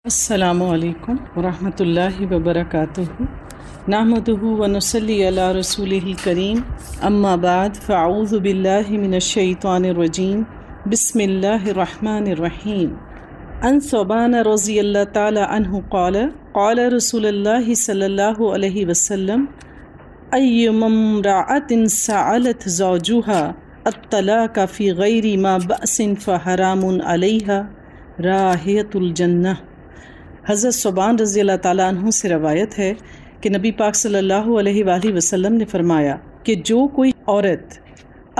السلام علیکم ورحمۃ اللہ وبرکاتہ نحمدہ ونصلی علی رسولہ الکریم اما بعد فاعوذ باللہ من الشیطان الرجیم بسم اللہ الرحمن الرحیم عن ثوبان رضی اللہ تعالی عنہ قال قال رسول اللہ صلی اللہ علیہ وسلم ایما امرأة سألت زوجها الطلاق فی غیر ما بأس فحرام علیہا رائحۃ الجنہ۔ حضرت ثوبان رضی اللہ تعالیٰ عنہ سے روایت ہے کہ نبی پاک صلی اللہ علیہ وآلہ وسلم نے فرمایا کہ جو کوئی عورت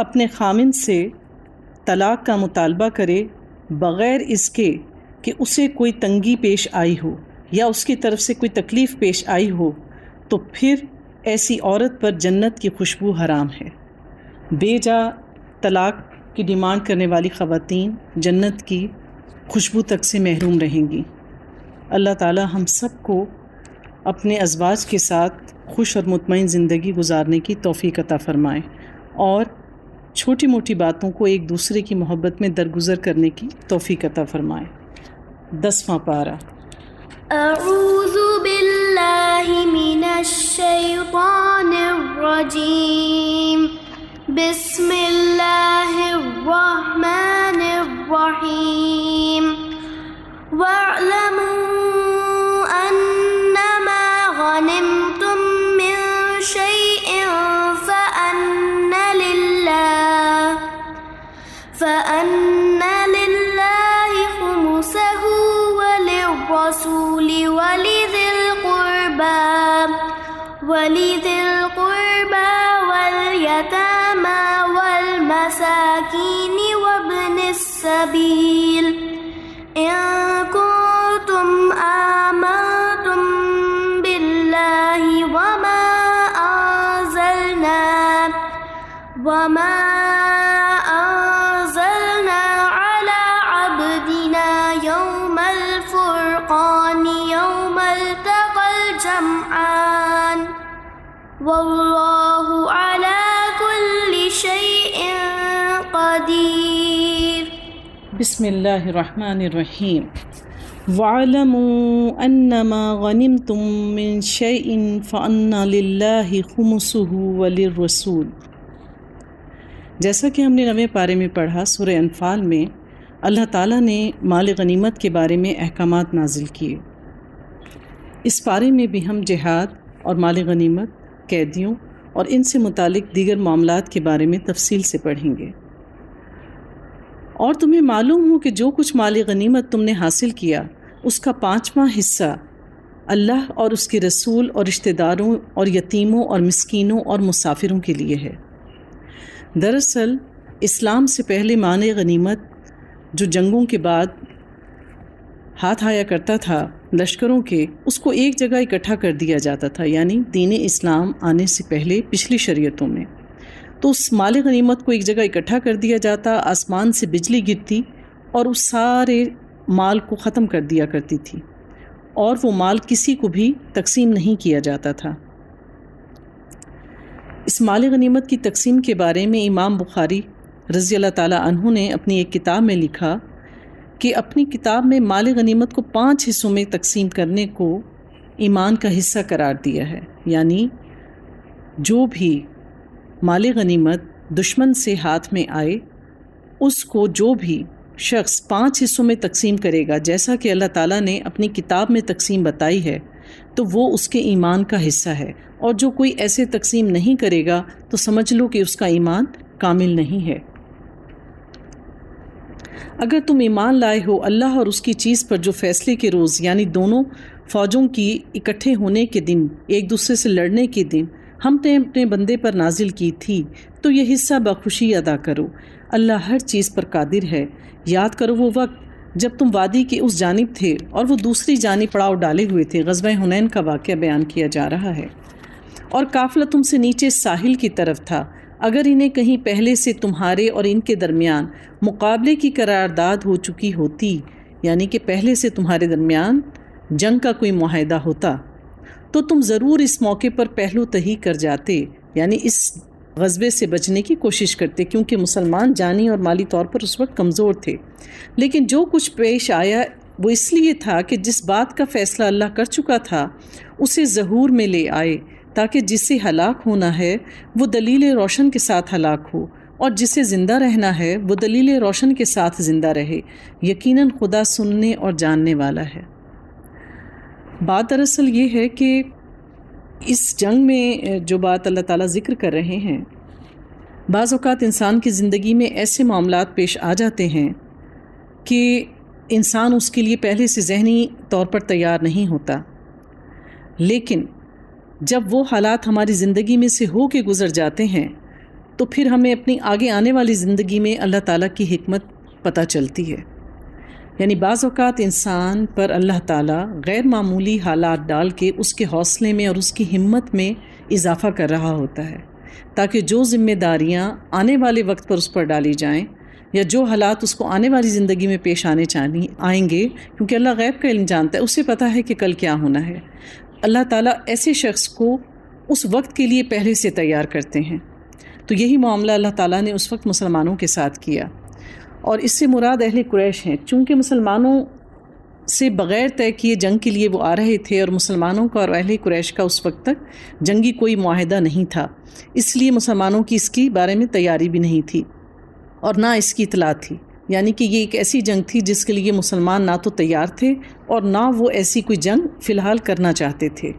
اپنے خامند سے طلاق کا مطالبہ کرے بغیر اس کے کہ اسے کوئی تنگی پیش آئی ہو یا اس کی طرف سے کوئی تکلیف پیش آئی ہو تو پھر ایسی عورت پر جنت کی خوشبو حرام ہے۔ بے جا طلاق کی ڈیمانڈ کرنے والی خواتین جنت کی خوشبو تک سے محروم رہیں گی۔ اللہ تعالی ہم سب کو اپنے ازواج کے ساتھ خوش اور مطمئن زندگی گزارنے کی توفیق عطا فرمائے اور چھوٹی موٹی باتوں کو ایک دوسرے کی محبت میں درگزر کرنے کی توفیق عطا فرمائے۔ 10واں پارہ۔ اعوذ باللہ من الشیطان الرجیم بسم اللہ الرحمن الرحیم وَاعْلَمُوا أَنَّمَا غَنِمْتُم مِّن شَيْءٍ فَأَنَّ لِلَّهِ خُمُسَهُ وَلِلرَّسُولِ وَلِذِي الْقُرْبَى وَالْيَتَامَى وَالْمَسَاكِينِ وَابْنِ السَّبِيلِ إِن كُنتُمْ آمنتم بِاللَّهِ وما أنزلنا على عبدنا يوم الفرقان يوم التقى الجمعان والله على كل شيء قدير۔ بسم اللہ الرحمن الرحیم۔ وَاعْلَمُوا أَنَّمَا غَنِمْتُم مِّن شَيْءٍ فَأَنَّ لِلَّهِ خُمُسُهُ وَلِلرَّسُولِ۔ جیسا کہ ہم نے 9ویں پارے میں پڑھا، سورہ انفال میں اللہ تعالیٰ نے مال غنیمت کے بارے میں احکامات نازل کیے۔ اس پارے میں بھی ہم جہاد اور مال غنیمت، قیدیوں اور ان سے متعلق دیگر معاملات کے بارے میں تفصیل سے پڑھیں گے۔ اور تمہیں معلوم ہو کہ جو کچھ مال غنیمت تم نے حاصل کیا اس کا 5واں حصہ اللہ اور اس کے رسول اور رشتہ داروں اور یتیموں اور مسکینوں اور مسافروں کے لیے ہے۔ دراصل اسلام سے پہلے مال غنیمت جو جنگوں کے بعد ہاتھ آیا کرتا تھا لشکروں کے، اس کو ایک جگہ اکٹھا کر دیا جاتا تھا، یعنی دین اسلام آنے سے پہلے پچھلی شریعتوں میں تو اس مال غنیمت کو ایک جگہ اکٹھا کر دیا جاتا، آسمان سے بجلی گرتی اور اس سارے مال کو ختم کر دیا کرتی تھی اور وہ مال کسی کو بھی تقسیم نہیں کیا جاتا تھا۔ اس مال غنیمت کی تقسیم کے بارے میں امام بخاری رضی اللہ تعالیٰ عنہ نے اپنی ایک کتاب میں لکھا کہ اپنی کتاب میں مال غنیمت کو 5 حصوں میں تقسیم کرنے کو ایمان کا حصہ قرار دیا ہے، یعنی جو بھی مال غنیمت دشمن سے ہاتھ میں آئے اس کو جو بھی شخص 5 حصوں میں تقسیم کرے گا جیسا کہ اللہ تعالیٰ نے اپنی کتاب میں تقسیم بتائی ہے تو وہ اس کے ایمان کا حصہ ہے، اور جو کوئی ایسے تقسیم نہیں کرے گا تو سمجھ لو کہ اس کا ایمان کامل نہیں ہے۔ اگر تم ایمان لائے ہو اللہ اور اس کی چیز پر جو فیصلے کے روز یعنی دونوں فوجوں کی اکٹھے ہونے کے دن ایک دوسرے سے لڑنے کے دن ہم نے اپنے بندے پر نازل کی تھی تو یہ حصہ بخوشی ادا کرو، اللہ ہر چیز پر قادر ہے۔ یاد کرو وہ وقت جب تم وادی کے اس جانب تھے اور وہ دوسری جانب پڑاؤ ڈالے ہوئے تھے۔ غزوہ حنین کا واقعہ بیان کیا جا رہا ہے۔ اور قافلہ تم سے نیچے ساحل کی طرف تھا، اگر انہیں کہیں پہلے سے تمہارے اور ان کے درمیان مقابلے کی قرارداد ہو چکی ہوتی، یعنی کہ پہلے سے تمہارے درمیان جنگ کا کوئی معاہدہ ہوتا تو تم ضرور اس موقع پر پہلو تہی کر جاتے، یعنی اس غزوے سے بچنے کی کوشش کرتے، کیونکہ مسلمان جانی اور مالی طور پر اس وقت کمزور تھے۔ لیکن جو کچھ پیش آیا وہ اس لیے تھا کہ جس بات کا فیصلہ اللہ کر چکا تھا اسے ظہور میں لے آئے، تاکہ جسے ہلاک ہونا ہے وہ دلیل روشن کے ساتھ ہلاک ہو، اور جسے زندہ رہنا ہے وہ دلیل روشن کے ساتھ زندہ رہے۔ یقیناً خدا سننے اور جاننے والا ہے۔ بات دراصل یہ ہے کہ اس جنگ میں جو بات اللہ تعالیٰ ذکر کر رہے ہیں، بعض اوقات انسان کی زندگی میں ایسے معاملات پیش آ جاتے ہیں کہ انسان اس کے لیے پہلے سے ذہنی طور پر تیار نہیں ہوتا، لیکن جب وہ حالات ہماری زندگی میں سے ہو کے گزر جاتے ہیں تو پھر ہمیں اپنی آگے آنے والی زندگی میں اللہ تعالیٰ کی حکمت پتہ چلتی ہے۔ یعنی بعض اوقات انسان پر اللہ تعالیٰ غیر معمولی حالات ڈال کے اس کے حوصلے میں اور اس کی ہمت میں اضافہ کر رہا ہوتا ہے، تاکہ جو ذمہ داریاں آنے والے وقت پر اس پر ڈالی جائیں یا جو حالات اس کو آنے والی زندگی میں پیش آئیں گے، کیونکہ اللہ غیب کا علم جانتا ہے، اسے پتہ ہے کہ کل کیا ہونا ہے، اللہ تعالیٰ ایسے شخص کو اس وقت کے لیے پہلے سے تیار کرتے ہیں۔ تو یہی معاملہ اللہ تعالیٰ نے اس وقت مسلمانوں کے ساتھ کیا، اور اس سے مراد اہل قریش ہیں۔ چونکہ مسلمانوں سے بغیر طے کیے جنگ کے لیے وہ آ رہے تھے، اور مسلمانوں کا اور اہل قریش کا اس وقت تک جنگی کوئی معاہدہ نہیں تھا، اس لیے مسلمانوں کی اس کے بارے میں تیاری بھی نہیں تھی اور نہ اس کی اطلاع تھی۔ یعنی کہ یہ ایک ایسی جنگ تھی جس کے لیے مسلمان نہ تو تیار تھے اور نہ وہ ایسی کوئی جنگ فی الحال کرنا چاہتے تھے۔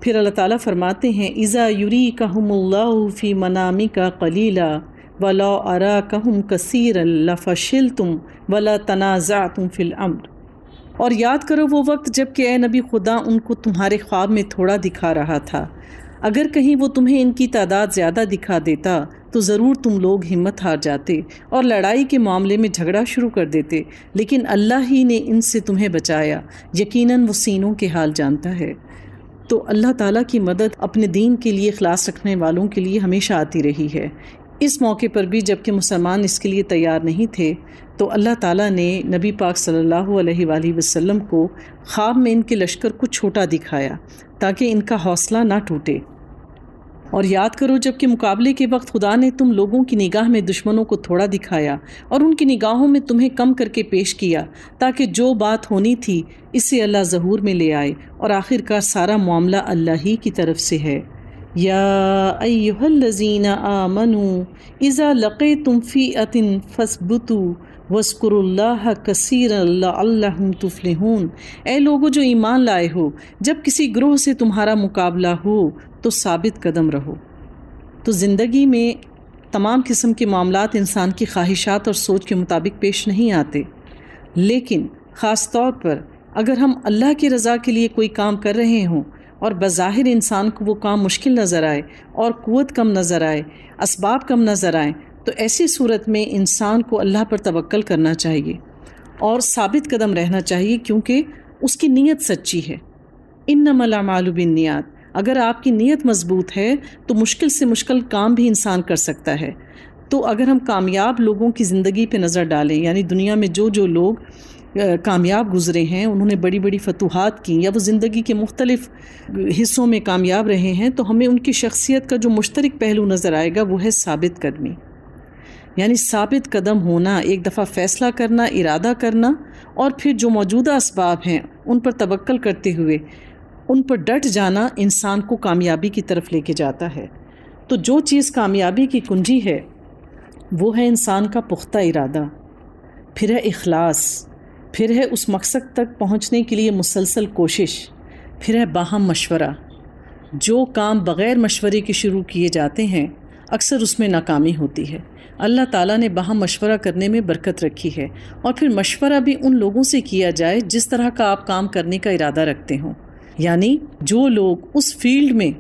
پھر اللہ تعالیٰ فرماتے ہیں اِذَا يُرِيكَهُمُ اللَّهُ فِي مَنَامِكَ قَلِيلًا وَلَوْ أَرَاكَهُمْ كَثِيرًا لَفَشِلْتُمْ وَلَا تَنَازَعْتُمْ فِي الْأَمْرِ۔ اور یاد کرو وہ وقت جب کہ اے نبی خدا ان کو تمہارے خواب میں تھوڑا دکھا رہا تھا، اگر کہیں وہ تمہیں ان کی تعداد زیادہ دکھا دیتا تو ضرور تم لوگ ہمت ہار جاتے اور لڑائی کے معاملے میں جھگڑا شروع کر دیتے، لیکن اللہ ہی نے ان سے تمہیں بچایا، یقیناً وہ سینوں کے حال جانتا ہے۔ تو اللہ تعالیٰ کی مدد اپنے دین کے لیے اخلاص رکھنے والوں کے لیے ہمیشہ آتی رہی ہے۔ اس موقع پر بھی جب کہ مسلمان اس کے لیے تیار نہیں تھے تو اللہ تعالیٰ نے نبی پاک صلی اللہ علیہ وآلہ وسلم کو خواب میں ان کے لشکر کو چھوٹا دکھایا تاکہ ان کا حوصلہ نہ ٹوٹے۔ اور یاد کرو جب کہ مقابلے کے وقت خدا نے تم لوگوں کی نگاہ میں دشمنوں کو تھوڑا دکھایا اور ان کی نگاہوں میں تمہیں کم کر کے پیش کیا، تاکہ جو بات ہونی تھی اسے اللہ ظہور میں لے آئے، اور آخر کار سارا معاملہ اللہ ہی کی طرف سے ہے۔ یا ایھا الذین آمنوا اذا لقیتم فئۃ فاثبتوا واذکروا اللہ کثیرا لعلکم تفلحون۔ اے لوگو جو ایمان لائے ہو، جب کسی گروہ سے تمہارا مقابلہ ہو تو ثابت قدم رہو۔ تو زندگی میں تمام قسم کے معاملات انسان کی خواہشات اور سوچ کے مطابق پیش نہیں آتے، لیکن خاص طور پر اگر ہم اللہ کی رضا کے لیے کوئی کام کر رہے ہوں اور بظاہر انسان کو وہ کام مشکل نظر آئے اور قوت کم نظر آئے، اسباب کم نظر آئیں، تو ایسی صورت میں انسان کو اللہ پر توکل کرنا چاہیے اور ثابت قدم رہنا چاہیے، کیونکہ اس کی نیت سچی ہے۔ انما الاعمال بالنیات۔ اگر آپ کی نیت مضبوط ہے تو مشکل سے مشکل کام بھی انسان کر سکتا ہے۔ تو اگر ہم کامیاب لوگوں کی زندگی پہ نظر ڈالیں، یعنی دنیا میں جو لوگ کامیاب گزرے ہیں، انہوں نے بڑی بڑی فتوحات کی یا وہ زندگی کے مختلف حصوں میں کامیاب رہے ہیں، تو ہمیں ان کی شخصیت کا جو مشترک پہلو نظر آئے گا وہ ہے ثابت قدمی، یعنی ثابت قدم ہونا، ایک دفعہ فیصلہ کرنا، ارادہ کرنا، اور پھر جو موجودہ اسباب ہیں ان پر توکل کرتے ہوئے ان پر ڈٹ جانا انسان کو کامیابی کی طرف لے کے جاتا ہے۔ تو جو چیز کامیابی کی کنجی ہے وہ ہے انسان کا پختہ ارادہ، پھر ہے اخلاص، پھر ہے اس مقصد تک پہنچنے کے لیے مسلسل کوشش، پھر ہے باہم مشورہ۔ جو کام بغیر مشورے کے شروع کیے جاتے ہیں اکثر اس میں ناکامی ہوتی ہے۔ اللہ تعالیٰ نے باہم مشورہ کرنے میں برکت رکھی ہے، اور پھر مشورہ بھی ان لوگوں سے کیا جائے جس طرح کا آپ کام کرنے کا ارادہ رکھتے ہوں، یعنی جو لوگ اس فیلڈ میں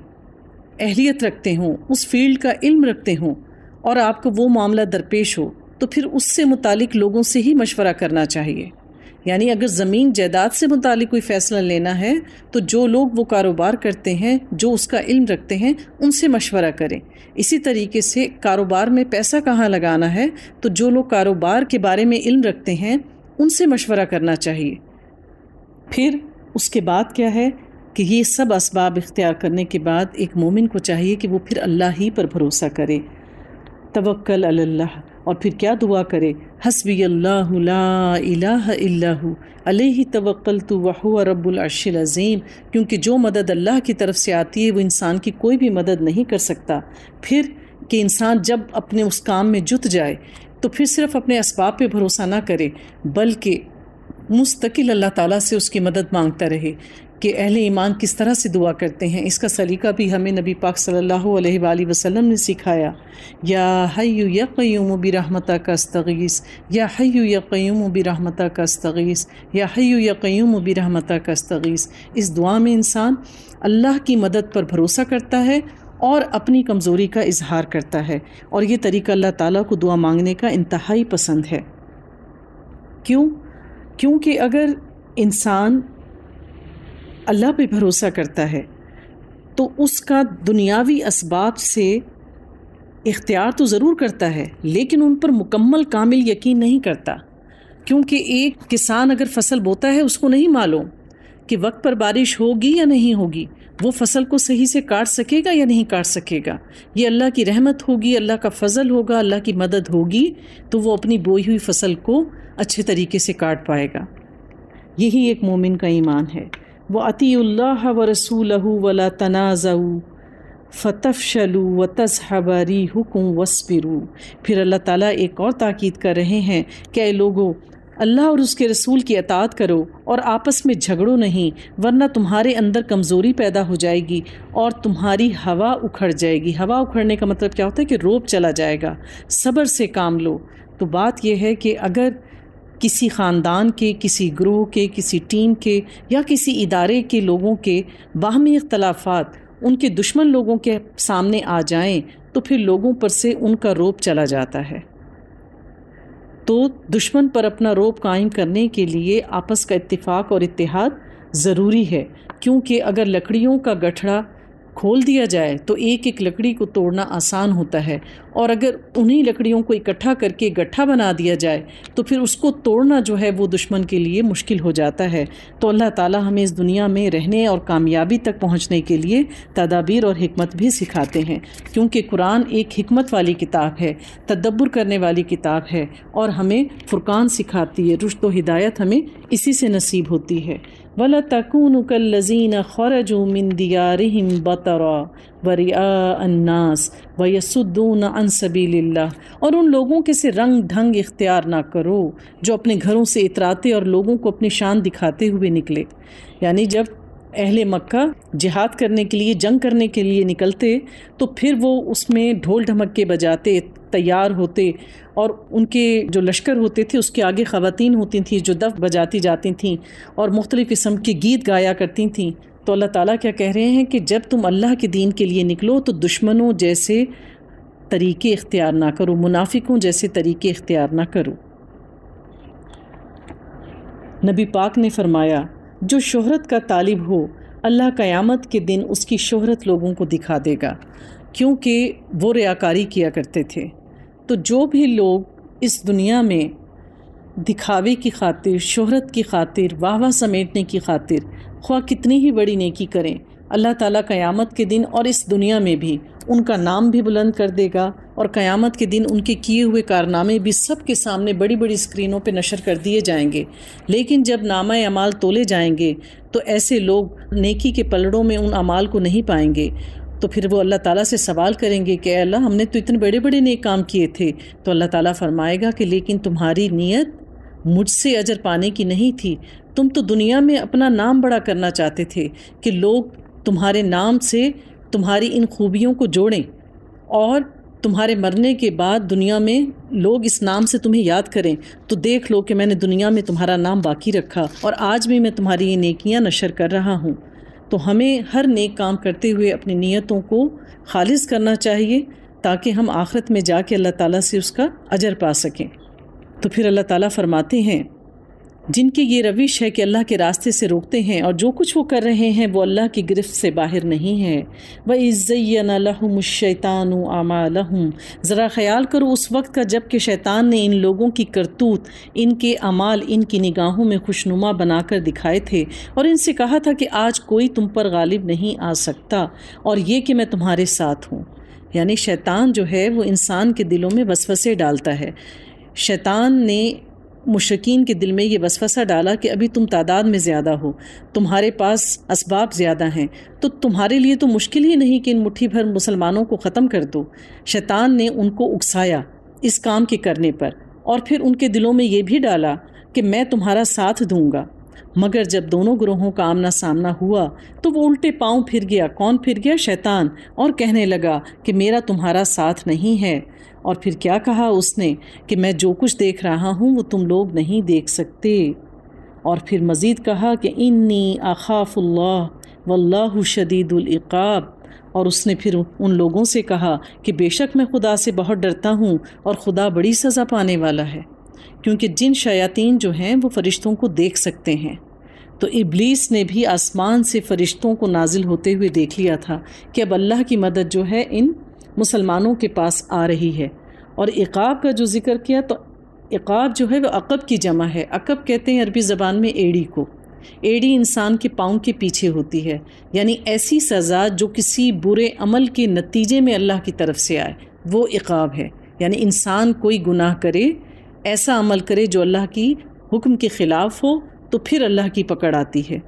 اہلیت رکھتے ہوں، اس فیلڈ کا علم رکھتے ہوں، اور آپ کو وہ معاملہ درپیش ہو تو پھر اس سے متعلق لوگوں سے ہی مشورہ کرنا چاہیے۔ یعنی اگر زمین جائیداد سے متعلق کوئی فیصلہ لینا ہے تو جو لوگ وہ کاروبار کرتے ہیں، جو اس کا علم رکھتے ہیں، ان سے مشورہ کریں۔ اسی طریقے سے کاروبار میں پیسہ کہاں لگانا ہے تو جو لوگ کاروبار کے بارے میں علم رکھتے ہیں ان سے مشورہ کرنا چاہیے۔ پھر اس کے بعد کیا ہے کہ یہ سب اسباب اختیار کرنے کے بعد ایک مومن کو چاہیے کہ وہ پھر اللہ ہی پر بھروسہ کرے، توکل علی اللہ، اور پھر کیا دعا کرے، حسبی اللہ لا الہ الا ہو علیہ توکلت وہو رب العرش العظیم، کیونکہ جو مدد اللہ کی طرف سے آتی ہے وہ انسان کی کوئی بھی مدد نہیں کر سکتا۔ پھر کہ انسان جب اپنے اس کام میں جت جائے تو پھر صرف اپنے اسباب پہ بھروسہ نہ کرے، بلکہ مستقل اللہ تعالیٰ سے اس کی مدد مانگتا رہے کہ اہل ایمان کس طرح سے دعا کرتے ہیں۔ اس کا سلیقہ بھی ہمیں نبی پاک صلی اللہ علیہ وآلہ وسلم نے سکھایا۔ یا حی یا قیوم برحمتک استغیث، یا حی یا قیوم برحمتک استغیث، یا حی یا قیوم برحمتک استغیث۔ اس دعا میں انسان اللہ کی مدد پر بھروسہ کرتا ہے اور اپنی کمزوری کا اظہار کرتا ہے، اور یہ طریقہ اللہ تعالیٰ کو دعا مانگنے کا انتہائی پسند ہے۔ کیونکہ اگر انسان اللہ پہ بھروسہ کرتا ہے تو اس کا دنیاوی اسباب سے اختیار تو ضرور کرتا ہے، لیکن ان پر مکمل کامل یقین نہیں کرتا، کیونکہ ایک کسان اگر فصل بوتا ہے اس کو نہیں معلوم کہ وقت پر بارش ہوگی یا نہیں ہوگی، وہ فصل کو صحیح سے کاٹ سکے گا یا نہیں کاٹ سکے گا۔ یہ اللہ کی رحمت ہوگی، اللہ کا فضل ہوگا، اللہ کی مدد ہوگی تو وہ اپنی بوئی ہوئی فصل کو اچھے طریقے سے کاٹ پائے گا۔ یہی ایک مومن کا ایمان ہے۔ وَأَطِیعُوا اللَّهَ وَرَسُولَهُ وَلَا تَنَازَعُوا فَتَفْشَلُوا وَتَذْهَبَ رِيحُكُمْ وَاصْبِرُوا۔ پھر اللہ تعالیٰ ایک اور تاکید کر رہے ہیں کہ اے لوگو، اللہ اور اس کے رسول کی اطاعت کرو اور آپس میں جھگڑو نہیں، ورنہ تمہارے اندر کمزوری پیدا ہو جائے گی اور تمہاری ہوا اکھڑ جائے گی۔ ہوا اکھڑنے کا مطلب کیا ہوتا ہے کہ روب چلا جائے گا۔ صبر سے کام لو۔ تو بات یہ ہے کہ اگر کسی خاندان کے، کسی گروہ کے، کسی ٹیم کے یا کسی ادارے کے لوگوں کے باہمی اختلافات ان کے دشمن لوگوں کے سامنے آ جائیں تو پھر لوگوں پر سے ان کا روب چلا جاتا ہے۔ تو دشمن پر اپنا روب قائم کرنے کے لیے آپس کا اتفاق اور اتحاد ضروری ہے، کیونکہ اگر لکڑیوں کا گٹھڑا کھول دیا جائے تو ایک ایک لکڑی کو توڑنا آسان ہوتا ہے، اور اگر انہی لکڑیوں کو اکٹھا کر کے گٹھا بنا دیا جائے تو پھر اس کو توڑنا جو ہے وہ دشمن کے لیے مشکل ہو جاتا ہے۔ تو اللہ تعالیٰ ہمیں اس دنیا میں رہنے اور کامیابی تک پہنچنے کے لیے تدابیر اور حکمت بھی سکھاتے ہیں، کیونکہ قرآن ایک حکمت والی کتاب ہے، تدبر کرنے والی کتاب ہے، اور ہمیں فرقان سکھاتی ہے، رشد و ہدایت ہمیں اسی سے نصیب ہوتی ہے۔ وَلَا تَكُونُوا كَالَّذِينَ خَرَجُوا مِن دِيَارِهِمْ بَطَرًا وَرِئَاءَ النَّاسِ وَيَصُدُّونَ عَن سَبِيلِ اللَّهِ، اور ان لوگوں کے سے رنگ ڈھنگ اختیار نہ کرو جو اپنے گھروں سے اتراتے اور لوگوں کو اپنی شان دکھاتے ہوئے نکلے۔ یعنی جب اہل مکہ جہاد کرنے کے لیے، جنگ کرنے کے لیے نکلتے تو پھر وہ اس میں ڈھول ڈھمکے بجاتے، تیار ہوتے، اور ان کے جو لشکر ہوتے تھے اس کے آگے خواتین ہوتی تھیں جو دف بجاتی جاتی تھیں اور مختلف قسم کے گیت گایا کرتی تھیں۔ تو اللہ تعالیٰ کیا کہہ رہے ہیں کہ جب تم اللہ کے دین کے لیے نکلو تو دشمنوں جیسے طریقے اختیار نہ کرو، منافقوں جیسے طریقے اختیار نہ کرو۔ نبی پاک نے فرمایا، جو شہرت کا طالب ہو اللہ قیامت کے دن اس کی شہرت لوگوں کو دکھا دے گا، کیونکہ وہ ریاکاری کیا کرتے تھے۔ تو جو بھی لوگ اس دنیا میں دکھاوے کی خاطر، شہرت کی خاطر، واہ واہ سمیٹنے کی خاطر خواہ کتنی ہی بڑی نیکی کریں، اللہ تعالیٰ قیامت کے دن اور اس دنیا میں بھی ان کا نام بھی بلند کر دے گا، اور قیامت کے دن ان کے کیے ہوئے کارنامے بھی سب کے سامنے بڑی بڑی اسکرینوں پہ نشر کر دیے جائیں گے۔ لیکن جب نامہ اعمال تولے جائیں گے تو ایسے لوگ نیکی کے پلڑوں میں ان اعمال کو نہیں پائیں گے، تو پھر وہ اللہ تعالیٰ سے سوال کریں گے کہ اے اللہ، ہم نے تو اتنے بڑے بڑے نیک کام کیے تھے۔ تو اللہ تعالیٰ فرمائے گا کہ لیکن تمہاری نیت مجھ سے اجر پانے کی نہیں تھی، تم تو دنیا میں اپنا نام بڑا کرنا چاہتے تھے کہ لوگ تمہارے نام سے تمہاری ان خوبیوں کو جوڑیں، اور تمہارے مرنے کے بعد دنیا میں لوگ اس نام سے تمہیں یاد کریں۔ تو دیکھ لو کہ میں نے دنیا میں تمہارا نام باقی رکھا، اور آج بھی میں تمہاری یہ نیکیاں نشر کر رہا ہوں۔ تو ہمیں ہر نیک کام کرتے ہوئے اپنی نیتوں کو خالص کرنا چاہیے تاکہ ہم آخرت میں جا کے اللہ تعالیٰ سے اس کا اجر پا سکیں۔ تو پھر اللہ تعالیٰ فرماتے ہیں، جن کی یہ روش ہے کہ اللہ کے راستے سے روکتے ہیں اور جو کچھ وہ کر رہے ہیں وہ اللہ کی گرفت سے باہر نہیں ہے۔ وَإِذْ زَيَّنَ لَهُمُ الشَّيْطَانُ أَعْمَالَهُمْ، ذرا خیال کرو اس وقت کا جب کہ شیطان نے ان لوگوں کی کرتوت، ان کے اعمال ان کی نگاہوں میں خوشنما بنا کر دکھائے تھے، اور ان سے کہا تھا کہ آج کوئی تم پر غالب نہیں آ سکتا، اور یہ کہ میں تمہارے ساتھ ہوں۔ یعنی شیطان جو ہے وہ انسان کے دلوں میں وسوسے ڈالتا ہے۔ شیطان نے مشرکین کے دل میں یہ وسوسہ ڈالا کہ ابھی تم تعداد میں زیادہ ہو، تمہارے پاس اسباب زیادہ ہیں، تو تمہارے لیے تو مشکل ہی نہیں کہ ان مٹھی بھر مسلمانوں کو ختم کر دو۔ شیطان نے ان کو اکسایا اس کام کے کرنے پر، اور پھر ان کے دلوں میں یہ بھی ڈالا کہ میں تمہارا ساتھ دوں گا۔ مگر جب دونوں گروہوں کا آمنا سامنا ہوا تو وہ الٹے پاؤں پھر گیا۔ کون پھر گیا؟ شیطان، اور کہنے لگا کہ میرا تمہارا ساتھ نہیں ہے۔ اور پھر کیا کہا اس نے کہ میں جو کچھ دیکھ رہا ہوں وہ تم لوگ نہیں دیکھ سکتے۔ اور پھر مزید کہا کہ انی اخاف اللہ واللہ شدید العقاب، اور اس نے پھر ان لوگوں سے کہا کہ بے شک میں خدا سے بہت ڈرتا ہوں اور خدا بڑی سزا پانے والا ہے، کیونکہ جن شیاطین جو ہیں وہ فرشتوں کو دیکھ سکتے ہیں۔ تو ابلیس نے بھی آسمان سے فرشتوں کو نازل ہوتے ہوئے دیکھ لیا تھا کہ اب اللہ کی مدد جو ہے ان مسلمانوں کے پاس آ رہی ہے۔ اور عقاب کا جو ذکر کیا، تو عقاب جو ہے وہ عقب کی جمع ہے۔ عقب کہتے ہیں عربی زبان میں ایڑی کو۔ ایڑی انسان کے پاؤں کے پیچھے ہوتی ہے، یعنی ایسی سزا جو کسی برے عمل کے نتیجے میں اللہ کی طرف سے آئے، وہ عقاب ہے۔ یعنی انسان کوئی گناہ کرے، ایسا عمل کرے جو اللہ کی حکم کے خلاف ہو، تو پھر اللہ کی پکڑ آتی ہے۔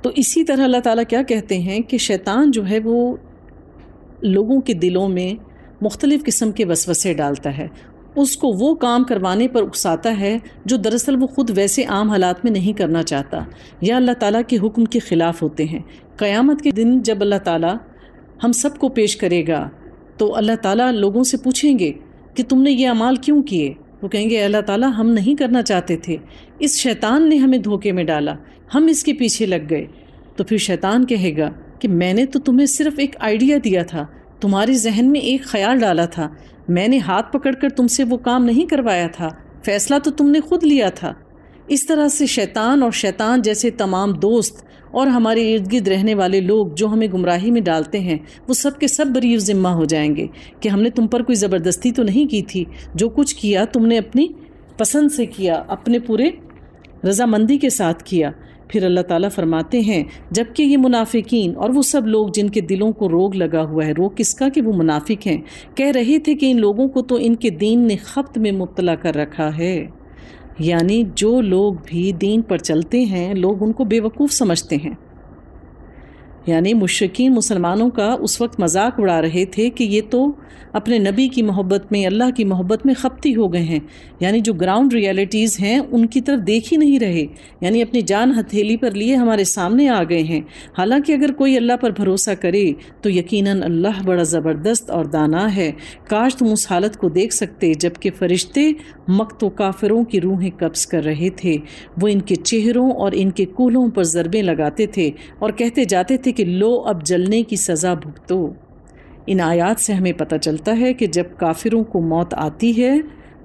تو اسی طرح اللہ تعالیٰ کیا کہتے ہیں کہ شیطان جو ہے وہ لوگوں کے دلوں میں مختلف قسم کے وسوسے ڈالتا ہے، اس کو وہ کام کروانے پر اکساتا ہے جو دراصل وہ خود ویسے عام حالات میں نہیں کرنا چاہتا، یا اللہ تعالیٰ کے حکم کے خلاف ہوتے ہیں۔ قیامت کے دن جب اللہ تعالیٰ ہم سب کو پیش کرے گا تو اللہ تعالیٰ لوگوں سے پوچھیں گے کہ تم نے یہ اعمال کیوں کیے؟ وہ کہیں گے اللہ تعالیٰ ہم نہیں کرنا چاہتے تھے، اس شیطان نے ہمیں دھوکے میں ڈالا، ہم اس کے پیچھے لگ گئے۔ تو پھر شیطان کہے گا کہ میں نے تو تمہیں صرف ایک آئیڈیا دیا تھا، تمہارے ذہن میں ایک خیال ڈالا تھا، میں نے ہاتھ پکڑ کر تم سے وہ کام نہیں کروایا تھا، فیصلہ تو تم نے خود لیا تھا۔ اس طرح سے شیطان اور شیطان جیسے تمام دوست اور ہمارے ارد گرد رہنے والے لوگ جو ہمیں گمراہی میں ڈالتے ہیں، وہ سب کے سب بری ذمہ ہو جائیں گے کہ ہم نے تم پر کوئی زبردستی تو نہیں کی تھی، جو کچھ کیا تم نے اپنی پسند سے کیا، اپنے پورے رضامندی کے ساتھ کیا۔ پھر اللہ تعالیٰ فرماتے ہیں جبکہ یہ منافقین اور وہ سب لوگ جن کے دلوں کو روگ لگا ہوا ہے، روگ کس کا؟ کہ وہ منافق ہیں، کہہ رہے تھے کہ ان لوگوں کو تو ان کے دین نے خبط میں مبتلا کر رکھا ہے۔ یعنی جو لوگ بھی دین پر چلتے ہیں لوگ ان کو بے وقوف سمجھتے ہیں۔ یعنی مشرکین مسلمانوں کا اس وقت مذاق اڑا رہے تھے کہ یہ تو اپنے نبی کی محبت میں، اللہ کی محبت میں خبطی ہو گئے ہیں، یعنی جو گراؤنڈ ریالٹیز ہیں ان کی طرف دیکھ ہی نہیں رہے، یعنی اپنی جان ہتھیلی پر لیے ہمارے سامنے آ گئے ہیں۔ حالانکہ اگر کوئی اللہ پر بھروسہ کرے تو یقیناً اللہ بڑا زبردست اور دانا ہے۔ کاش تم اس حالت کو دیکھ سکتے جبکہ فرشتے مکت و کافروں کی روحیں قبض کر رہے تھے، وہ ان کے چہروں اور ان کے کولوں پر ضربیں لگاتے تھے اور کہتے جاتے تھے کہ لو اب جلنے کی سزا بھگتو۔ ان آیات سے ہمیں پتہ چلتا ہے کہ جب کافروں کو موت آتی ہے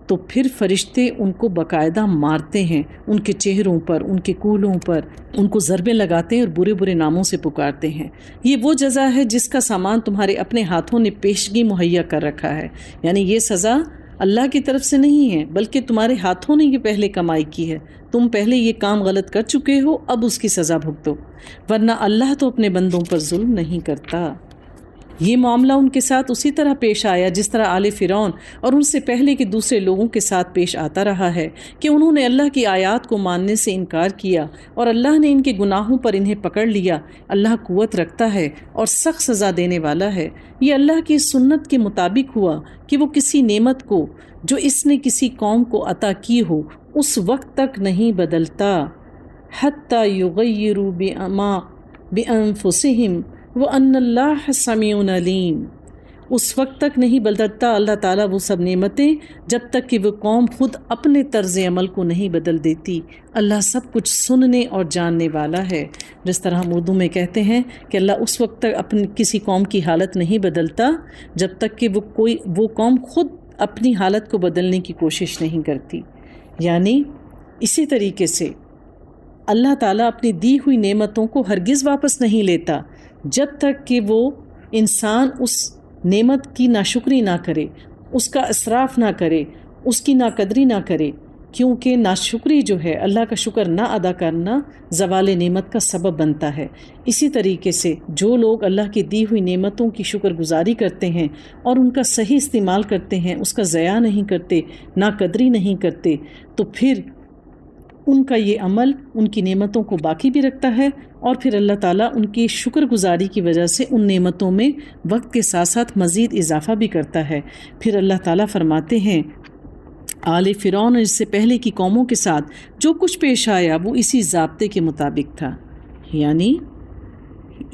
تو پھر فرشتے ان کو باقاعدہ مارتے ہیں، ان کے چہروں پر، ان کے کولوں پر ان کو ضربیں لگاتے ہیں اور برے برے ناموں سے پکارتے ہیں۔ یہ وہ جزا ہے جس کا سامان تمہارے اپنے ہاتھوں نے پیشگی مہیا کر رکھا ہے، یعنی یہ سزا اللہ کی طرف سے نہیں ہے بلکہ تمہارے ہاتھوں نے یہ پہلے کمائی کی ہے، تم پہلے یہ کام غلط کر چکے ہو، اب اس کی سزا بھگتو، ورنہ اللہ تو اپنے بندوں پر ظلم نہیں کرتا۔ یہ معاملہ ان کے ساتھ اسی طرح پیش آیا جس طرح آل فرعون اور ان سے پہلے کے دوسرے لوگوں کے ساتھ پیش آتا رہا ہے کہ انہوں نے اللہ کی آیات کو ماننے سے انکار کیا اور اللہ نے ان کے گناہوں پر انہیں پکڑ لیا۔ اللہ قوت رکھتا ہے اور سخت سزا دینے والا ہے۔ یہ اللہ کی سنت کے مطابق ہوا کہ وہ کسی نعمت کو جو اس نے کسی قوم کو عطا کی ہو اس وقت تک نہیں بدلتا حتی یغیروا بانفسہم وَأَنَّ اللَّهَ سَمِيعٌ عَلِيمٌ، اس وقت تک نہیں بدلتا اللہ تعالیٰ وہ سب نعمتیں جب تک کہ وہ قوم خود اپنے طرز عمل کو نہیں بدل دیتی۔ اللہ سب کچھ سننے اور جاننے والا ہے۔ جس طرح ہم اردو میں کہتے ہیں کہ اللہ اس وقت تک اپنی کسی قوم کی حالت نہیں بدلتا جب تک کہ وہ قوم خود اپنی حالت کو بدلنے کی کوشش نہیں کرتی۔ یعنی اسی طریقے سے اللہ تعالیٰ اپنی دی ہوئی نعمتوں کو ہرگز واپس نہیں لیتا جب تک کہ وہ انسان اس نعمت کی ناشکری نہ کرے، اس کا اسراف نہ کرے، اس کی ناقدری نہ کرے۔ کیونکہ ناشکری جو ہے، اللہ کا شکر نہ ادا کرنا زوال نعمت کا سبب بنتا ہے۔ اسی طریقے سے جو لوگ اللہ کی دی ہوئی نعمتوں کی شکر گزاری کرتے ہیں اور ان کا صحیح استعمال کرتے ہیں، اس کا ضیاع نہیں کرتے، ناقدری نہیں کرتے، تو پھر ان کا یہ عمل ان کی نعمتوں کو باقی بھی رکھتا ہے، اور پھر اللہ تعالیٰ ان کی شکر گزاری کی وجہ سے ان نعمتوں میں وقت کے ساتھ ساتھ مزید اضافہ بھی کرتا ہے۔ پھر اللہ تعالیٰ فرماتے ہیں آل فرعون اور اس سے پہلے کی قوموں کے ساتھ جو کچھ پیش آیا وہ اسی ضابطے کے مطابق تھا، یعنی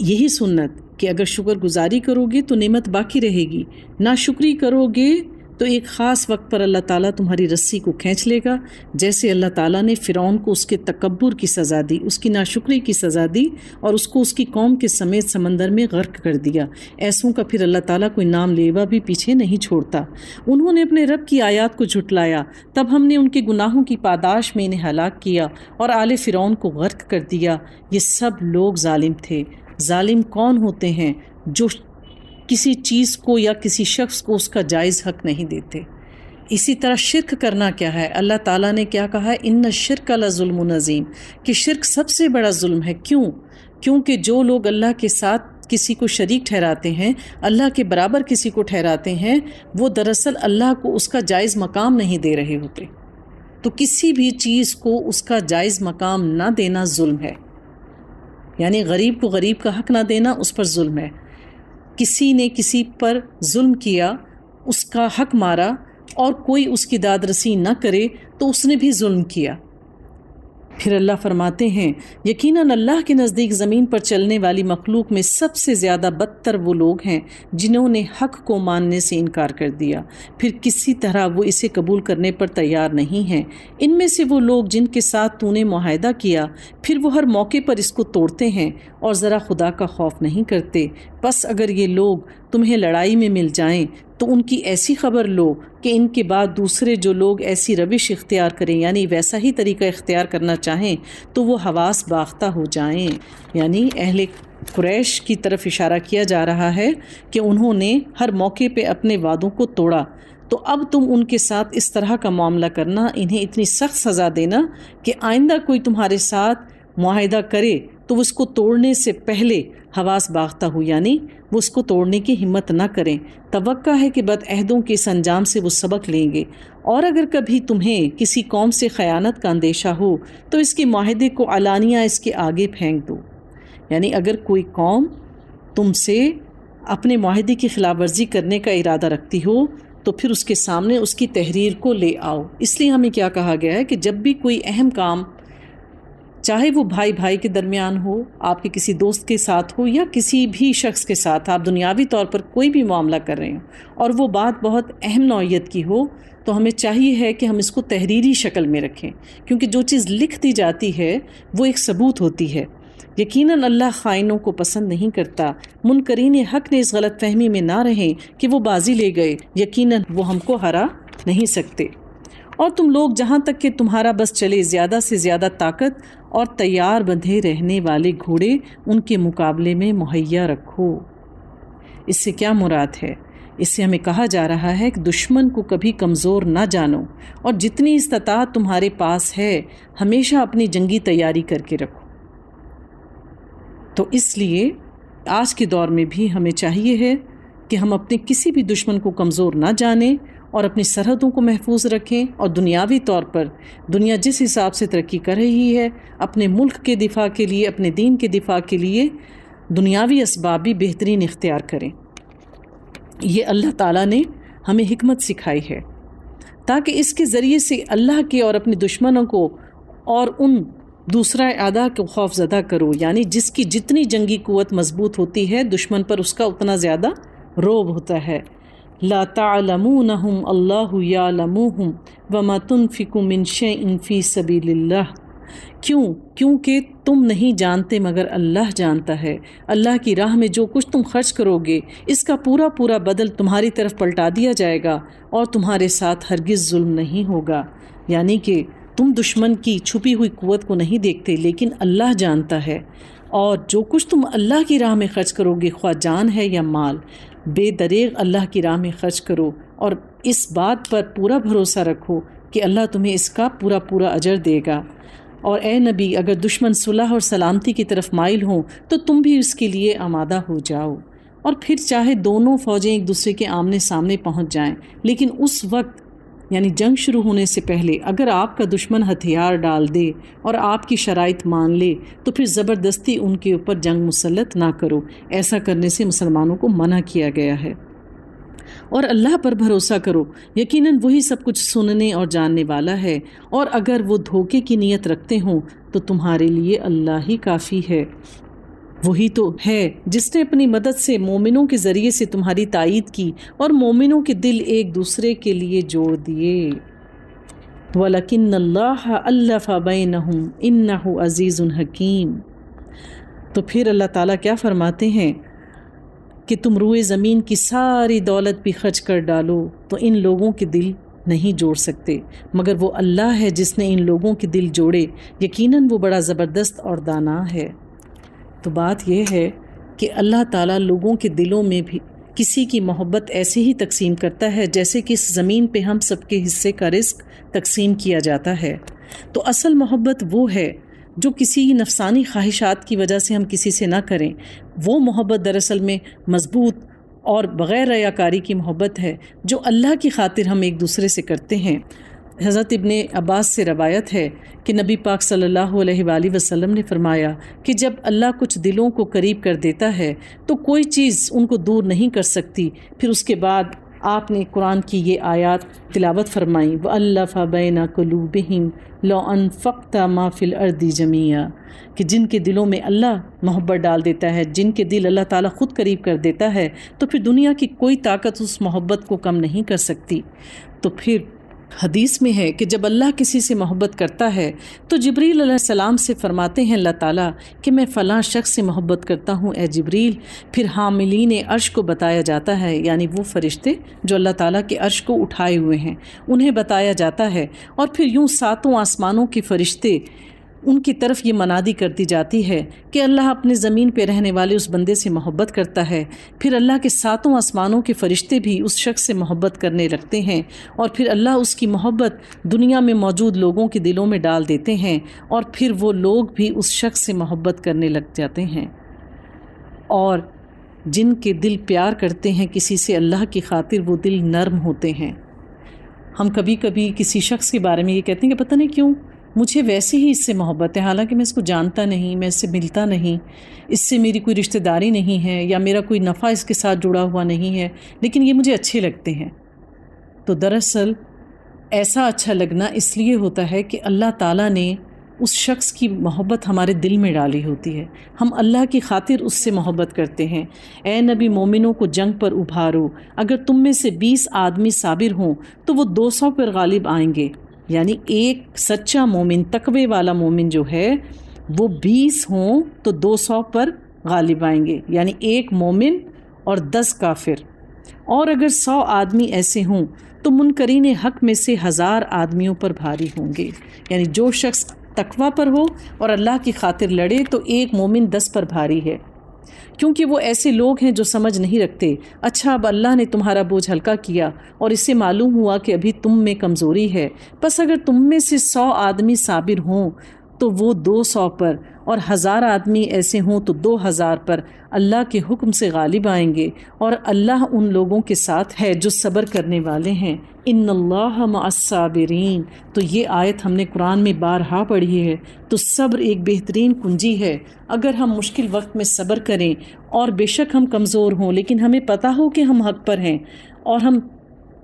یہی سنت کہ اگر شکر گزاری کرو گے تو نعمت باقی رہے گی، ناشکری کرو گے تو ایک خاص وقت پر اللہ تعالیٰ تمہاری رسی کو کھینچ لے گا، جیسے اللہ تعالیٰ نے فرعون کو اس کے تکبر کی سزا دی، اس کی ناشکری کی سزا دی اور اس کو اس کی قوم کے سمیت سمندر میں غرق کر دیا۔ ایسوں کا پھر اللہ تعالیٰ کوئی نام لیوا بھی پیچھے نہیں چھوڑتا۔ انہوں نے اپنے رب کی آیات کو جھٹلایا، تب ہم نے ان کے گناہوں کی پاداش میں انہیں ہلاک کیا اور آل فرعون کو غرق کر دیا۔ یہ سب لوگ ظالم تھے۔ ظالم کون ہوتے ہیں؟ جو کسی چیز کو یا کسی شخص کو اس کا جائز حق نہیں دیتے۔ اسی طرح شرک کرنا کیا ہے؟ اللہ تعالیٰ نے کیا کہا ہے؟ ان الشرک لظلم عظیم، کہ شرک سب سے بڑا ظلم ہے۔ کیوں؟ کیونکہ جو لوگ اللہ کے ساتھ کسی کو شریک ٹھہراتے ہیں، اللہ کے برابر کسی کو ٹھہراتے ہیں، وہ دراصل اللہ کو اس کا جائز مقام نہیں دے رہے ہوتے۔ تو کسی بھی چیز کو اس کا جائز مقام نہ دینا ظلم ہے، یعنی غریب کو غریب کا حق نہ دینا اس پر ظلم ہے۔ کسی نے کسی پر ظلم کیا، اس کا حق مارا اور کوئی اس کی داد رسی نہ کرے تو اس نے بھی ظلم کیا۔ پھر اللہ فرماتے ہیں یقیناً اللہ کے نزدیک زمین پر چلنے والی مخلوق میں سب سے زیادہ بدتر وہ لوگ ہیں جنہوں نے حق کو ماننے سے انکار کر دیا، پھر کسی طرح وہ اسے قبول کرنے پر تیار نہیں ہیں۔ ان میں سے وہ لوگ جن کے ساتھ تو نے معاہدہ کیا، پھر وہ ہر موقع پر اس کو توڑتے ہیں اور ذرا خدا کا خوف نہیں کرتے۔ بس اگر یہ لوگ تمہیں لڑائی میں مل جائیں تو ان کی ایسی خبر لو کہ ان کے بعد دوسرے جو لوگ ایسی روش اختیار کریں، یعنی ویسا ہی طریقہ اختیار کرنا چاہیں، تو وہ حواس باختہ ہو جائیں۔ یعنی اہل قریش کی طرف اشارہ کیا جا رہا ہے کہ انہوں نے ہر موقع پہ اپنے وعدوں کو توڑا، تو اب تم ان کے ساتھ اس طرح کا معاملہ کرنا، انہیں اتنی سخت سزا دینا کہ آئندہ کوئی تمہارے ساتھ معاہدہ کرے تو وہ اس کو توڑنے سے پہلے حواس باختہ ہو، یعنی وہ اس کو توڑنے کی ہمت نہ کریں۔ توقع ہے کہ بد عہدوں کے اس انجام سے وہ سبق لیں گے۔ اور اگر کبھی تمہیں کسی قوم سے خیانت کا اندیشہ ہو تو اس کے معاہدے کو علانیہ اس کے آگے پھینک دو، یعنی اگر کوئی قوم تم سے اپنے معاہدے کی خلاف ورزی کرنے کا ارادہ رکھتی ہو تو پھر اس کے سامنے اس کی تحریر کو لے آؤ۔ اس لیے ہمیں کیا کہا گیا ہے کہ جب بھی کوئی اہم کام، چاہے وہ بھائی بھائی کے درمیان ہو، آپ کے کسی دوست کے ساتھ ہو، یا کسی بھی شخص کے ساتھ آپ دنیاوی طور پر کوئی بھی معاملہ کر رہے ہوں اور وہ بات بہت اہم نوعیت کی ہو، تو ہمیں چاہیے ہے کہ ہم اس کو تحریری شکل میں رکھیں، کیونکہ جو چیز لکھ دی جاتی ہے وہ ایک ثبوت ہوتی ہے۔ یقیناً اللہ خائنوں کو پسند نہیں کرتا۔ منکرین حق نے اس غلط فہمی میں نہ رہیں کہ وہ بازی لے گئے، یقیناً وہ ہم کو ہرا نہیں سکتے۔ اور تم لوگ جہاں تک کہ تمہارا بس چلے زیادہ سے زیادہ طاقت اور تیار بندھے رہنے والے گھوڑے ان کے مقابلے میں مہیا رکھو۔ اس سے کیا مراد ہے؟ اس سے ہمیں کہا جا رہا ہے کہ دشمن کو کبھی کمزور نہ جانو، اور جتنی استطاعت تمہارے پاس ہے ہمیشہ اپنی جنگی تیاری کر کے رکھو۔ تو اس لیے آج کے دور میں بھی ہمیں چاہیے ہے کہ ہم اپنے کسی بھی دشمن کو کمزور نہ جانیں اور اپنی سرحدوں کو محفوظ رکھیں، اور دنیاوی طور پر دنیا جس حساب سے ترقی کر رہی ہے، اپنے ملک کے دفاع کے لیے، اپنے دین کے دفاع کے لیے دنیاوی اسباب بھی بہترین اختیار کریں۔ یہ اللہ تعالیٰ نے ہمیں حکمت سکھائی ہے تاکہ اس کے ذریعے سے اللہ کے اور اپنے دشمنوں کو اور ان دوسرا اعداء کو خوف زدہ کرو، یعنی جس کی جتنی جنگی قوت مضبوط ہوتی ہے دشمن پر اس کا اتنا زیادہ رعب ہوتا ہے۔ لا تعلمونہم اللہ یعلموہم وما تنفقوا من شیء فی سبیل اللہ۔ کیونکہ تم نہیں جانتے مگر اللہ جانتا ہے۔ اللہ کی راہ میں جو کچھ تم خرچ کرو گے اس کا پورا پورا بدل تمہاری طرف پلٹا دیا جائے گا، اور تمہارے ساتھ ہرگز ظلم نہیں ہوگا۔ یعنی کہ تم دشمن کی چھپی ہوئی قوت کو نہیں دیکھتے، لیکن اللہ جانتا ہے، اور جو کچھ تم اللہ کی راہ میں خرچ کرو گے، خواہ جان ہے یا مال، بے دریغ اللہ کی راہ میں خرچ کرو، اور اس بات پر پورا بھروسہ رکھو کہ اللہ تمہیں اس کا پورا پورا اجر دے گا۔ اور اے نبی اگر دشمن صلح اور سلامتی کی طرف مائل ہوں تو تم بھی اس کے لیے آمادہ ہو جاؤ، اور پھر چاہے دونوں فوجیں ایک دوسرے کے آمنے سامنے پہنچ جائیں، لیکن اس وقت یعنی جنگ شروع ہونے سے پہلے اگر آپ کا دشمن ہتھیار ڈال دے اور آپ کی شرائط مان لے تو پھر زبردستی ان کے اوپر جنگ مسلط نہ کرو، ایسا کرنے سے مسلمانوں کو منع کیا گیا ہے۔ اور اللہ پر بھروسہ کرو، یقیناً وہی سب کچھ سننے اور جاننے والا ہے، اور اگر وہ دھوکے کی نیت رکھتے ہوں تو تمہارے لیے اللہ ہی کافی ہے۔ وہی تو ہے جس نے اپنی مدد سے مومنوں کے ذریعے سے تمہاری تائید کی اور مومنوں کے دل ایک دوسرے کے لیے جوڑ دیے۔ وَلَكِنَّ اللَّهَ أَلَّفَ بَيْنَهُمْ إِنَّهُ عَزِيزٌ حَكِيمٌ۔ تو پھر اللہ تعالیٰ کیا فرماتے ہیں کہ تم روئے زمین کی ساری دولت بھی خرچ کر ڈالو تو ان لوگوں کے دل نہیں جوڑ سکتے، مگر وہ اللہ ہے جس نے ان لوگوں کے دل جوڑے، یقیناً وہ بڑا زبردست اور دانا ہے۔ تو بات یہ ہے کہ اللہ تعالیٰ لوگوں کے دلوں میں بھی کسی کی محبت ایسے ہی تقسیم کرتا ہے جیسے کہ اس زمین پہ ہم سب کے حصے کا رزق تقسیم کیا جاتا ہے۔ تو اصل محبت وہ ہے جو کسی نفسانی خواہشات کی وجہ سے ہم کسی سے نہ کریں، وہ محبت دراصل میں مضبوط اور بغیر ریاکاری کی محبت ہے جو اللہ کی خاطر ہم ایک دوسرے سے کرتے ہیں۔ حضرت ابن عباس سے روایت ہے کہ نبی پاک صلی اللہ علیہ وآلہ وسلم نے فرمایا کہ جب اللہ کچھ دلوں کو قریب کر دیتا ہے تو کوئی چیز ان کو دور نہیں کر سکتی۔ پھر اس کے بعد آپ نے قرآن کی یہ آیات تلاوت فرمائیں، وَأَلَّفَ بَيْنَ قُلُوبِهِمْ لَوْ أَنفَقْتَ مَا فِي الْأَرْضِ جَمِيعًا، کہ جن کے دلوں میں اللہ محبت ڈال دیتا ہے، جن کے دل اللہ تعالیٰ خود قریب کر دیتا ہے، تو پھر دنیا کی کوئی طاقت اس محبت کو کم نہیں کر سکتی۔ تو پھر حدیث میں ہے کہ جب اللہ کسی سے محبت کرتا ہے تو جبریل علیہ السلام سے فرماتے ہیں اللہ تعالیٰ کہ میں فلاں شخص سے محبت کرتا ہوں اے جبریل، پھر حاملین عرش کو بتایا جاتا ہے، یعنی وہ فرشتے جو اللہ تعالیٰ کے عرش کو اٹھائے ہوئے ہیں انہیں بتایا جاتا ہے، اور پھر یوں ساتوں آسمانوں کے فرشتے ان کی طرف یہ منادی کر دی جاتی ہے کہ اللہ اپنے زمین پہ رہنے والے اس بندے سے محبت کرتا ہے۔ پھر اللہ کے ساتوں آسمانوں کے فرشتے بھی اس شخص سے محبت کرنے لگتے ہیں، اور پھر اللہ اس کی محبت دنیا میں موجود لوگوں کے دلوں میں ڈال دیتے ہیں، اور پھر وہ لوگ بھی اس شخص سے محبت کرنے لگ جاتے ہیں۔ اور جن کے دل پیار کرتے ہیں کسی سے اللہ کی خاطر وہ دل نرم ہوتے ہیں۔ ہم کبھی کبھی کسی شخص کے بارے میں یہ کہتے ہیں کہ پتہ نہیں کیوں مجھے ویسے ہی اس سے محبت ہے، حالانکہ میں اس کو جانتا نہیں، میں اس سے ملتا نہیں، اس سے میری کوئی رشتہ داری نہیں ہے، یا میرا کوئی نفع اس کے ساتھ جڑا ہوا نہیں ہے، لیکن یہ مجھے اچھے لگتے ہیں۔ تو دراصل ایسا اچھا لگنا اس لیے ہوتا ہے کہ اللہ تعالیٰ نے اس شخص کی محبت ہمارے دل میں ڈالی ہوتی ہے، ہم اللہ کی خاطر اس سے محبت کرتے ہیں۔ اے نبی مومنوں کو جنگ پر ابھارو، اگر تم میں سے 20 آدمی صابر ہوں تو وہ 200 پر غالب آئیں گے، یعنی ایک سچا مومن، تقوی والا مومن جو ہے وہ 20 ہوں تو 200 پر غالب آئیں گے، یعنی ایک مومن اور 10 کافر۔ اور اگر 100 آدمی ایسے ہوں تو منکرین حق میں سے 1000 آدمیوں پر بھاری ہوں گے، یعنی جو شخص تقوی پر ہو اور اللہ کی خاطر لڑے تو ایک مومن 10 پر بھاری ہے، کیونکہ وہ ایسے لوگ ہیں جو سمجھ نہیں رکھتے۔ اچھا اب اللہ نے تمہارا بوجھ ہلکا کیا اور اس سے معلوم ہوا کہ ابھی تم میں کمزوری ہے، پس اگر تم میں سے 100 آدمی صابر ہوں تو وہ 200 پر، اور 1000 آدمی ایسے ہوں تو 2000 پر اللہ کے حکم سے غالب آئیں گے، اور اللہ ان لوگوں کے ساتھ ہے جو صبر کرنے والے ہیں۔ ان اللہ مع الصابرین، تو یہ آیت ہم نے قرآن میں بارہا پڑھی ہے۔ تو صبر ایک بہترین کنجی ہے۔ اگر ہم مشکل وقت میں صبر کریں اور بے شک ہم کمزور ہوں لیکن ہمیں پتہ ہو کہ ہم حق پر ہیں، اور ہم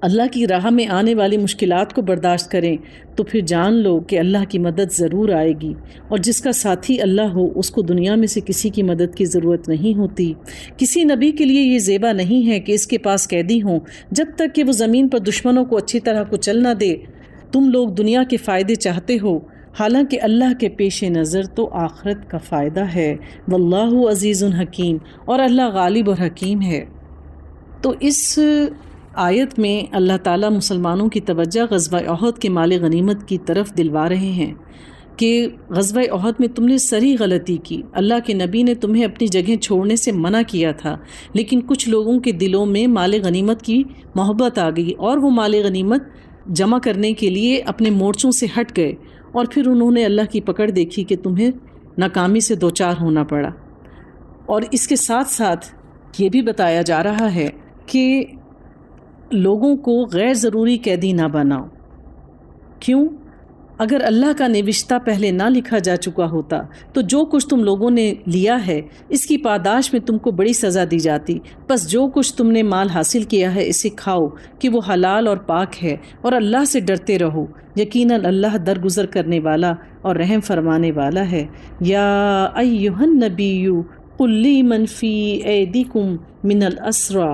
اللہ کی راہ میں آنے والی مشکلات کو برداشت کریں، تو پھر جان لو کہ اللہ کی مدد ضرور آئے گی، اور جس کا ساتھی اللہ ہو اس کو دنیا میں سے کسی کی مدد کی ضرورت نہیں ہوتی۔ کسی نبی کے لیے یہ زیبا نہیں ہے کہ اس کے پاس قیدی ہوں جب تک کہ وہ زمین پر دشمنوں کو اچھی طرح کچل نہ دے۔ تم لوگ دنیا کے فائدے چاہتے ہو، حالانکہ اللہ کے پیش نظر تو آخرت کا فائدہ ہے۔ واللہ عزیز حکیم، اور اللہ غالب اور حکیم ہے۔ تو اس آیت میں اللہ تعالیٰ مسلمانوں کی توجہ غزوہ احد کے مال غنیمت کی طرف دلوا رہے ہیں کہ غزوہ احد میں تم نے سری غلطی کی، اللہ کے نبی نے تمہیں اپنی جگہیں چھوڑنے سے منع کیا تھا، لیکن کچھ لوگوں کے دلوں میں مال غنیمت کی محبت آ گئی، اور وہ مال غنیمت جمع کرنے کے لیے اپنے مورچوں سے ہٹ گئے، اور پھر انہوں نے اللہ کی پکڑ دیکھی کہ تمہیں ناکامی سے دوچار ہونا پڑا۔ اور اس کے ساتھ ساتھ یہ بھی بتایا جا رہا ہے کہ لوگوں کو غیر ضروری قیدی نہ بناؤ۔ کیوں؟ اگر اللہ کا نوشتہ پہلے نہ لکھا جا چکا ہوتا تو جو کچھ تم لوگوں نے لیا ہے اس کی پاداش میں تم کو بڑی سزا دی جاتی، پس جو کچھ تم نے مال حاصل کیا ہے اسے کھاؤ کہ وہ حلال اور پاک ہے، اور اللہ سے ڈرتے رہو، یقیناً اللہ درگزر کرنے والا اور رحم فرمانے والا ہے۔ یا ایھا النبی قل لمن فی ایدیکم من الاسری،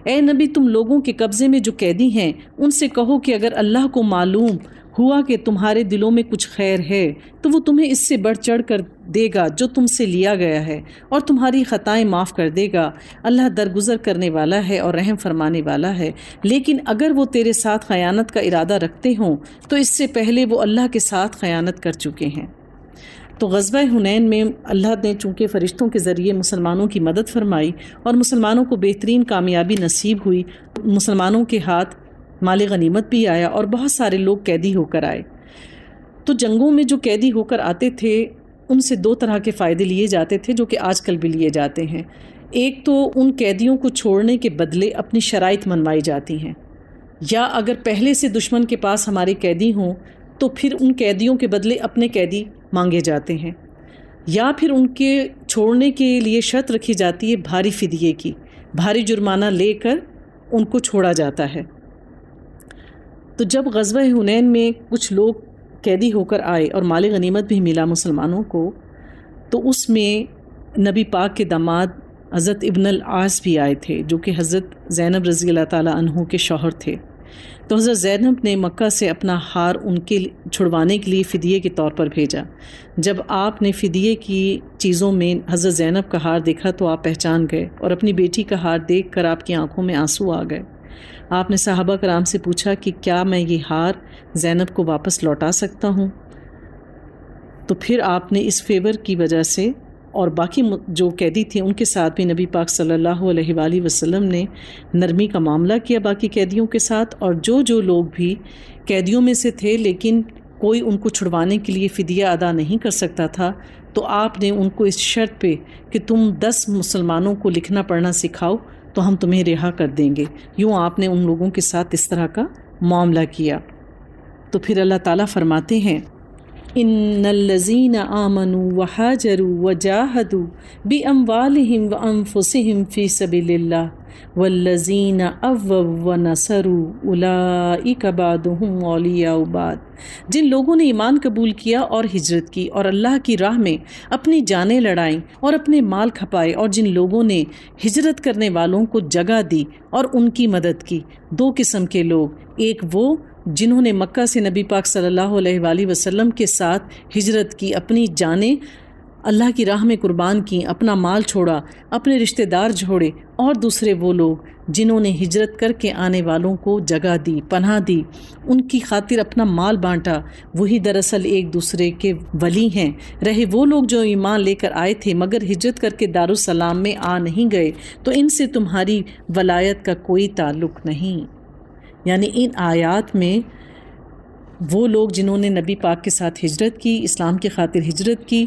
اے نبی تم لوگوں کے قبضے میں جو قیدی ہیں ان سے کہو کہ اگر اللہ کو معلوم ہوا کہ تمہارے دلوں میں کچھ خیر ہے تو وہ تمہیں اس سے بڑھ چڑھ کر دے گا جو تم سے لیا گیا ہے، اور تمہاری خطائیں معاف کر دے گا، اللہ درگزر کرنے والا ہے اور رحم فرمانے والا ہے۔ لیکن اگر وہ تیرے ساتھ خیانت کا ارادہ رکھتے ہوں تو اس سے پہلے وہ اللہ کے ساتھ خیانت کر چکے ہیں۔ تو غزوہ حنین میں اللہ نے چونکہ فرشتوں کے ذریعے مسلمانوں کی مدد فرمائی اور مسلمانوں کو بہترین کامیابی نصیب ہوئی، مسلمانوں کے ہاتھ مال غنیمت بھی آیا اور بہت سارے لوگ قیدی ہو کر آئے۔ تو جنگوں میں جو قیدی ہو کر آتے تھے ان سے دو طرح کے فائدے لیے جاتے تھے جو کہ آج کل بھی لیے جاتے ہیں۔ ایک تو ان قیدیوں کو چھوڑنے کے بدلے اپنی شرائط منوائی جاتی ہیں، یا اگر پہلے سے دشمن کے پاس ہمارے قیدی ہوں تو پھر ان قیدیوں کے بدلے اپنے قیدی مانگے جاتے ہیں، یا پھر ان کے چھوڑنے کے لیے شرط رکھی جاتی ہے بھاری فدیے کی، بھاری جرمانہ لے کر ان کو چھوڑا جاتا ہے۔ تو جب غزوہ حنین میں کچھ لوگ قیدی ہو کر آئے اور مال غنیمت بھی ملا مسلمانوں کو، تو اس میں نبی پاک کے داماد حضرت ابن العاص بھی آئے تھے جو کہ حضرت زینب رضی اللہ تعالیٰ عنہ کے شوہر تھے۔ تو حضرت زینب نے مکہ سے اپنا ہار ان کے چھڑوانے کے لیے فدیے کے طور پر بھیجا۔ جب آپ نے فدیے کی چیزوں میں حضرت زینب کا ہار دیکھا تو آپ پہچان گئے، اور اپنی بیٹی کا ہار دیکھ کر آپ کی آنکھوں میں آنسو آ گئے۔ آپ نے صحابہ کرام سے پوچھا کہ کیا میں یہ ہار زینب کو واپس لوٹا سکتا ہوں؟ تو پھر آپ نے اس فیور کی وجہ سے اور باقی جو قیدی تھے ان کے ساتھ بھی نبی پاک صلی اللہ علیہ وآلہ وسلم نے نرمی کا معاملہ کیا باقی قیدیوں کے ساتھ، اور جو لوگ بھی قیدیوں میں سے تھے لیکن کوئی ان کو چھڑوانے کے لیے فدیہ ادا نہیں کر سکتا تھا تو آپ نے ان کو اس شرط پہ کہ تم 10 مسلمانوں کو لکھنا پڑھنا سکھاؤ تو ہم تمہیں رہا کر دیں گے، یوں آپ نے ان لوگوں کے ساتھ اس طرح کا معاملہ کیا۔ تو پھر اللہ تعالیٰ فرماتے ہیں ان الذین آمنوا وہاجروا وجاہدوا باموالہم وانفسہم فی سبیل اللہ والذین اووا ونصروا اولئک بعضهم اولیاء بعض، جن لوگوں نے ایمان قبول کیا اور ہجرت کی اور اللہ کی راہ میں اپنی جانیں لڑائیں اور اپنے مال کھپائے، اور جن لوگوں نے ہجرت کرنے والوں کو جگہ دی اور ان کی مدد کی۔ دو قسم کے لوگ، ایک وہ جنہوں نے مکہ سے نبی پاک صلی اللہ علیہ وآلہ وسلم کے ساتھ ہجرت کی، اپنی جانیں اللہ کی راہ میں قربان کی، اپنا مال چھوڑا، اپنے رشتہ دار چھوڑے، اور دوسرے وہ لوگ جنہوں نے ہجرت کر کے آنے والوں کو جگہ دی، پناہ دی، ان کی خاطر اپنا مال بانٹا، وہی دراصل ایک دوسرے کے ولی ہیں۔ رہے وہ لوگ جو ایمان لے کر آئے تھے مگر ہجرت کر کے دارالسلام میں آ نہیں گئے تو ان سے تمہاری ولایت کا کوئی تعلق نہیں۔ یعنی ان آیات میں وہ لوگ جنہوں نے نبی پاک کے ساتھ ہجرت کی، اسلام کی خاطر ہجرت کی،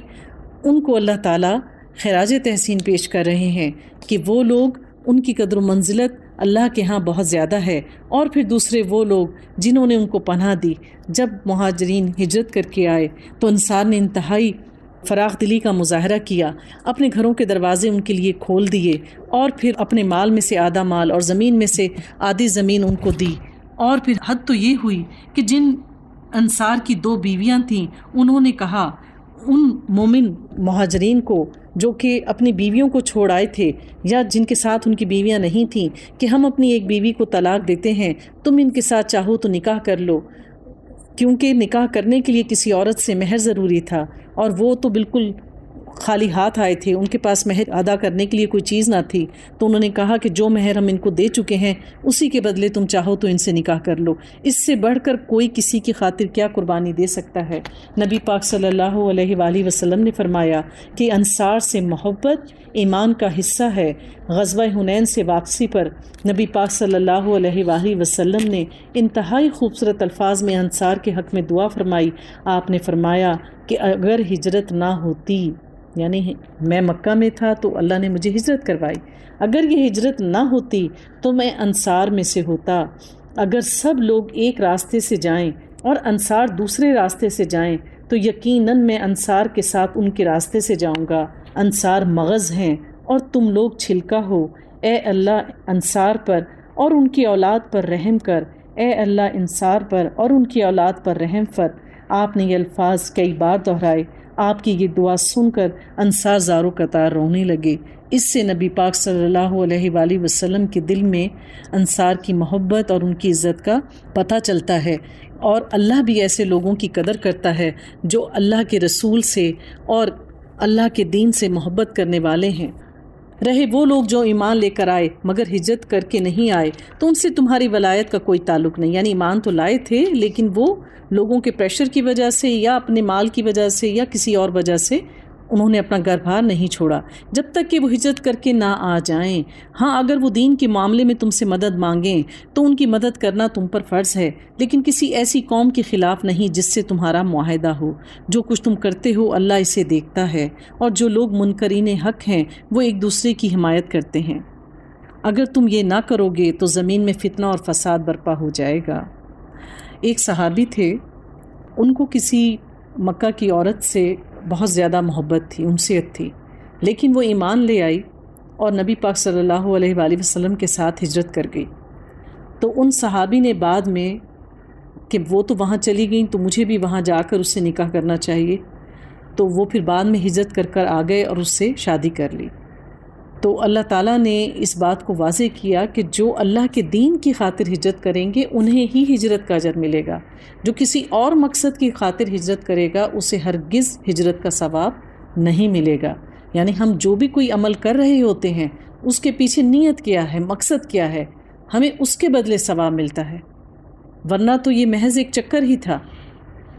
ان کو اللہ تعالیٰ خراج تحسین پیش کر رہے ہیں کہ وہ لوگ، ان کی قدر و منزلت اللہ کے ہاں بہت زیادہ ہے۔ اور پھر دوسرے وہ لوگ جنہوں نے ان کو پناہ دی، جب مہاجرین ہجرت کر کے آئے تو انصار نے انتہائی فراخ دلی کا مظاہرہ کیا، اپنے گھروں کے دروازے ان کے لیے کھول دیے، اور پھر اپنے مال میں سے آدھا مال اور زمین میں سے آدھی زمین ان کو دی۔ اور پھر حد تو یہ ہوئی کہ جن انصار کی 2 بیویاں تھیں انہوں نے کہا ان مومن مہاجرین کو جو کہ اپنی بیویوں کو چھوڑ آئے تھے یا جن کے ساتھ ان کی بیویاں نہیں تھیں کہ ہم اپنی ایک بیوی کو طلاق دیتے ہیں، تم ان کے ساتھ چاہو تو نکاح کر لو، کیونکہ نکاح کرنے کے لیے کسی عورت سے مہر ضروری تھا، اور وہ تو بالکل خالی ہاتھ آئے تھے، ان کے پاس مہر ادا کرنے کے لیے کوئی چیز نہ تھی، تو انہوں نے کہا کہ جو مہر ہم ان کو دے چکے ہیں اسی کے بدلے تم چاہو تو ان سے نکاح کر لو، اس سے بڑھ کر کوئی کسی کی خاطر کیا قربانی دے سکتا ہے۔ نبی پاک صلی اللہ علیہ وآلہ وسلم نے فرمایا کہ انصار سے محبت ایمان کا حصہ ہے۔ غزوہ حنین سے واپسی پر نبی پاک صلی اللہ علیہ وآلہ وسلم نے انتہائی خوبصورت الفاظ میں انصار کے حق میں دعا فرمائی۔ آپ نے فرمایا کہ اگر ہجرت نہ ہوتی، یعنی میں مکہ میں تھا تو اللہ نے مجھے ہجرت کروائی، اگر یہ ہجرت نہ ہوتی تو میں انصار میں سے ہوتا۔ اگر سب لوگ ایک راستے سے جائیں اور انصار دوسرے راستے سے جائیں تو یقیناً میں انصار کے ساتھ ان کے راستے سے جاؤں گا۔ انصار مغز ہیں اور تم لوگ چھلکا ہو، اے اللہ انصار پر اور ان کی اولاد پر رحم کر، اے اللہ انصار پر اور ان کی اولاد پر رحم فر۔ آپ نے یہ الفاظ کئی بار دہرائے۔ آپ کی یہ دعا سن کر انصار زاروں قطار رونے لگے۔ اس سے نبی پاک صلی اللہ علیہ وآلہ وسلم کے دل میں انصار کی محبت اور ان کی عزت کا پتہ چلتا ہے، اور اللہ بھی ایسے لوگوں کی قدر کرتا ہے جو اللہ کے رسول سے اور اللہ کے دین سے محبت کرنے والے ہیں۔ رہے وہ لوگ جو ایمان لے کر آئے مگر ہجرت کر کے نہیں آئے تو ان سے تمہاری ولایت کا کوئی تعلق نہیں، یعنی ایمان تو لائے تھے لیکن وہ لوگوں کے پریشر کی وجہ سے یا اپنے مال کی وجہ سے یا کسی اور وجہ سے انہوں نے اپنا گھر بار نہیں چھوڑا جب تک کہ وہ ہجرت کر کے نہ آ جائیں۔ ہاں اگر وہ دین کے معاملے میں تم سے مدد مانگیں تو ان کی مدد کرنا تم پر فرض ہے، لیکن کسی ایسی قوم کے خلاف نہیں جس سے تمہارا معاہدہ ہو۔ جو کچھ تم کرتے ہو اللہ اسے دیکھتا ہے، اور جو لوگ منکرین حق ہیں وہ ایک دوسرے کی حمایت کرتے ہیں۔ اگر تم یہ نہ کرو گے تو زمین میں فتنہ اور فساد برپا ہو جائے گا۔ ایک صحابی تھے، ان کو کسی مکہ کی عورت سے بہت زیادہ محبت تھی، انسیت تھی، لیکن وہ ایمان لے آئی اور نبی پاک صلی اللہ علیہ وآلہ وسلم کے ساتھ ہجرت کر گئی۔ تو ان صحابی نے بعد میں کہ وہ تو وہاں چلی گئیں تو مجھے بھی وہاں جا کر اس سے نکاح کرنا چاہیے، تو وہ پھر بعد میں ہجرت کر کر آ گئے اور اس سے شادی کر لی۔ تو اللہ تعالیٰ نے اس بات کو واضح کیا کہ جو اللہ کے دین کی خاطر ہجرت کریں گے انہیں ہی ہجرت کا اجر ملے گا، جو کسی اور مقصد کی خاطر ہجرت کرے گا اسے ہرگز ہجرت کا ثواب نہیں ملے گا۔ یعنی ہم جو بھی کوئی عمل کر رہے ہوتے ہیں اس کے پیچھے نیت کیا ہے، مقصد کیا ہے، ہمیں اس کے بدلے ثواب ملتا ہے، ورنہ تو یہ محض ایک چکر ہی تھا۔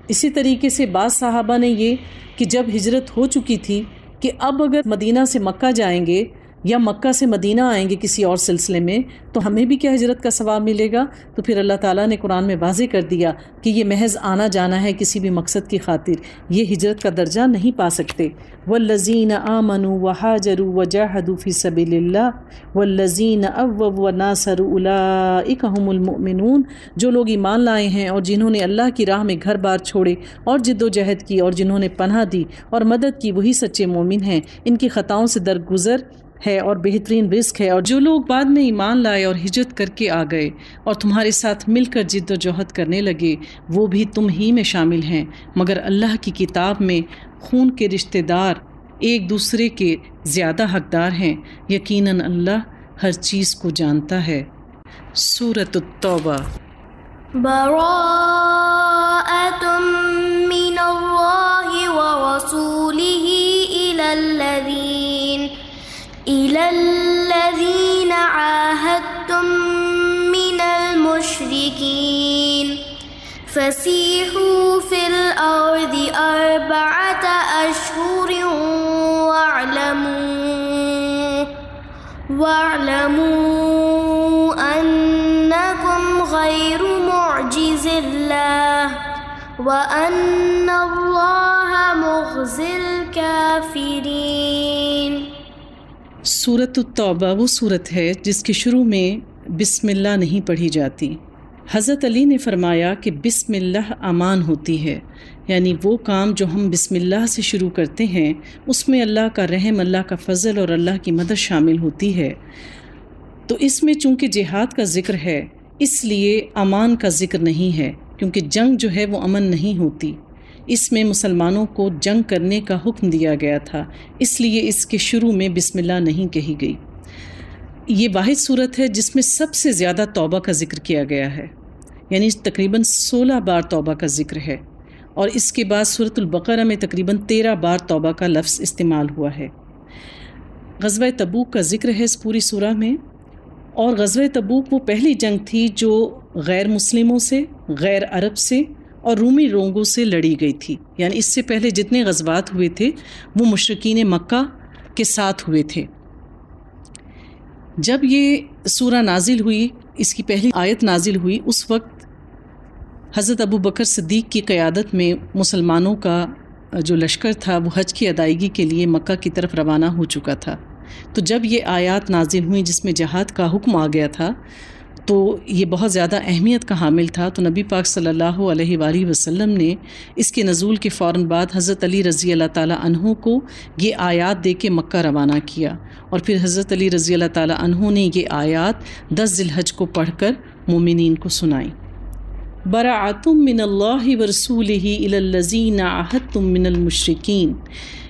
اسی طریقے سے بعض صحابہ نے یہ کہ جب ہجرت ہو چکی تھی کہ اب اگر مدینہ سے مکہ جائیں گے یا مکہ سے مدینہ آئیں گے کسی اور سلسلے میں تو ہمیں بھی کیا ہجرت کا ثواب ملے گا؟ تو پھر اللہ تعالیٰ نے قرآن میں واضح کر دیا کہ یہ محض آنا جانا ہے کسی بھی مقصد کی خاطر، یہ ہجرت کا درجہ نہیں پا سکتے۔ والذین آمنوا وہاجروا وجاہدوا فی سبیل اللہ والذین اووا وناصروا اولئک ھم المؤمنون، جو لوگ ایمان لائے ہیں اور جنہوں نے اللہ کی راہ میں گھر بار چھوڑے اور جد و جہد کی اور جنہوں نے پناہ دی اور مدد کی، وہی سچے مومن ہیں، ان کی خطاؤں سے درگزر ہے اور بہترین رزق ہے۔ اور جو لوگ بعد میں ایمان لائے اور ہجرت کر کے آ گئے اور تمہارے ساتھ مل کر جد و جہد کرنے لگے وہ بھی تم ہی میں شامل ہیں، مگر اللہ کی کتاب میں خون کے رشتہ دار ایک دوسرے کے زیادہ حقدار ہیں، یقیناً اللہ ہر چیز کو جانتا ہے۔ سورۃ التوبہ۔ براءۃ من اللہ ورسولہ إلى الذين عاهدتم من المشركين فسيحوا في الأرض 4 أشهر واعلموا أنكم غير معجز الله وأن الله مخزي الكافرين۔ سورۃ التوبہ وہ صورت ہے جس کے شروع میں بسم اللہ نہیں پڑھی جاتی۔ حضرت علی نے فرمایا کہ بسم اللہ امان ہوتی ہے، یعنی وہ کام جو ہم بسم اللہ سے شروع کرتے ہیں اس میں اللہ کا رحم، اللہ کا فضل اور اللہ کی مدد شامل ہوتی ہے۔ تو اس میں چونکہ جہاد کا ذکر ہے اس لیے امان کا ذکر نہیں ہے، کیونکہ جنگ جو ہے وہ امن نہیں ہوتی، اس میں مسلمانوں کو جنگ کرنے کا حکم دیا گیا تھا، اس لیے اس کے شروع میں بسم اللہ نہیں کہی گئی۔ یہ واحد صورت ہے جس میں سب سے زیادہ توبہ کا ذکر کیا گیا ہے، یعنی تقریباً 16 بار توبہ کا ذکر ہے، اور اس کے بعد سورۃ البقرہ میں تقریباً 13 بار توبہ کا لفظ استعمال ہوا ہے۔ غزوہ تبوک کا ذکر ہے اس پوری سورہ میں، اور غزوہ تبوک وہ پہلی جنگ تھی جو غیر مسلموں سے، غیر عرب سے اور رومی لوگوں سے لڑی گئی تھی، یعنی اس سے پہلے جتنے غزوات ہوئے تھے وہ مشرکین مکہ کے ساتھ ہوئے تھے۔ جب یہ سورہ نازل ہوئی، اس کی پہلی آیت نازل ہوئی، اس وقت حضرت ابو بکر صدیق کی قیادت میں مسلمانوں کا جو لشکر تھا وہ حج کی ادائیگی کے لیے مکہ کی طرف روانہ ہو چکا تھا۔ تو جب یہ آیات نازل ہوئیں جس میں جہاد کا حکم آ گیا تھا تو یہ بہت زیادہ اہمیت کا حامل تھا، تو نبی پاک صلی اللہ علیہ وآلہ وسلم نے اس کے نزول کے فوراً بعد حضرت علی رضی اللہ تعالیٰ عنہ کو یہ آیات دے کے مکہ روانہ کیا، اور پھر حضرت علی رضی اللہ تعالیٰ عنہ نے یہ آیات 10 ذی الحج کو پڑھ کر مومنین کو سنائیں۔ براءۃ من اللہ ورسولہ الی الذین عاہدتم من المشرکین،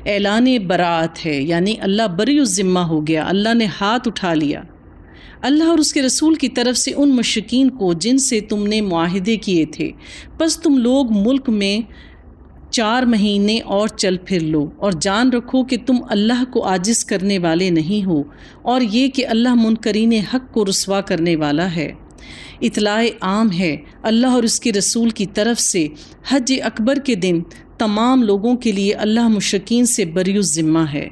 اعلان براءت ہے، یعنی اللہ بری الذمہ ہو گیا، اللہ نے ہاتھ اٹھا لیا اللہ اور اس کے رسول کی طرف سے ان مشرکین کو جن سے تم نے معاہدے کیے تھے، بس تم لوگ ملک میں 4 مہینے اور چل پھر لو، اور جان رکھو کہ تم اللہ کو عاجز کرنے والے نہیں ہو، اور یہ کہ اللہ منکرین حق کو رسوا کرنے والا ہے۔ اطلاع عام ہے اللہ اور اس کے رسول کی طرف سے حج اکبر کے دن تمام لوگوں کے لیے اللہ مشرکین سے بری الذمہ ہے،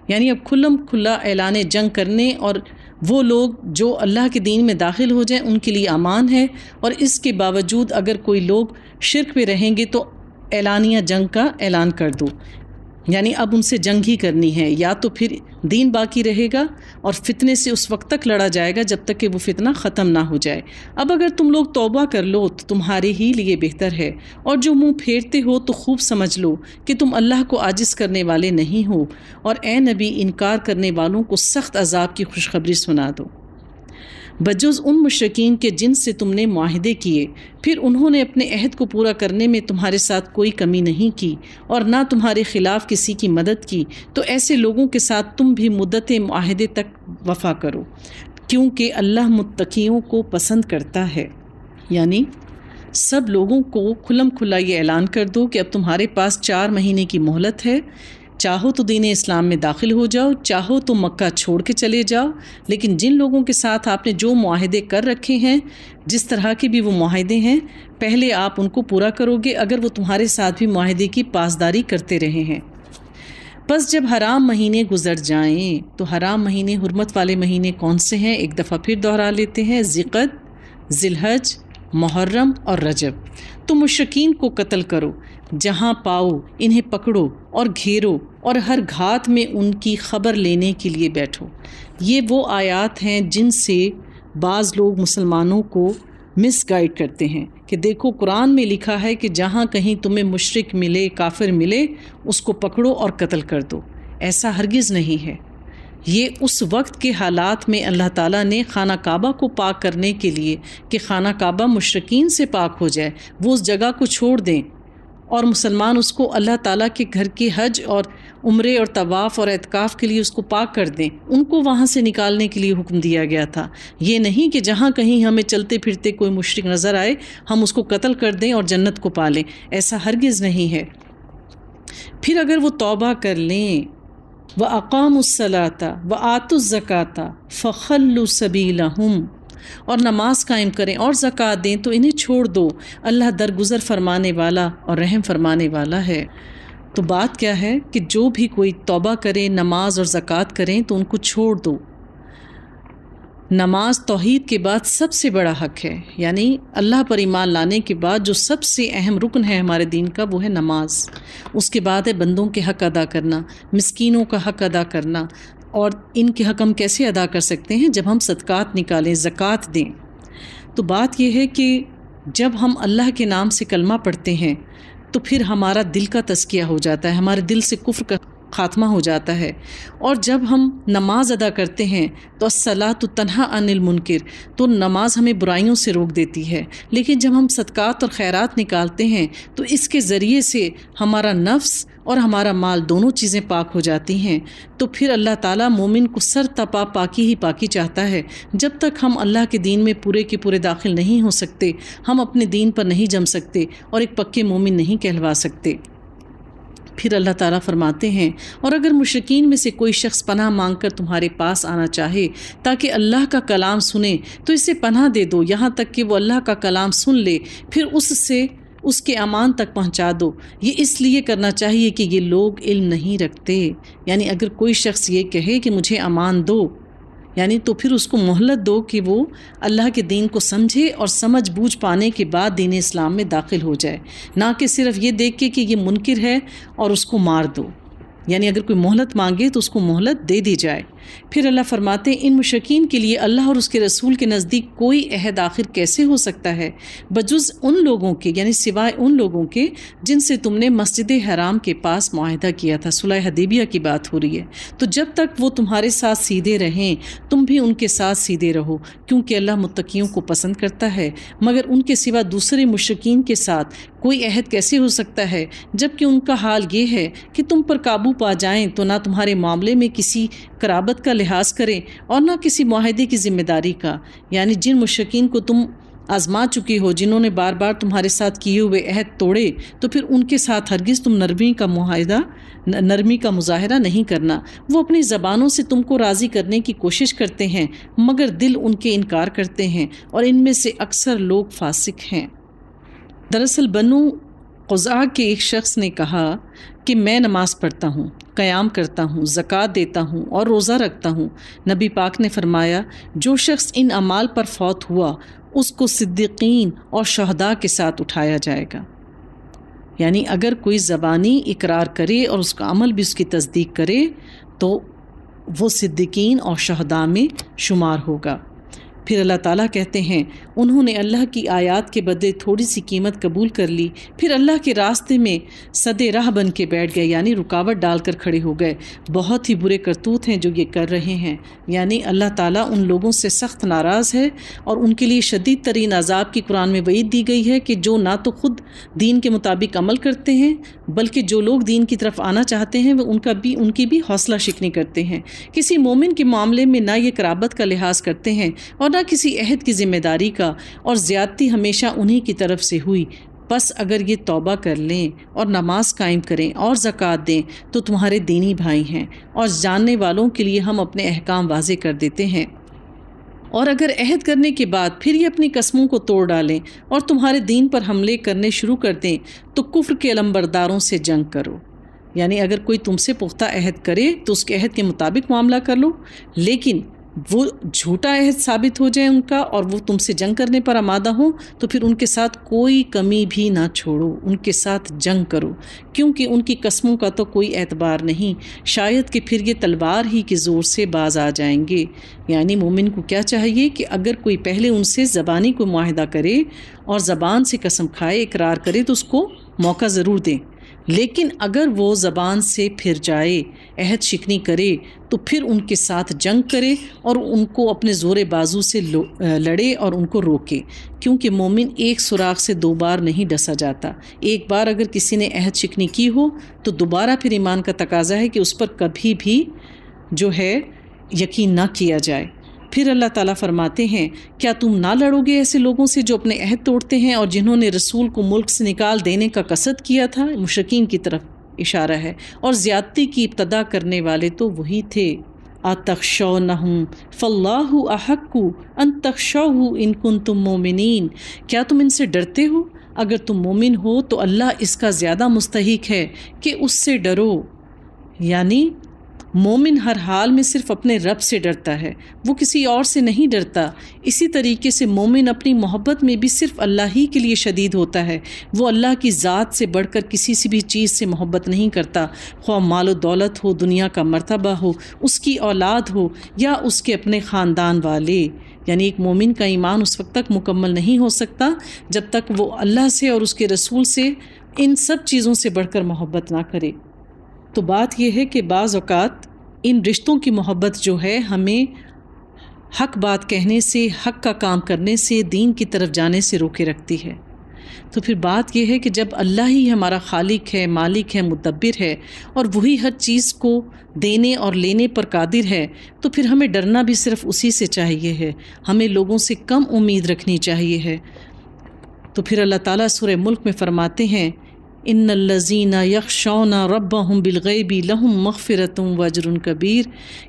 یعنی اب کھلم کھلا اعلان جنگ کرنے، اور وہ لوگ جو اللہ کے دین میں داخل ہو جائیں ان کے لیے امان ہے، اور اس کے باوجود اگر کوئی لوگ شرک پہ رہیں گے تو اعلانیہ جنگ کا اعلان کر دو، یعنی اب ان سے جنگ ہی کرنی ہے، یا تو پھر دین باقی رہے گا اور فتنے سے اس وقت تک لڑا جائے گا جب تک کہ وہ فتنہ ختم نہ ہو جائے۔ اب اگر تم لوگ توبہ کر لو تو تمہارے ہی لیے بہتر ہے، اور جو منہ پھیرتے ہو تو خوب سمجھ لو کہ تم اللہ کو عاجز کرنے والے نہیں ہو، اور اے نبی انکار کرنے والوں کو سخت عذاب کی خوشخبری سنا دو۔ بجز ان مشرکین کے جن سے تم نے معاہدے کیے، پھر انہوں نے اپنے عہد کو پورا کرنے میں تمہارے ساتھ کوئی کمی نہیں کی اور نہ تمہارے خلاف کسی کی مدد کی، تو ایسے لوگوں کے ساتھ تم بھی مدت معاہدے تک وفا کرو، کیونکہ اللہ متقیوں کو پسند کرتا ہے۔ یعنی سب لوگوں کو کھلم کھلا یہ اعلان کر دو کہ اب تمہارے پاس 4 مہینے کی مہلت ہے، چاہو تو دین اسلام میں داخل ہو جاؤ، چاہو تو مکہ چھوڑ کے چلے جاؤ، لیکن جن لوگوں کے ساتھ آپ نے جو معاہدے کر رکھے ہیں، جس طرح کے بھی وہ معاہدے ہیں، پہلے آپ ان کو پورا کرو گے اگر وہ تمہارے ساتھ بھی معاہدے کی پاسداری کرتے رہے ہیں۔ بس جب حرام مہینے گزر جائیں، تو حرام مہینے حرمت والے مہینے کون سے ہیں؟ ایک دفعہ پھر دہرا لیتے ہیں، ذی-القعدہ، ذی الحج، محرم اور رجب۔ تو مشرکین کو قتل کرو، جہاں پاؤ انہیں پکڑو اور گھیرو، اور ہر گھات میں ان کی خبر لینے کے لیے بیٹھو۔ یہ وہ آیات ہیں جن سے بعض لوگ مسلمانوں کو مس گائیڈ کرتے ہیں کہ دیکھو قرآن میں لکھا ہے کہ جہاں کہیں تمہیں مشرک ملے، کافر ملے، اس کو پکڑو اور قتل کر دو۔ ایسا ہرگز نہیں ہے۔ یہ اس وقت کے حالات میں اللہ تعالیٰ نے خانہ کعبہ کو پاک کرنے کے لیے کہ خانہ کعبہ مشرکین سے پاک ہو جائے، وہ اس جگہ کو چھوڑ دیں اور مسلمان اس کو اللہ تعالیٰ کے گھر کے حج اور عمرے اور طواف اور اعتکاف کے لیے اس کو پاک کر دیں، ان کو وہاں سے نکالنے کے لیے حکم دیا گیا تھا۔ یہ نہیں کہ جہاں کہیں ہمیں چلتے پھرتے کوئی مشرک نظر آئے ہم اس کو قتل کر دیں اور جنت کو پالیں، ایسا ہرگز نہیں ہے۔ پھر اگر وہ توبہ کر لیں، وَأَقَامُوا الصَّلَاةَ وَآتُوا الزَّكَاةَ فَخَلُّوا سَبِيلَهُمْ، اور نماز قائم کریں اور زکوٰۃ دیں تو انہیں چھوڑ دو، اللہ درگزر فرمانے والا اور رحم فرمانے والا ہے۔ تو بات کیا ہے کہ جو بھی کوئی توبہ کرے، نماز اور زکوٰۃ کریں تو ان کو چھوڑ دو۔ نماز توحید کے بعد سب سے بڑا حق ہے، یعنی اللہ پر ایمان لانے کے بعد جو سب سے اہم رکن ہے ہمارے دین کا وہ ہے نماز۔ اس کے بعد ہے بندوں کے حق ادا کرنا، مسکینوں کا حق ادا کرنا، اور ان کے حق ہم کیسے ادا کر سکتے ہیں؟ جب ہم صدقات نکالیں، زکوٰۃ دیں۔ تو بات یہ ہے کہ جب ہم اللہ کے نام سے کلمہ پڑھتے ہیں تو پھر ہمارا دل کا تزکیہ ہو جاتا ہے، ہمارے دل سے کفر کا خاتمہ ہو جاتا ہے، اور جب ہم نماز ادا کرتے ہیں تو الصلاۃ تنہی عن المنکر، تو نماز ہمیں برائیوں سے روک دیتی ہے۔ لیکن جب ہم صدقات اور خیرات نکالتے ہیں تو اس کے ذریعے سے ہمارا نفس اور ہمارا مال دونوں چیزیں پاک ہو جاتی ہیں تو پھر اللہ تعالیٰ مومن کو سر تپا پاکی ہی پاکی چاہتا ہے۔ جب تک ہم اللہ کے دین میں پورے کے پورے داخل نہیں ہو سکتے، ہم اپنے دین پر نہیں جم سکتے اور ایک پکے مومن نہیں کہلوا سکتے۔ پھر اللہ تعالیٰ فرماتے ہیں، اور اگر مشرکین میں سے کوئی شخص پناہ مانگ کر تمہارے پاس آنا چاہے تاکہ اللہ کا کلام سنے تو اسے پناہ دے دو یہاں تک کہ وہ اللہ کا کلام سن لے، پھر اس کے امان تک پہنچا دو۔ یہ اس لیے کرنا چاہیے کہ یہ لوگ علم نہیں رکھتے، یعنی اگر کوئی شخص یہ کہے کہ مجھے امان دو، یعنی تو پھر اس کو مہلت دو کہ وہ اللہ کے دین کو سمجھے اور سمجھ بوجھ پانے کے بعد دین اسلام میں داخل ہو جائے، نہ کہ صرف یہ دیکھ کے کہ یہ منکر ہے اور اس کو مار دو۔ یعنی اگر کوئی مہلت مانگے تو اس کو مہلت دے دی جائے۔ پھر اللہ فرماتے ہیں، ان مشرکین کے لیے اللہ اور اس کے رسول کے نزدیک کوئی عہد آخر کیسے ہو سکتا ہے بجز ان لوگوں کے، یعنی سوائے ان لوگوں کے جن سے تم نے مسجد حرام کے پاس معاہدہ کیا تھا۔ صلح حدیبیہ کی بات ہو رہی ہے۔ تو جب تک وہ تمہارے ساتھ سیدھے رہیں تم بھی ان کے ساتھ سیدھے رہو، کیونکہ اللہ متقیوں کو پسند کرتا ہے۔ مگر ان کے سوا دوسرے مشرکین کے ساتھ کوئی عہد کیسے ہو سکتا ہے جبکہ ان کا حال یہ ہے کہ تم پر قابو پا جائیں تو نہ تمہارے معاملے میں کسی قرابت کا لحاظ کریں اور نہ کسی معاہدے کی ذمہ داری کا۔ یعنی جن مشرکین کو تم آزما چکی ہو، جنہوں نے بار بار تمہارے ساتھ کیے ہوئے عہد توڑے، تو پھر ان کے ساتھ ہرگز تم نرمی کا مظاہرہ نہیں کرنا۔ وہ اپنی زبانوں سے تم کو راضی کرنے کی کوشش کرتے ہیں مگر دل ان کے انکار کرتے ہیں اور ان میں سے اکثر لوگ فاسق ہیں۔ دراصل بنو قزعہ کے ایک شخص نے کہا کہ میں نماز پڑھتا ہوں، قیام کرتا ہوں، زکوٰۃ دیتا ہوں اور روزہ رکھتا ہوں۔ نبی پاک نے فرمایا، جو شخص ان اعمال پر فوت ہوا اس کو صدیقین اور شہداء کے ساتھ اٹھایا جائے گا۔ یعنی اگر کوئی زبانی اقرار کرے اور اس کا عمل بھی اس کی تصدیق کرے تو وہ صدیقین اور شہداء میں شمار ہوگا۔ پھر اللہ تعالیٰ کہتے ہیں، انہوں نے اللہ کی آیات کے بدلے تھوڑی سی قیمت قبول کر لی، پھر اللہ کے راستے میں سدے راہ بن کے بیٹھ گئے، یعنی رکاوٹ ڈال کر کھڑے ہو گئے۔ بہت ہی برے کرتوت ہیں جو یہ کر رہے ہیں۔ یعنی اللہ تعالیٰ ان لوگوں سے سخت ناراض ہے اور ان کے لیے شدید ترین عذاب کی قرآن میں وعید دی گئی ہے کہ جو نہ تو خود دین کے مطابق عمل کرتے ہیں بلکہ جو لوگ دین کی طرف آنا چاہتے ہیں وہ ان کی بھی حوصلہ شکنی کرتے ہیں۔ کسی مومن کے معاملے میں نہ یہ قرابت کا لحاظ کرتے ہیں اور نہ کسی عہد کی ذمہ داری کا، اور زیادتی ہمیشہ انہی کی طرف سے ہوئی۔ پس اگر یہ توبہ کر لیں اور نماز قائم کریں اور زکوٰۃ دیں تو تمہارے دینی بھائی ہیں، اور جاننے والوں کے لیے ہم اپنے احکام واضح کر دیتے ہیں۔ اور اگر عہد کرنے کے بعد پھر یہ اپنی قسموں کو توڑ ڈالیں اور تمہارے دین پر حملے کرنے شروع کر دیں تو کفر کے علمبرداروں سے جنگ کرو۔ یعنی اگر کوئی تم سے پختہ عہد کرے تو اس کے عہد کے مطابق معاملہ کر لو، لیکن وہ جھوٹا عہد ثابت ہو جائے ان کا اور وہ تم سے جنگ کرنے پر آمادہ ہوں تو پھر ان کے ساتھ کوئی کمی بھی نہ چھوڑو، ان کے ساتھ جنگ کرو، کیونکہ ان کی قسموں کا تو کوئی اعتبار نہیں، شاید کہ پھر یہ تلوار ہی کے زور سے باز آ جائیں گے۔ یعنی مومن کو کیا چاہیے کہ اگر کوئی پہلے ان سے زبانی کو معاہدہ کرے اور زبان سے قسم کھائے، اقرار کرے تو اس کو موقع ضرور دیں، لیکن اگر وہ زبان سے پھر جائے، عہد شکنی کرے تو پھر ان کے ساتھ جنگ کرے اور ان کو اپنے زور بازو سے لڑے اور ان کو روکے، کیونکہ مومن ایک سوراخ سے دو بار نہیں ڈسا جاتا۔ ایک بار اگر کسی نے عہد شکنی کی ہو تو دوبارہ پھر ایمان کا تقاضا ہے کہ اس پر کبھی بھی جو ہے یقین نہ کیا جائے۔ پھر اللہ تعالیٰ فرماتے ہیں، کیا تم نہ لڑو گے ایسے لوگوں سے جو اپنے عہد توڑتے ہیں اور جنہوں نے رسول کو ملک سے نکال دینے کا قصد کیا تھا؟ مشرکین کی طرف اشارہ ہے، اور زیادتی کی ابتدا کرنے والے تو وہی تھے۔ اتخشونہم فاللہ احق ان تخشوہ ان کنتم مومنین، کیا تم ان سے ڈرتے ہو؟ اگر تم مومن ہو تو اللہ اس کا زیادہ مستحق ہے کہ اس سے ڈرو۔ یعنی مومن ہر حال میں صرف اپنے رب سے ڈرتا ہے، وہ کسی اور سے نہیں ڈرتا۔ اسی طریقے سے مومن اپنی محبت میں بھی صرف اللہ ہی کے لیے شدید ہوتا ہے، وہ اللہ کی ذات سے بڑھ کر کسی بھی چیز سے محبت نہیں کرتا، خواہ مال و دولت ہو، دنیا کا مرتبہ ہو، اس کی اولاد ہو یا اس کے اپنے خاندان والے۔ یعنی ایک مومن کا ایمان اس وقت تک مکمل نہیں ہو سکتا جب تک وہ اللہ سے اور اس کے رسول سے ان سب چیزوں سے بڑھ کر محبت نہ کرے۔ تو بات یہ ہے کہ بعض اوقات ان رشتوں کی محبت جو ہے ہمیں حق بات کہنے سے، حق کا کام کرنے سے، دین کی طرف جانے سے روکے رکھتی ہے۔ تو پھر بات یہ ہے کہ جب اللہ ہی ہمارا خالق ہے، مالک ہے، مدبر ہے، اور وہی ہر چیز کو دینے اور لینے پر قادر ہے، تو پھر ہمیں ڈرنا بھی صرف اسی سے چاہیے ہے، ہمیں لوگوں سے کم امید رکھنی چاہیے ہے۔ تو پھر اللہ تعالیٰ سورہ ملک میں فرماتے ہیں ان الذین یخشون ربہم بالغیب لہم مغفرۃ واجر کبیر،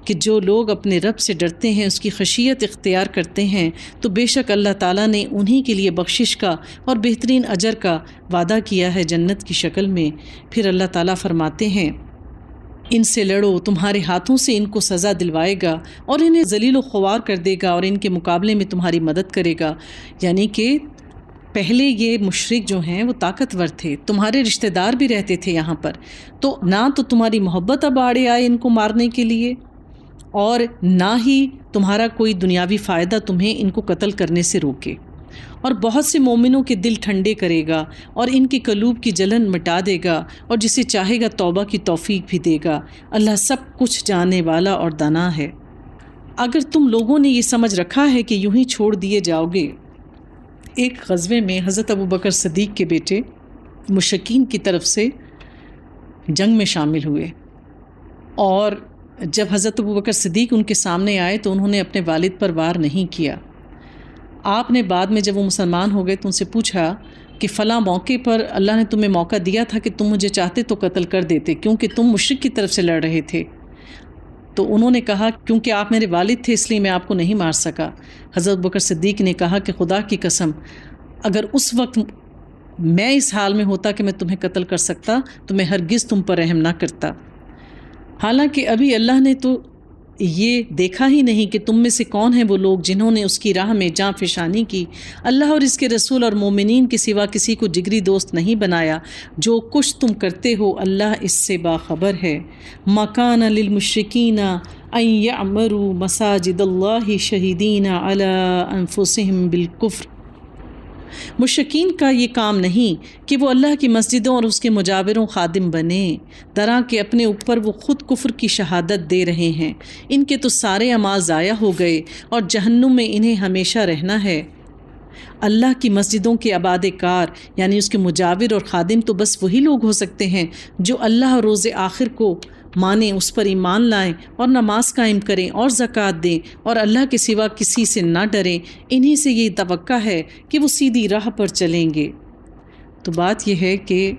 کہ جو لوگ اپنے رب سے ڈرتے ہیں، اس کی خشیت اختیار کرتے ہیں، تو بے شک اللہ تعالیٰ نے انہی کے لیے بخشش کا اور بہترین اجر کا وعدہ کیا ہے جنت کی شکل میں۔ پھر اللہ تعالیٰ فرماتے ہیں ان سے لڑو، تمہارے ہاتھوں سے ان کو سزا دلوائے گا اور انہیں ذلیل و خوار کر دے گا اور ان کے مقابلے میں تمہاری مدد کرے گا۔ یعنی کہ پہلے یہ مشرک جو ہیں وہ طاقتور تھے، تمہارے رشتہ دار بھی رہتے تھے یہاں پر، تو نہ تو تمہاری محبت اب آڑے آئے ان کو مارنے کے لیے، اور نہ ہی تمہارا کوئی دنیاوی فائدہ تمہیں ان کو قتل کرنے سے روکے، اور بہت سے مومنوں کے دل ٹھنڈے کرے گا اور ان کے قلوب کی جلن مٹا دے گا، اور جسے چاہے گا توبہ کی توفیق بھی دے گا۔ اللہ سب کچھ جاننے والا اور دانا ہے۔ اگر تم لوگوں نے یہ سمجھ رکھا ہے کہ یوں ہی چھوڑ دیے جاؤ گے، ایک غزوے میں حضرت ابوبکر صدیق کے بیٹے مشرکین کی طرف سے جنگ میں شامل ہوئے، اور جب حضرت ابوبکر صدیق ان کے سامنے آئے تو انہوں نے اپنے والد پر وار نہیں کیا۔ آپ نے بعد میں جب وہ مسلمان ہو گئے تو ان سے پوچھا کہ فلاں موقع پر اللہ نے تمہیں موقع دیا تھا کہ تم مجھے چاہتے تو قتل کر دیتے، کیونکہ تم مشرک کی طرف سے لڑ رہے تھے۔ تو انہوں نے کہا کیونکہ آپ میرے والد تھے اس لیے میں آپ کو نہیں مار سکا۔ حضرت ابوبکر صدیق نے کہا کہ خدا کی قسم اگر اس وقت میں اس حال میں ہوتا کہ میں تمہیں قتل کر سکتا تو میں ہرگز تم پر رحم نہ کرتا۔ حالانکہ ابھی اللہ نے تو یہ دیکھا ہی نہیں کہ تم میں سے کون ہیں وہ لوگ جنہوں نے اس کی راہ میں جاں فشانی کی۔ اللہ اور اس کے رسول اور مومنین کے سوا کسی کو جگری دوست نہیں بنایا۔ جو کچھ تم کرتے ہو اللہ اس سے باخبر ہے۔ مَا كَانَ لِلْمُشْرِكِينَ أَن يَعْمُرُوا مَسَاجِدَ اللَّهِ شَهِيدِينَ عَلَىٰ أَنفُسِهِمْ بِالْكُفْرِ، مشرکین کا یہ کام نہیں کہ وہ اللہ کی مسجدوں اور اس کے مجاوروں خادم بنیں، طرح کہ اپنے اوپر وہ خود کفر کی شہادت دے رہے ہیں۔ ان کے تو سارے اعمال ضائع ہو گئے اور جہنم میں انہیں ہمیشہ رہنا ہے۔ اللہ کی مسجدوں کے عبادہ کار یعنی اس کے مجاور اور خادم تو بس وہی لوگ ہو سکتے ہیں جو اللہ اور روز آخر کو مانیں، اس پر ایمان لائیں اور نماز قائم کریں اور زکوٰۃ دیں اور اللہ کے سوا کسی سے نہ ڈریں۔ انہی سے یہ توقع ہے کہ وہ سیدھی راہ پر چلیں گے۔ تو بات یہ ہے کہ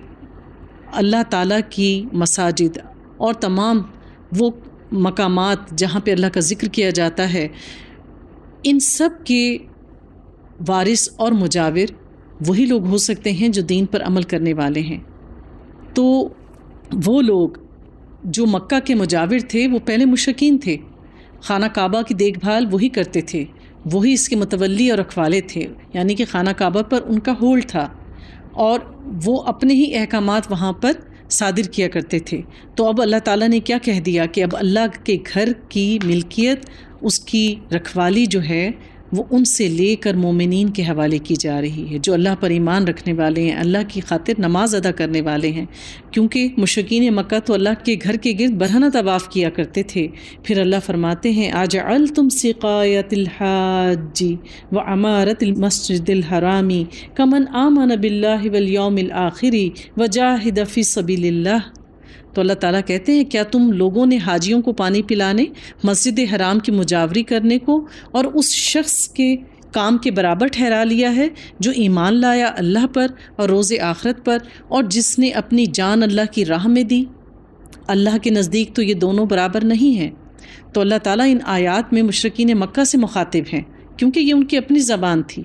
اللہ تعالیٰ کی مساجد اور تمام وہ مقامات جہاں پہ اللہ کا ذکر کیا جاتا ہے، ان سب کے وارث اور مجاور وہی لوگ ہو سکتے ہیں جو دین پر عمل کرنے والے ہیں۔ تو وہ لوگ جو مکہ کے مجاور تھے وہ پہلے مشرکین تھے، خانہ کعبہ کی دیکھ بھال وہی کرتے تھے، وہی اس کے متولی اور رکھوالے تھے، یعنی کہ خانہ کعبہ پر ان کا ہولڈ تھا اور وہ اپنے ہی احکامات وہاں پر صادر کیا کرتے تھے۔ تو اب اللہ تعالیٰ نے کیا کہہ دیا کہ اب اللہ کے گھر کی ملکیت، اس کی رکھوالی جو ہے وہ ان سے لے کر مومنین کے حوالے کی جا رہی ہے، جو اللہ پر ایمان رکھنے والے ہیں، اللہ کی خاطر نماز ادا کرنے والے ہیں، کیونکہ مشرکین مکہ تو اللہ کے گھر کے گرد برہنہ طواف کیا کرتے تھے۔ پھر اللہ فرماتے ہیں اجعلتم سقایۃ الحاج وعمارۃ المسجد الحرام کمن آمن باللہ والیوم الآخر وجاہد فی سبیل اللہ۔ تو اللہ تعالیٰ کہتے ہیں کیا تم لوگوں نے حاجیوں کو پانی پلانے، مسجد حرام کی مجاوری کرنے کو اور اس شخص کے کام کے برابر ٹھہرا لیا ہے جو ایمان لایا اللہ پر اور روز آخرت پر اور جس نے اپنی جان اللہ کی راہ میں دی؟ اللہ کے نزدیک تو یہ دونوں برابر نہیں ہیں۔ تو اللہ تعالیٰ ان آیات میں مشرکین مکہ سے مخاطب ہیں کیونکہ یہ ان کی اپنی زبان تھی۔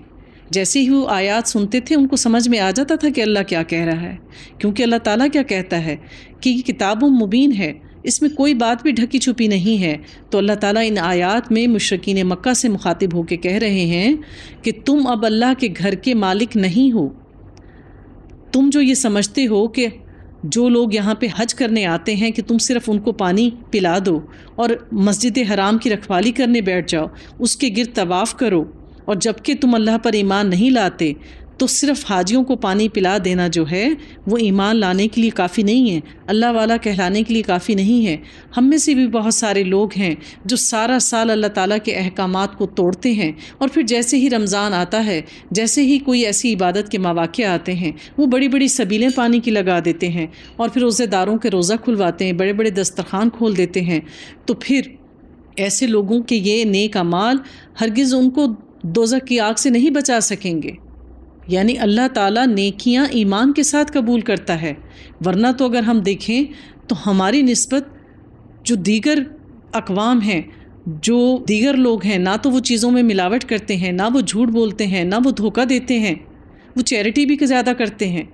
جیسے ہی وہ آیات سنتے تھے ان کو سمجھ میں آ جاتا تھا کہ اللہ کیا کہہ رہا ہے، کیونکہ اللہ تعالیٰ کیا کہتا ہے کہ یہ کتاب مبین ہے، اس میں کوئی بات بھی ڈھکی چھپی نہیں ہے۔ تو اللہ تعالیٰ ان آیات میں مشرکین مکہ سے مخاطب ہو کے کہہ رہے ہیں کہ تم اب اللہ کے گھر کے مالک نہیں ہو۔ تم جو یہ سمجھتے ہو کہ جو لوگ یہاں پہ حج کرنے آتے ہیں کہ تم صرف ان کو پانی پلا دو اور مسجد حرام کی رکھوالی کرنے بیٹھ جاؤ، اس کے گرد طواف کرو، اور جب کہ تم اللہ پر ایمان نہیں لاتے تو صرف حاجیوں کو پانی پلا دینا جو ہے وہ ایمان لانے کے لیے کافی نہیں ہے، اللہ والا کہلانے کے لیے کافی نہیں ہے۔ ہم میں سے بھی بہت سارے لوگ ہیں جو سارا سال اللہ تعالیٰ کے احکامات کو توڑتے ہیں، اور پھر جیسے ہی رمضان آتا ہے، جیسے ہی کوئی ایسی عبادت کے مواقع آتے ہیں، وہ بڑی بڑی سبیلیں پانی کی لگا دیتے ہیں، اور پھر روزے داروں کے روزہ کھلواتے ہیں، بڑے بڑے دسترخوان کھول دیتے ہیں۔ تو پھر ایسے لوگوں کے یہ نیک اعمال ہرگز ان کو دوزخ کی آگ سے نہیں بچا سکیں گے۔ یعنی اللہ تعالیٰ نیکیاں ایمان کے ساتھ قبول کرتا ہے، ورنہ تو اگر ہم دیکھیں تو ہماری نسبت جو دیگر اقوام ہیں، جو دیگر لوگ ہیں، نہ تو وہ چیزوں میں ملاوٹ کرتے ہیں، نہ وہ جھوٹ بولتے ہیں، نہ وہ دھوکہ دیتے ہیں، وہ چیریٹی بھی زیادہ کرتے ہیں،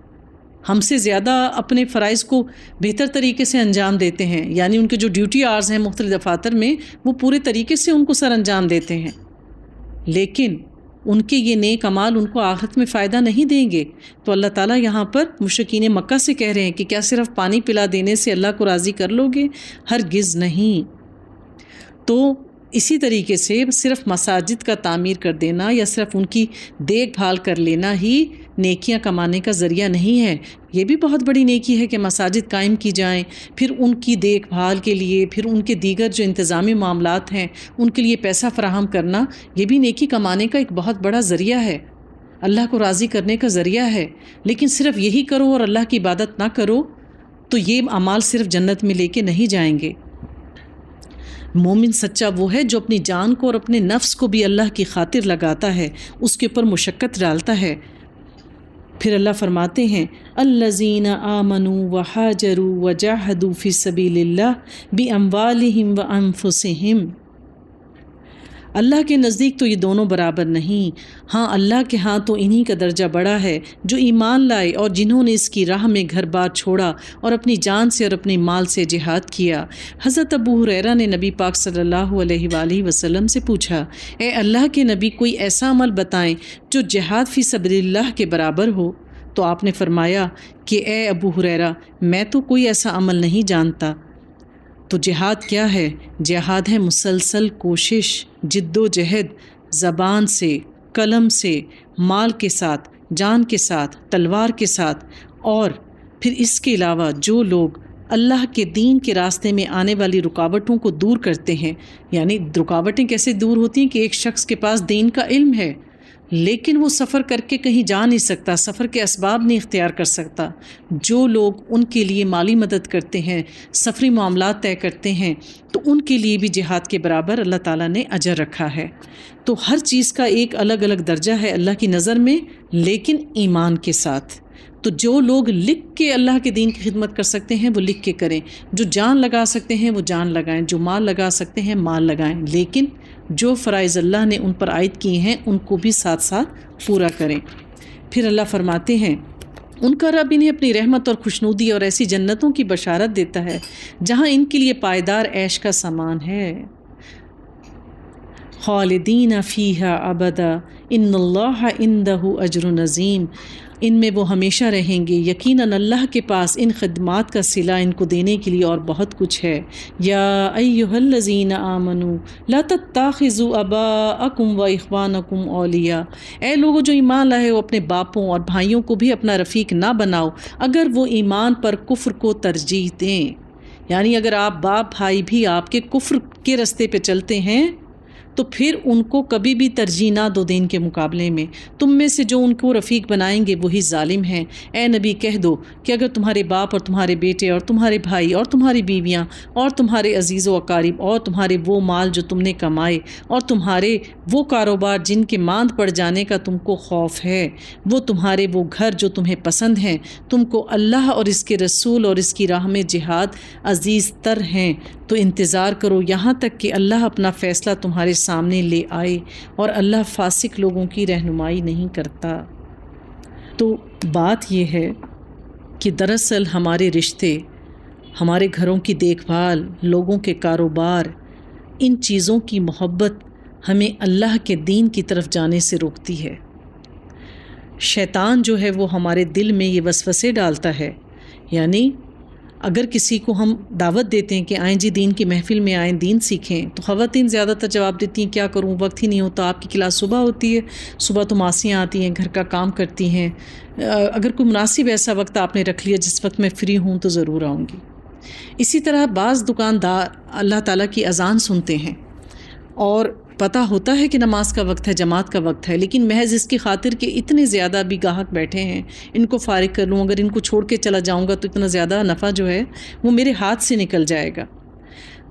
ہم سے زیادہ اپنے فرائض کو بہتر طریقے سے انجام دیتے ہیں، یعنی ان کے جو ڈیوٹی آرز ہیں مختلف دفاتر میں وہ پورے طریقے سے ان کو سر انجام دیتے ہیں، لیکن ان کے یہ نیک اعمال ان کو آخرت میں فائدہ نہیں دیں گے۔ تو اللہ تعالیٰ یہاں پر مشرکین مکہ سے کہہ رہے ہیں کہ کیا صرف پانی پلا دینے سے اللہ کو راضی کر لو گے؟ ہرگز نہیں۔ تو اسی طریقے سے صرف مساجد کا تعمیر کر دینا یا صرف ان کی دیکھ بھال کر لینا ہی نیکیاں کمانے کا ذریعہ نہیں ہے۔ یہ بھی بہت بڑی نیکی ہے کہ مساجد قائم کی جائیں، پھر ان کی دیکھ بھال کے لیے، پھر ان کے دیگر جو انتظامی معاملات ہیں ان کے لیے پیسہ فراہم کرنا، یہ بھی نیکی کمانے کا ایک بہت بڑا ذریعہ ہے، اللہ کو راضی کرنے کا ذریعہ ہے۔ لیکن صرف یہی کرو اور اللہ کی عبادت نہ کرو تو یہ اعمال صرف جنت میں لے کے نہیں جائیں گے۔ مومن سچا وہ ہے جو اپنی جان کو اور اپنے نفس کو بھی اللہ کی خاطر لگاتا ہے، اس کے اوپر مشقت ڈالتا ہے۔ پھر اللہ فرماتے ہیں الذین آمنوا وہاجروا وجاہدوا فی سبیل اللہ باموالہم وانفسہم۔ اللہ کے نزدیک تو یہ دونوں برابر نہیں، ہاں اللہ کے ہاں تو انہی کا درجہ بڑا ہے جو ایمان لائے اور جنہوں نے اس کی راہ میں گھر بار چھوڑا اور اپنی جان سے اور اپنے مال سے جہاد کیا۔ حضرت ابو ہریرہ نے نبی پاک صلی اللہ علیہ وآلہ وسلم سے پوچھا، اے اللہ کے نبی کوئی ایسا عمل بتائیں جو جہاد فی سبیل اللہ کے برابر ہو؟ تو آپ نے فرمایا کہ اے ابو ہریرہ میں تو کوئی ایسا عمل نہیں جانتا۔ تو جہاد کیا ہے؟ جہاد ہے مسلسل کوشش، جد و جہد، زبان سے، قلم سے، مال کے ساتھ، جان کے ساتھ، تلوار کے ساتھ، اور پھر اس کے علاوہ جو لوگ اللہ کے دین کے راستے میں آنے والی رکاوٹوں کو دور کرتے ہیں، یعنی رکاوٹیں کیسے دور ہوتی ہیں کہ ایک شخص کے پاس دین کا علم ہے لیکن وہ سفر کر کے کہیں جا نہیں سکتا، سفر کے اسباب نہیں اختیار کر سکتا، جو لوگ ان کے لیے مالی مدد کرتے ہیں، سفری معاملات طے کرتے ہیں، تو ان کے لیے بھی جہاد کے برابر اللہ تعالیٰ نے اجر رکھا ہے۔ تو ہر چیز کا ایک الگ الگ درجہ ہے اللہ کی نظر میں، لیکن ایمان کے ساتھ۔ تو جو لوگ لکھ کے اللہ کے دین کی خدمت کر سکتے ہیں وہ لکھ کے کریں، جو جان لگا سکتے ہیں وہ جان لگائیں، جو مال لگا سکتے ہیں مال لگائیں، لیکن جو فرائض اللہ نے ان پر عائد کیے ہیں ان کو بھی ساتھ ساتھ پورا کریں۔ پھر اللہ فرماتے ہیں ان کا رب انہیں اپنی رحمت اور خوشنودی اور ایسی جنتوں کی بشارت دیتا ہے جہاں ان کے لیے پائیدار عیش کا سامان ہے، خالدین فیہا ابدا ان اللہ عندہ اجر عظیم، ان میں وہ ہمیشہ رہیں گے، یقیناً اللہ کے پاس ان خدمات کا صلہ ان کو دینے کے لیے اور بہت کچھ ہے۔ یا ایھا الذین آمنوا لا تتخذوا آباءکم و اخوانکم اولیاء، اے لوگو جو ایمان لائے ہو اپنے باپوں اور بھائیوں کو بھی اپنا رفیق نہ بناؤ اگر وہ ایمان پر کفر کو ترجیح دیں، یعنی اگر آپ باپ بھائی بھی آپ کے کفر کے رستے پہ چلتے ہیں تو پھر ان کو کبھی بھی ترجیح نہ دو دین کے مقابلے میں، تم میں سے جو ان کو رفیق بنائیں گے وہی ظالم ہیں۔ اے نبی کہہ دو کہ اگر تمہارے باپ اور تمہارے بیٹے اور تمہارے بھائی اور تمہاری بیویاں اور تمہارے عزیز و اقارب اور تمہارے وہ مال جو تم نے کمائے اور تمہارے وہ کاروبار جن کے ماند پڑ جانے کا تم کو خوف ہے، وہ تمہارے وہ گھر جو تمہیں پسند ہیں، تم کو اللہ اور اس کے رسول اور اس کی راہ میں جہاد عزیز تر ہیں، تو انتظار کرو یہاں تک کہ اللہ اپنا فیصلہ تمہارے سامنے لے آئے، اور اللہ فاسق لوگوں کی رہنمائی نہیں کرتا۔ تو بات یہ ہے کہ دراصل ہمارے رشتے، ہمارے گھروں کی دیکھ بھال، لوگوں کے کاروبار، ان چیزوں کی محبت ہمیں اللہ کے دین کی طرف جانے سے روکتی ہے۔ شیطان جو ہے وہ ہمارے دل میں یہ وسوسے ڈالتا ہے، یعنی اگر کسی کو ہم دعوت دیتے ہیں کہ آئیں جی دین کی محفل میں آئیں، دین سیکھیں، تو خواتین زیادہ تر جواب دیتی ہیں کیا کروں، وقت ہی نہیں ہوتا، آپ کی کلاس صبح ہوتی ہے، صبح تو ماسیاں آتی ہیں، گھر کا کام کرتی ہیں، اگر کوئی مناسب ایسا وقت آپ نے رکھ لیا جس وقت میں فری ہوں تو ضرور آؤں گی۔ اسی طرح بعض دکاندار اللہ تعالیٰ کی اذان سنتے ہیں اور پتہ ہوتا ہے کہ نماز کا وقت ہے، جماعت کا وقت ہے، لیکن محض اس کی خاطر کہ اتنے زیادہ بھی گاہک بیٹھے ہیں، ان کو فارغ کر لوں، اگر ان کو چھوڑ کے چلا جاؤں گا تو اتنا زیادہ نفع جو ہے وہ میرے ہاتھ سے نکل جائے گا۔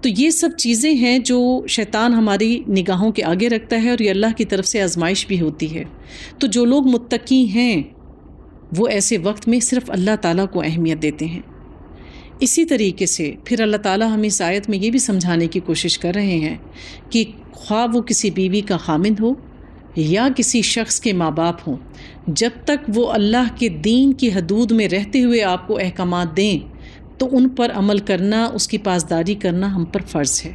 تو یہ سب چیزیں ہیں جو شیطان ہماری نگاہوں کے آگے رکھتا ہے، اور یہ اللہ کی طرف سے آزمائش بھی ہوتی ہے۔ تو جو لوگ متقی ہیں وہ ایسے وقت میں صرف اللہ تعالیٰ کو اہمیت دیتے ہیں۔ اسی طریقے سے پھر اللہ تعالیٰ ہمیں اس آیت میں یہ بھی سمجھانے کی کوشش کر رہے ہیں کہ خواہ وہ کسی بیوی کا خامند ہو یا کسی شخص کے ماں باپ ہوں، جب تک وہ اللہ کے دین کی حدود میں رہتے ہوئے آپ کو احکامات دیں تو ان پر عمل کرنا، اس کی پاسداری کرنا ہم پر فرض ہے۔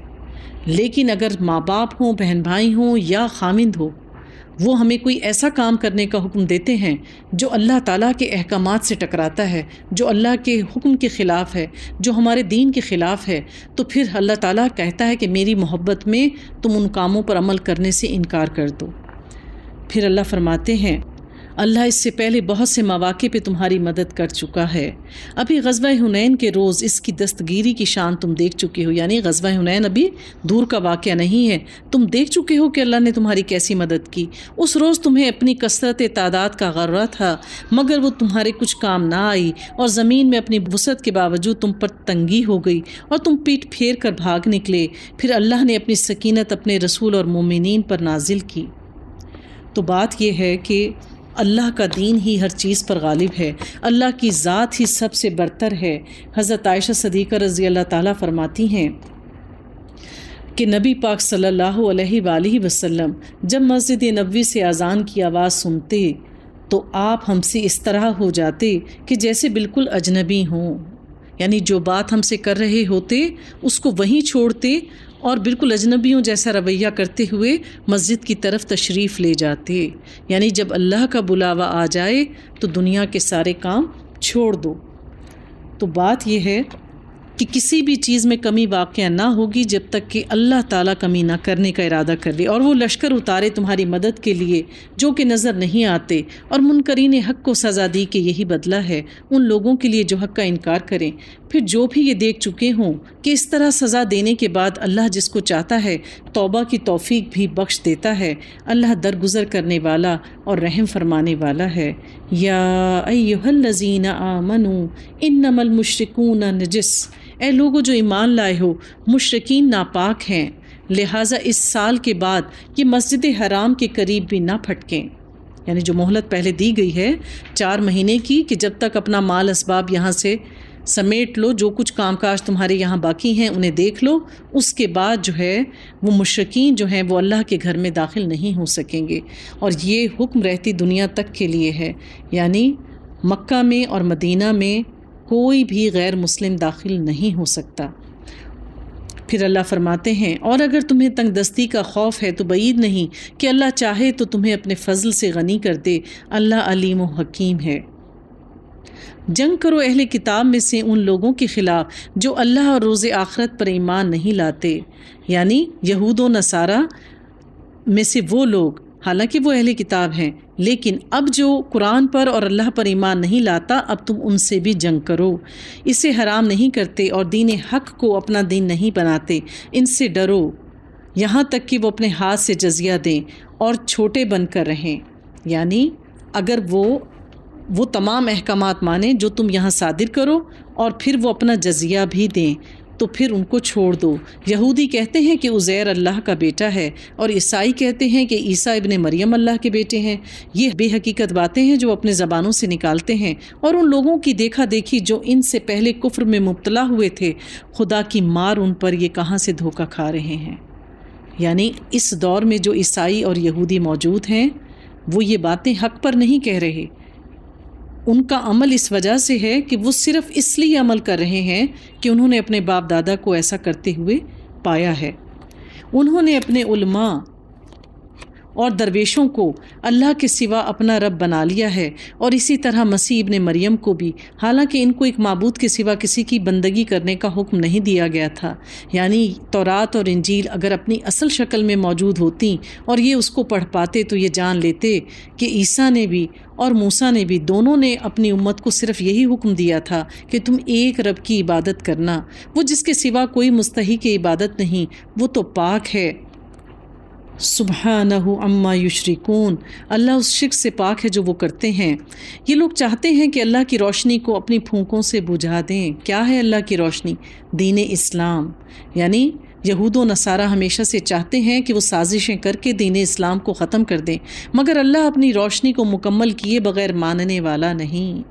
لیکن اگر ماں باپ ہوں، بہن بھائی ہوں یا خامند ہو، وہ ہمیں کوئی ایسا کام کرنے کا حکم دیتے ہیں جو اللہ تعالیٰ کے احکامات سے ٹکراتا ہے، جو اللہ کے حکم کے خلاف ہے، جو ہمارے دین کے خلاف ہے، تو پھر اللہ تعالیٰ کہتا ہے کہ میری محبت میں تم ان کاموں پر عمل کرنے سے انکار کر دو۔ پھر اللہ فرماتے ہیں اللہ اس سے پہلے بہت سے مواقع پہ تمہاری مدد کر چکا ہے۔ ابھی غزوہ حنین کے روز اس کی دستگیری کی شان تم دیکھ چکے ہو، یعنی غزوہ حنین ابھی دور کا واقعہ نہیں ہے، تم دیکھ چکے ہو کہ اللہ نے تمہاری کیسی مدد کی۔ اس روز تمہیں اپنی کثرت تعداد کا غرہ تھا، مگر وہ تمہارے کچھ کام نہ آئی، اور زمین میں اپنی وسعت کے باوجود تم پر تنگی ہو گئی اور تم پیٹ پھیر کر بھاگ نکلے۔ پھر اللہ نے اپنی سکینت اپنے رسول اور مومنین پر نازل کی۔ تو بات یہ ہے کہ اللہ کا دین ہی ہر چیز پر غالب ہے، اللہ کی ذات ہی سب سے برتر ہے۔ حضرت عائشہ صدیقہ رضی اللہ تعالیٰ فرماتی ہیں کہ نبی پاک صلی اللہ علیہ وآلہ وسلم جب مسجد نبوی سے اذان کی آواز سنتے تو آپ ہم سے اس طرح ہو جاتے کہ جیسے بالکل اجنبی ہوں، یعنی جو بات ہم سے کر رہے ہوتے اس کو وہیں چھوڑتے اور بالکل اجنبیوں جیسا رویہ کرتے ہوئے مسجد کی طرف تشریف لے جاتے، یعنی جب اللہ کا بلاوا آ جائے تو دنیا کے سارے کام چھوڑ دو۔ تو بات یہ ہے کہ کسی بھی چیز میں کمی واقع نہ ہوگی جب تک کہ اللہ تعالیٰ کمی نہ کرنے کا ارادہ کر لے، اور وہ لشکر اتارے تمہاری مدد کے لیے جو کہ نظر نہیں آتے، اور منکرین حق کو سزا دی کہ یہی بدلہ ہے ان لوگوں کے لیے جو حق کا انکار کریں۔ پھر جو بھی یہ دیکھ چکے ہوں کہ اس طرح سزا دینے کے بعد اللہ جس کو چاہتا ہے توبہ کی توفیق بھی بخش دیتا ہے، اللہ درگزر کرنے والا اور رحم فرمانے والا ہے۔ یا ایھا الذین آمنوا انما المشرکون نجس، اے لوگو جو ایمان لائے ہو، مشرکین ناپاک ہیں، لہٰذا اس سال کے بعد یہ مسجد حرام کے قریب بھی نہ پھٹکیں، یعنی جو مہلت پہلے دی گئی ہے 4 مہینے کی کہ جب تک اپنا مال اسباب یہاں سے سمیٹ لو، جو کچھ کام کاج تمہارے یہاں باقی ہیں انہیں دیکھ لو، اس کے بعد جو ہے وہ مشرکین جو ہیں وہ اللہ کے گھر میں داخل نہیں ہو سکیں گے۔ اور یہ حکم رہتی دنیا تک کے لیے ہے، یعنی مکہ میں اور مدینہ میں کوئی بھی غیر مسلم داخل نہیں ہو سکتا۔ پھر اللہ فرماتے ہیں اور اگر تمہیں تنگ دستی کا خوف ہے تو بعید نہیں کہ اللہ چاہے تو تمہیں اپنے فضل سے غنی کر دے، اللہ علیم و حکیم ہے۔ جنگ کرو اہل کتاب میں سے ان لوگوں کے خلاف جو اللہ اور روز آخرت پر ایمان نہیں لاتے، یعنی یہود و نصارہ میں سے وہ لوگ، حالانکہ وہ اہل کتاب ہیں لیکن اب جو قرآن پر اور اللہ پر ایمان نہیں لاتا، اب تم ان سے بھی جنگ کرو، اسے حرام نہیں کرتے اور دین حق کو اپنا دین نہیں بناتے، ان سے ڈرو یہاں تک کہ وہ اپنے ہاتھ سے جزیہ دیں اور چھوٹے بن کر رہیں، یعنی اگر وہ تمام احکامات مانیں جو تم یہاں صادر کرو اور پھر وہ اپنا جزیہ بھی دیں تو پھر ان کو چھوڑ دو۔ یہودی کہتے ہیں کہ عزیر اللہ کا بیٹا ہے اور عیسائی کہتے ہیں کہ عیسیٰ ابن مریم اللہ کے بیٹے ہیں۔ یہ بے حقیقت باتیں ہیں جو اپنے زبانوں سے نکالتے ہیں، اور ان لوگوں کی دیکھا دیکھی جو ان سے پہلے کفر میں مبتلا ہوئے تھے، خدا کی مار ان پر یہ کہاں سے دھوکہ کھا رہے ہیں۔ یعنی اس دور میں جو عیسائی اور یہودی موجود ہیں وہ یہ باتیں حق پر نہیں کہہ رہے، ان کا عمل اس وجہ سے ہے کہ وہ صرف اس لیے عمل کر رہے ہیں کہ انہوں نے اپنے باپ دادا کو ایسا کرتے ہوئے پایا ہے۔ انہوں نے اپنے علماء اور درویشوں کو اللہ کے سوا اپنا رب بنا لیا ہے، اور اسی طرح مسیح ابن مریم کو بھی، حالانکہ ان کو ایک معبود کے سوا کسی کی بندگی کرنے کا حکم نہیں دیا گیا تھا۔ یعنی تورات اور انجیل اگر اپنی اصل شکل میں موجود ہوتی اور یہ اس کو پڑھ پاتے تو یہ جان لیتے کہ عیسیٰ نے بھی اور موسیٰ نے بھی دونوں نے اپنی امت کو صرف یہی حکم دیا تھا کہ تم ایک رب کی عبادت کرنا، وہ جس کے سوا کوئی مستحق عبادت نہیں، وہ تو پاک ہے۔ سبحانہ عما یشرکون، اللہ اس شرک سے پاک ہے جو وہ کرتے ہیں۔ یہ لوگ چاہتے ہیں کہ اللہ کی روشنی کو اپنی پھونکوں سے بجھا دیں۔ کیا ہے اللہ کی روشنی؟ دین اسلام۔ یعنی یہود و نصارہ ہمیشہ سے چاہتے ہیں کہ وہ سازشیں کر کے دین اسلام کو ختم کر دیں، مگر اللہ اپنی روشنی کو مکمل کیے بغیر ماننے والا نہیں۔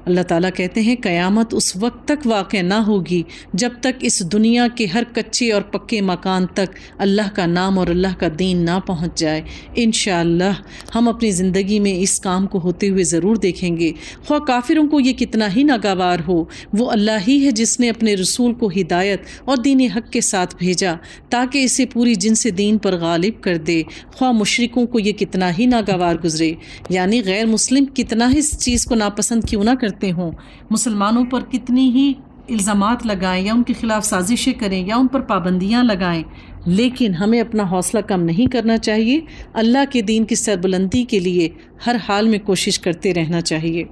اللہ تعالیٰ کہتے ہیں قیامت اس وقت تک واقع نہ ہوگی جب تک اس دنیا کے ہر کچے اور پکے مکان تک اللہ کا نام اور اللہ کا دین نہ پہنچ جائے۔ انشاءاللہ ہم اپنی زندگی میں اس کام کو ہوتے ہوئے ضرور دیکھیں گے، خواہ کافروں کو یہ کتنا ہی ناگوار ہو۔ وہ اللہ ہی ہے جس نے اپنے رسول کو ہدایت اور دین حق کے ساتھ بھیجا تاکہ اسے پوری جنس دین پر غالب کر دے، خواہ مشرکوں کو یہ کتنا ہی ناگوار گزرے۔ یعنی غیر مسلم کتنا ہی اس چیز کو ناپسند کیوں نہ کرتے ہوں، مسلمانوں پر کتنی ہی الزامات لگائیں یا ان کے خلاف سازشیں کریں یا ان پر پابندیاں لگائیں، لیکن ہمیں اپنا حوصلہ کم نہیں کرنا چاہیے۔ اللہ کے دین کی سربلندی کے لیے ہر حال میں کوشش کرتے رہنا چاہیے۔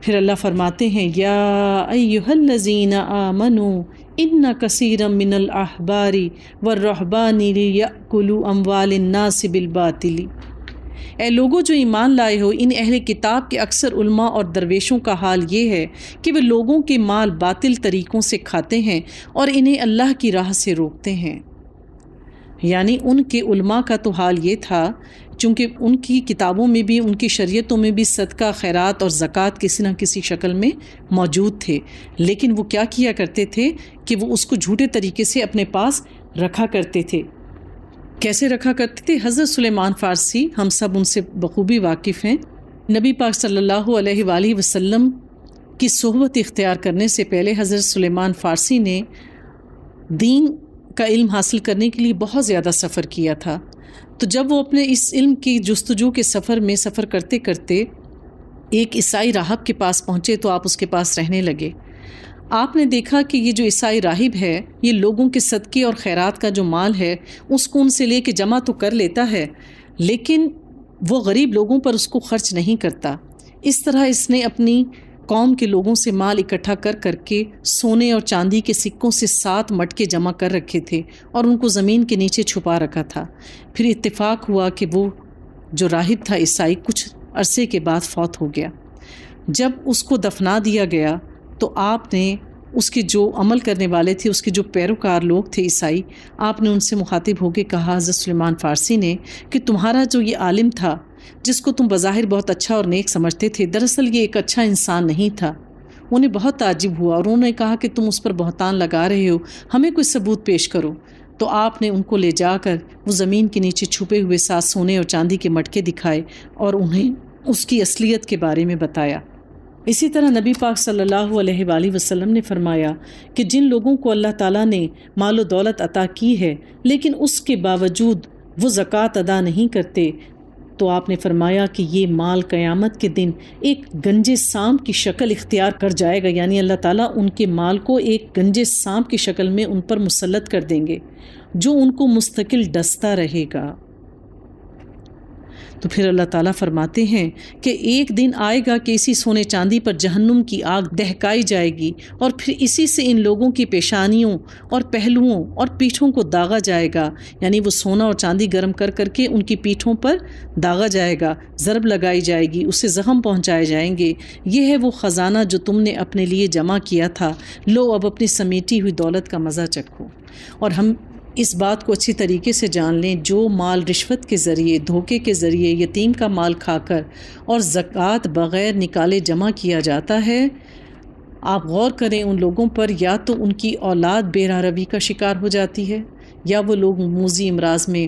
پھر اللہ فرماتے ہیں یا ایھا الذین آمنوا ان کثیرا من الاحبار والرہبان لیأکلوا اموال الناس بالباطل، اے لوگوں جو ایمان لائے ہو، ان اہل کتاب کے اکثر علماء اور درویشوں کا حال یہ ہے کہ وہ لوگوں کے مال باطل طریقوں سے کھاتے ہیں اور انہیں اللہ کی راہ سے روکتے ہیں۔ یعنی ان کے علماء کا تو حال یہ تھا، چونکہ ان کی کتابوں میں بھی ان کی شریعتوں میں بھی صدقہ، خیرات اور زکوٰۃ کسی نہ کسی شکل میں موجود تھے، لیکن وہ کیا کیا کرتے تھے کہ وہ اس کو جھوٹے طریقے سے اپنے پاس رکھا کرتے تھے۔ کیسے رکھا کرتے تھے؟ حضرت سلیمان فارسی، ہم سب ان سے بخوبی واقف ہیں، نبی پاک صلی اللہ علیہ وآلہ وسلم کی صحبت اختیار کرنے سے پہلے حضرت سلیمان فارسی نے دین کا علم حاصل کرنے کے لیے بہت زیادہ سفر کیا تھا۔ تو جب وہ اپنے اس علم کی جستجو کے سفر میں سفر کرتے کرتے ایک عیسائی راہب کے پاس پہنچے تو آپ اس کے پاس رہنے لگے۔ آپ نے دیکھا کہ یہ جو عیسائی راہب ہے یہ لوگوں کے صدقے اور خیرات کا جو مال ہے اس کو ان سے لے کے جمع تو کر لیتا ہے، لیکن وہ غریب لوگوں پر اس کو خرچ نہیں کرتا۔ اس طرح اس نے اپنی قوم کے لوگوں سے مال اکٹھا کر کے سونے اور چاندی کے سکوں سے 7 مٹکے جمع کر رکھے تھے اور ان کو زمین کے نیچے چھپا رکھا تھا۔ پھر اتفاق ہوا کہ وہ جو راہب تھا عیسائی کچھ عرصے کے بعد فوت ہو گیا۔ جب اس کو دفنا دیا گیا تو آپ نے اس کے جو عمل کرنے والے تھے، اس کے جو پیروکار لوگ تھے عیسائی، آپ نے ان سے مخاطب ہو کے کہا حضرت سلیمان فارسی نے کہ تمہارا جو یہ عالم تھا جس کو تم بظاہر بہت اچھا اور نیک سمجھتے تھے، دراصل یہ ایک اچھا انسان نہیں تھا۔ انہیں بہت تعجب ہوا اور انہوں نے کہا کہ تم اس پر بہتان لگا رہے ہو، ہمیں کوئی ثبوت پیش کرو۔ تو آپ نے ان کو لے جا کر وہ زمین کے نیچے چھپے ہوئے 7 سونے اور چاندی کے مٹکے دکھائے اور انہیں اس کی اصلیت کے بارے میں بتایا۔ اسی طرح نبی پاک صلی اللہ علیہ وآلہ وسلم نے فرمایا کہ جن لوگوں کو اللہ تعالیٰ نے مال و دولت عطا کی ہے لیکن اس کے باوجود وہ زکوٰۃ ادا نہیں کرتے، تو آپ نے فرمایا کہ یہ مال قیامت کے دن ایک گنجے سانپ کی شکل اختیار کر جائے گا، یعنی اللہ تعالیٰ ان کے مال کو ایک گنجے سانپ کی شکل میں ان پر مسلط کر دیں گے جو ان کو مستقل ڈستا رہے گا۔ تو پھر اللہ تعالیٰ فرماتے ہیں کہ ایک دن آئے گا کہ اسی سونے چاندی پر جہنم کی آگ دہکائی جائے گی اور پھر اسی سے ان لوگوں کی پیشانیوں اور پہلوؤں اور پیٹھوں کو داغا جائے گا، یعنی وہ سونا اور چاندی گرم کر کے ان کی پیٹھوں پر داغا جائے گا، ضرب لگائی جائے گی، اسے زخم پہنچائے جائیں گے۔ یہ ہے وہ خزانہ جو تم نے اپنے لیے جمع کیا تھا، لو اب اپنی سمیٹی ہوئی دولت کا مزہ چکھو۔ اور ہم اس بات کو اچھی طریقے سے جان لیں، جو مال رشوت کے ذریعے، دھوکے کے ذریعے، یتیم کا مال کھا کر اور زکوٰۃ بغیر نکالے جمع کیا جاتا ہے، آپ غور کریں ان لوگوں پر، یا تو ان کی اولاد بے راہ روی کا شکار ہو جاتی ہے یا وہ لوگ موذی امراض میں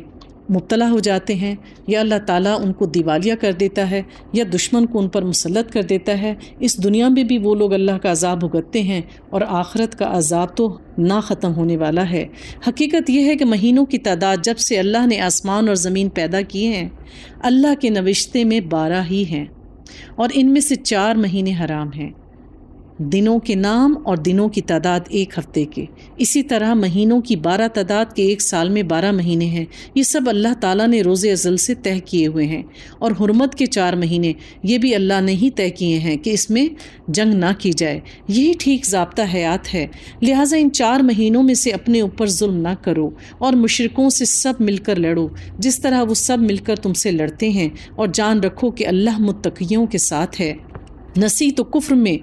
مبتلا ہو جاتے ہیں، یا اللہ تعالیٰ ان کو دیوالیہ کر دیتا ہے، یا دشمن کو ان پر مسلط کر دیتا ہے، اس دنیا میں بھی وہ لوگ اللہ کا عذاب بھگتتے ہیں، اور آخرت کا عذاب تو نہ ختم ہونے والا ہے۔ حقیقت یہ ہے کہ مہینوں کی تعداد جب سے اللہ نے آسمان اور زمین پیدا کیے ہیں، اللہ کے نوشتے میں 12 ہی ہیں، اور ان میں سے 4 مہینے حرام ہیں۔ دنوں کے نام اور دنوں کی تعداد 1 ہفتے کے، اسی طرح مہینوں کی 12 تعداد کے 1 سال میں 12 مہینے ہیں۔ یہ سب اللہ تعالیٰ نے روز ازل سے طے کیے ہوئے ہیں، اور حرمت کے 4 مہینے یہ بھی اللہ نے ہی طے کیے ہیں کہ اس میں جنگ نہ کی جائے، یہی ٹھیک ضابطہ حیات ہے۔ لہٰذا ان 4 مہینوں میں سے اپنے اوپر ظلم نہ کرو، اور مشرکوں سے سب مل کر لڑو جس طرح وہ سب مل کر تم سے لڑتے ہیں، اور جان رکھو کہ اللہ متقیوں کے ساتھ ہے۔ نسی تو کفر میں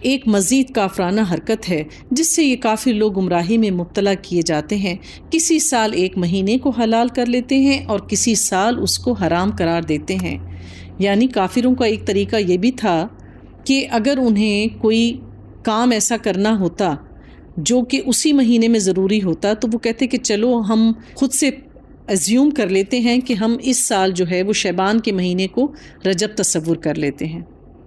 ایک مزید کافرانہ حرکت ہے جس سے یہ کافر لوگ گمراہی میں مبتلا کیے جاتے ہیں۔ کسی سال 1 مہینے کو حلال کر لیتے ہیں اور کسی سال اس کو حرام قرار دیتے ہیں۔ یعنی کافروں کا ایک طریقہ یہ بھی تھا کہ اگر انہیں کوئی کام ایسا کرنا ہوتا جو کہ اسی مہینے میں ضروری ہوتا تو وہ کہتے کہ چلو ہم خود سے ایزیوم کر لیتے ہیں کہ ہم اس سال جو ہے وہ شعبان کے مہینے کو رجب تصور کر لیتے ہیں۔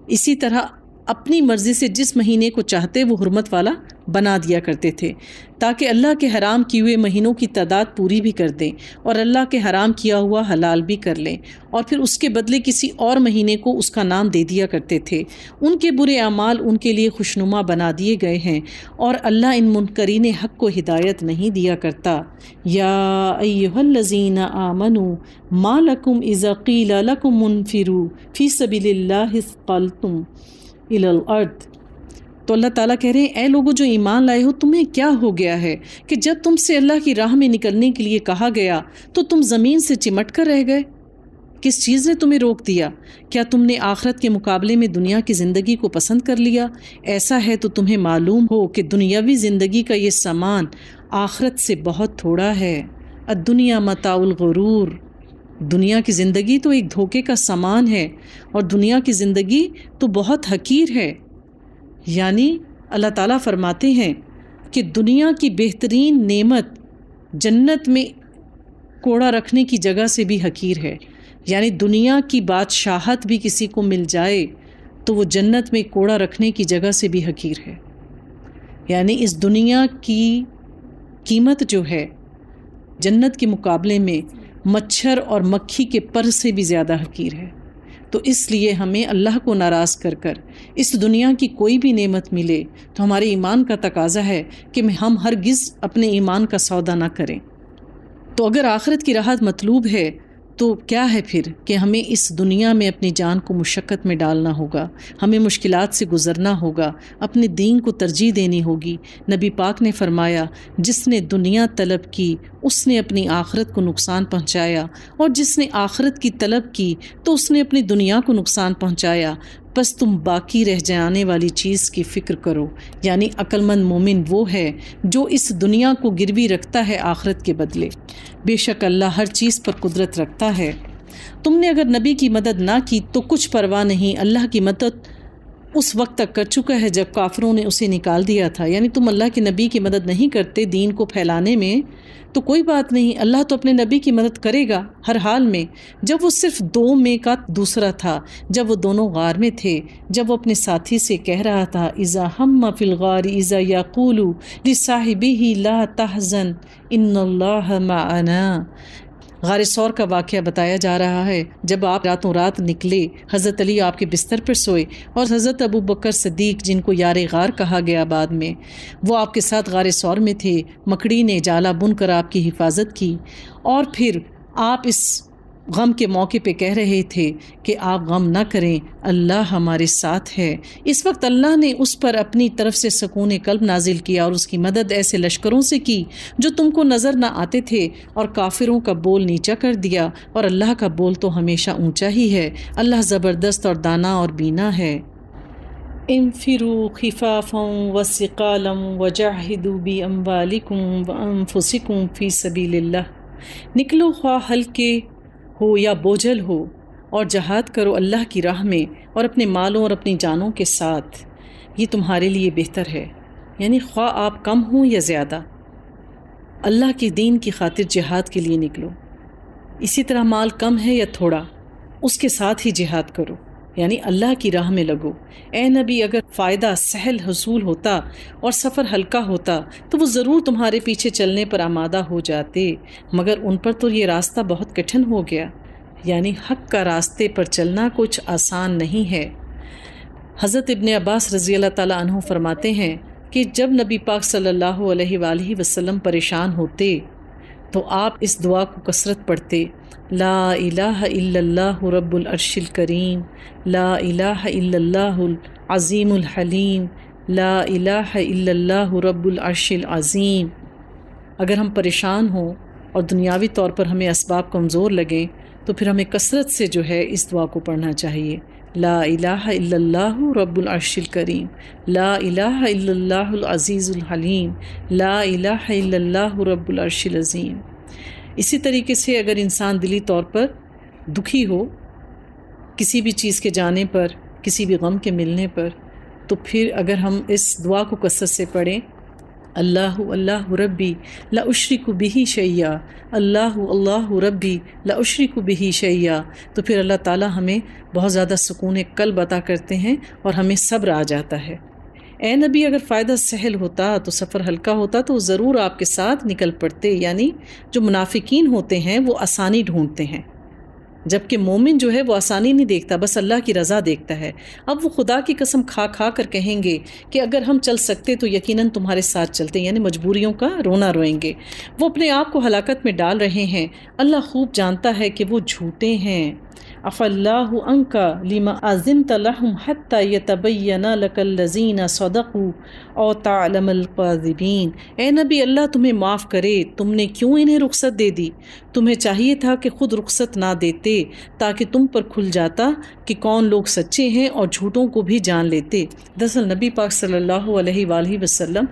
اسی طرح اپنی مرضی سے جس مہینے کو چاہتے وہ حرمت والا بنا دیا کرتے تھے، تاکہ اللہ کے حرام کیے ہوئے مہینوں کی تعداد پوری بھی کر دیں اور اللہ کے حرام کیا ہوا حلال بھی کر لیں، اور پھر اس کے بدلے کسی اور مہینے کو اس کا نام دے دیا کرتے تھے۔ ان کے برے اعمال ان کے لیے خوشنما بنا دیے گئے ہیں، اور اللہ ان منکرین حق کو ہدایت نہیں دیا کرتا۔ یا ایھا الذین آمنوا ما لکم اذا قیل لکم انفروا فی سبیل اللہ اثقلتم الی الارض۔ تو اللہ تعالیٰ کہہ رہے ہیں اے لوگو جو ایمان لائے ہو، تمہیں کیا ہو گیا ہے کہ جب تم سے اللہ کی راہ میں نکلنے کے لیے کہا گیا تو تم زمین سے چمٹ کر رہ گئے؟ کس چیز نے تمہیں روک دیا؟ کیا تم نے آخرت کے مقابلے میں دنیا کی زندگی کو پسند کر لیا؟ ایسا ہے تو تمہیں معلوم ہو کہ دنیاوی زندگی کا یہ سامان آخرت سے بہت تھوڑا ہے۔ الدنیا متاع الغرور، دنیا کی زندگی تو ایک دھوکے کا سامان ہے، اور دنیا کی زندگی تو بہت حقیر ہے۔ یعنی اللہ تعالیٰ فرماتے ہیں کہ دنیا کی بہترین نعمت جنت میں کوڑا رکھنے کی جگہ سے بھی حقیر ہے۔ یعنی دنیا کی بادشاہت بھی کسی کو مل جائے تو وہ جنت میں کوڑا رکھنے کی جگہ سے بھی حقیر ہے۔ یعنی اس دنیا کی قیمت جو ہے جنت کے مقابلے میں مچھر اور مکھی کے پر سے بھی زیادہ حقیر ہے۔ تو اس لیے ہمیں اللہ کو ناراض کر کر اس دنیا کی کوئی بھی نعمت ملے تو ہمارے ایمان کا تقاضا ہے کہ ہم ہرگز اپنے ایمان کا سودا نہ کریں۔ تو اگر آخرت کی راحت مطلوب ہے تو کیا ہے پھر کہ ہمیں اس دنیا میں اپنی جان کو مشقت میں ڈالنا ہوگا، ہمیں مشکلات سے گزرنا ہوگا، اپنے دین کو ترجیح دینی ہوگی۔ نبی پاک نے فرمایا جس نے دنیا طلب کی اس نے اپنی آخرت کو نقصان پہنچایا، اور جس نے آخرت کی طلب کی تو اس نے اپنی دنیا کو نقصان پہنچایا۔ بس تم باقی رہ جانے والی چیز کی فکر کرو۔ یعنی عقل مند مومن وہ ہے جو اس دنیا کو گروی رکھتا ہے آخرت کے بدلے۔ بے شک اللہ ہر چیز پر قدرت رکھتا ہے۔ تم نے اگر نبی کی مدد نہ کی تو کچھ پرواہ نہیں، اللہ کی مدد اس وقت تک کر چکا ہے جب کافروں نے اسے نکال دیا تھا۔ یعنی تم اللہ کے نبی کی مدد نہیں کرتے دین کو پھیلانے میں تو کوئی بات نہیں، اللہ تو اپنے نبی کی مدد کرے گا ہر حال میں۔ جب وہ صرف 2 میں کا دوسرا تھا، جب وہ دونوں غار میں تھے، جب وہ اپنے ساتھی سے کہہ رہا تھا اذا ہم فی الغار اذا یقول لصاحبہ لا تحزن ان اللہ معنا۔ غار ثور کا واقعہ بتایا جا رہا ہے۔ جب آپ راتوں رات نکلے، حضرت علی آپ کے بستر پر سوئے، اور حضرت ابو بکر صدیق جن کو یار غار کہا گیا بعد میں، وہ آپ کے ساتھ غار ثور میں تھے۔ مکڑی نے جالا بن کر آپ کی حفاظت کی، اور پھر آپ اس غم کے موقع پہ کہہ رہے تھے کہ آپ غم نہ کریں، اللہ ہمارے ساتھ ہے۔ اس وقت اللہ نے اس پر اپنی طرف سے سکون قلب نازل کیا اور اس کی مدد ایسے لشکروں سے کی جو تم کو نظر نہ آتے تھے، اور کافروں کا بول نیچا کر دیا، اور اللہ کا بول تو ہمیشہ اونچا ہی ہے۔ اللہ زبردست اور دانا اور بینا ہے۔ انفروا خفافا وثقالا وجاہدوا باموالکم وانفسکم فی سبیل اللہ۔ نکلو خواہ ہلکے ہو یا بوجھل ہو، اور جہاد کرو اللہ کی راہ میں اور اپنے مالوں اور اپنی جانوں کے ساتھ، یہ تمہارے لیے بہتر ہے۔ یعنی خواہ آپ کم ہوں یا زیادہ، اللہ کے دین کی خاطر جہاد کے لیے نکلو۔ اسی طرح مال کم ہے یا تھوڑا، اس کے ساتھ ہی جہاد کرو، یعنی اللہ کی راہ میں لگو۔ اے نبی، اگر فائدہ سہل حصول ہوتا اور سفر ہلکا ہوتا تو وہ ضرور تمہارے پیچھے چلنے پر آمادہ ہو جاتے، مگر ان پر تو یہ راستہ بہت کٹھن ہو گیا، یعنی حق کا راستے پر چلنا کچھ آسان نہیں ہے۔ حضرت ابن عباس رضی اللہ تعالیٰ عنہ فرماتے ہیں کہ جب نبی پاک صلی اللہ علیہ وآلہ وسلم پریشان ہوتے تو آپ اس دعا کو کثرت پڑھتے، لا الہ الا اللہ رب العرش الکریم، لا الہ الا اللہ العظیم الحلیم، لا الہ الا اللہ رب العرش العظیم۔ اگر ہم پریشان ہوں اور دنیاوی طور پر ہمیں اسباب کمزور لگیں تو پھر ہمیں کثرت سے جو ہے اس دعا کو پڑھنا چاہیے، لا الہ الا اللہ رب العرش الکریم، لا الہ الا اللہ العزیز الحلیم، لا الہ الا اللہ رب العرش العظیم۔ اسی طریقے سے اگر انسان دلی طور پر دکھی ہو کسی بھی چیز کے جانے پر، کسی بھی غم کے ملنے پر، تو پھر اگر ہم اس دعا کو کثرت سے پڑھیں، اللہ اللہ ربی لا اشرک بہ شیئا، اللہ اللہ ربی لا اشرک بہ شیئا، تو پھر اللہ تعالیٰ ہمیں بہت زیادہ سکون قلب عطا کرتے ہیں اور ہمیں صبر آ جاتا ہے۔ اے نبی، اگر فائدہ سہل ہوتا تو سفر ہلکا ہوتا تو ضرور آپ کے ساتھ نکل پڑتے، یعنی جو منافقین ہوتے ہیں وہ آسانی ڈھونڈتے ہیں، جبکہ مومن جو ہے وہ آسانی نہیں دیکھتا، بس اللہ کی رضا دیکھتا ہے۔ اب وہ خدا کی قسم کھا کھا کر کہیں گے کہ اگر ہم چل سکتے تو یقیناً تمہارے ساتھ چلتے، یعنی مجبوریوں کا رونا روئیں گے۔ وہ اپنے آپ کو ہلاکت میں ڈال رہے ہیں، اللہ خوب جانتا ہے کہ وہ جھوٹے ہیں۔ عفا اللہ عنک لما اذنت لهم حتى يتبين لك الذين صدقوا او تعلم الكاذبین۔ اے نبی، اللہ تمہیں معاف کرے، تم نے کیوں انہیں رخصت دے دی؟ تمہیں چاہیے تھا کہ خود رخصت نہ دیتے تاکہ تم پر کھل جاتا کہ کون لوگ سچے ہیں، اور جھوٹوں کو بھی جان لیتے۔ دراصل نبی پاک صلی اللہ علیہ وآلہ وسلم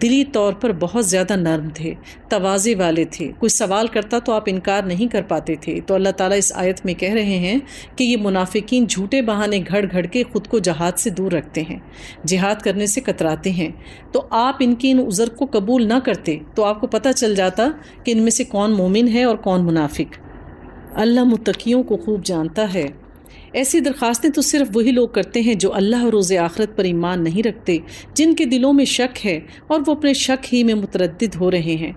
دلی طور پر بہت زیادہ نرم تھے، تواضع والے تھے، کوئی سوال کرتا تو آپ انکار نہیں کر پاتے تھے۔ تو اللہ تعالیٰ اس آیت میں کہہ رہے ہیں کہ یہ منافقین جھوٹے بہانے گھڑ گھڑ کے خود کو جہاد سے دور رکھتے ہیں، جہاد کرنے سے کتراتے ہیں، تو آپ ان کی ان عذر کو قبول نہ کرتے تو آپ کو پتہ چل جاتا کہ ان میں سے کون مومن ہے اور کون منافق۔ اللہ متقیوں کو خوب جانتا ہے۔ ایسی درخواستیں تو صرف وہی لوگ کرتے ہیں جو اللہ اور روز آخرت پر ایمان نہیں رکھتے، جن کے دلوں میں شک ہے اور وہ اپنے شک ہی میں متردد ہو رہے ہیں۔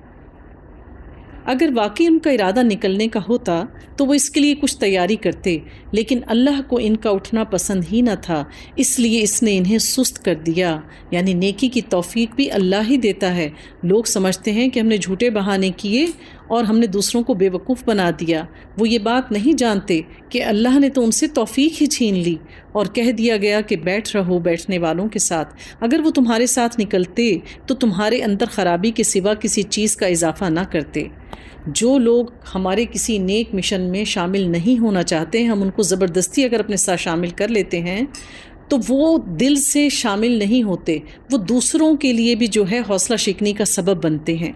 اگر واقعی ان کا ارادہ نکلنے کا ہوتا تو وہ اس کے لیے کچھ تیاری کرتے، لیکن اللہ کو ان کا اٹھنا پسند ہی نہ تھا، اس لیے اس نے انہیں سست کر دیا، یعنی نیکی کی توفیق بھی اللہ ہی دیتا ہے۔ لوگ سمجھتے ہیں کہ ہم نے جھوٹے بہانے کیے اور ہم نے دوسروں کو بے وقوف بنا دیا، وہ یہ بات نہیں جانتے کہ اللہ نے تو ان سے توفیق ہی چھین لی اور کہہ دیا گیا کہ بیٹھ رہو بیٹھنے والوں کے ساتھ۔ اگر وہ تمہارے ساتھ نکلتے تو تمہارے اندر خرابی کے سوا کسی چیز کا اضافہ نہ کرتے۔ جو لوگ ہمارے کسی نیک مشن میں شامل نہیں ہونا چاہتے، ہم ان کو زبردستی اگر اپنے ساتھ شامل کر لیتے ہیں تو وہ دل سے شامل نہیں ہوتے، وہ دوسروں کے لیے بھی جو ہے حوصلہ شکنی کا سبب بنتے ہیں۔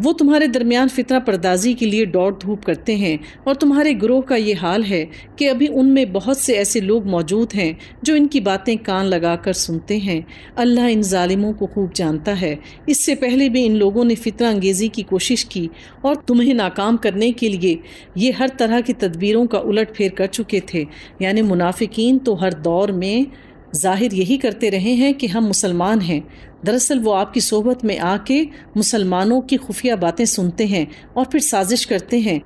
وہ تمہارے درمیان فتنہ پردازی کے لیے دوڑ دھوپ کرتے ہیں، اور تمہارے گروہ کا یہ حال ہے کہ ابھی ان میں بہت سے ایسے لوگ موجود ہیں جو ان کی باتیں کان لگا کر سنتے ہیں۔ اللہ ان ظالموں کو خوب جانتا ہے۔ اس سے پہلے بھی ان لوگوں نے فتنہ انگیزی کی کوشش کی اور تمہیں ناکام کرنے کے لیے یہ ہر طرح کی تدبیروں کا الٹ پھیر کر چکے تھے، یعنی منافقین تو ہر دور میں ظاہر یہی کرتے رہے ہیں کہ ہم مسلمان ہیں، دراصل وہ آپ کی صحبت میں آ کے مسلمانوں کی خفیہ باتیں سنتے ہیں اور پھر سازش کرتے ہیں،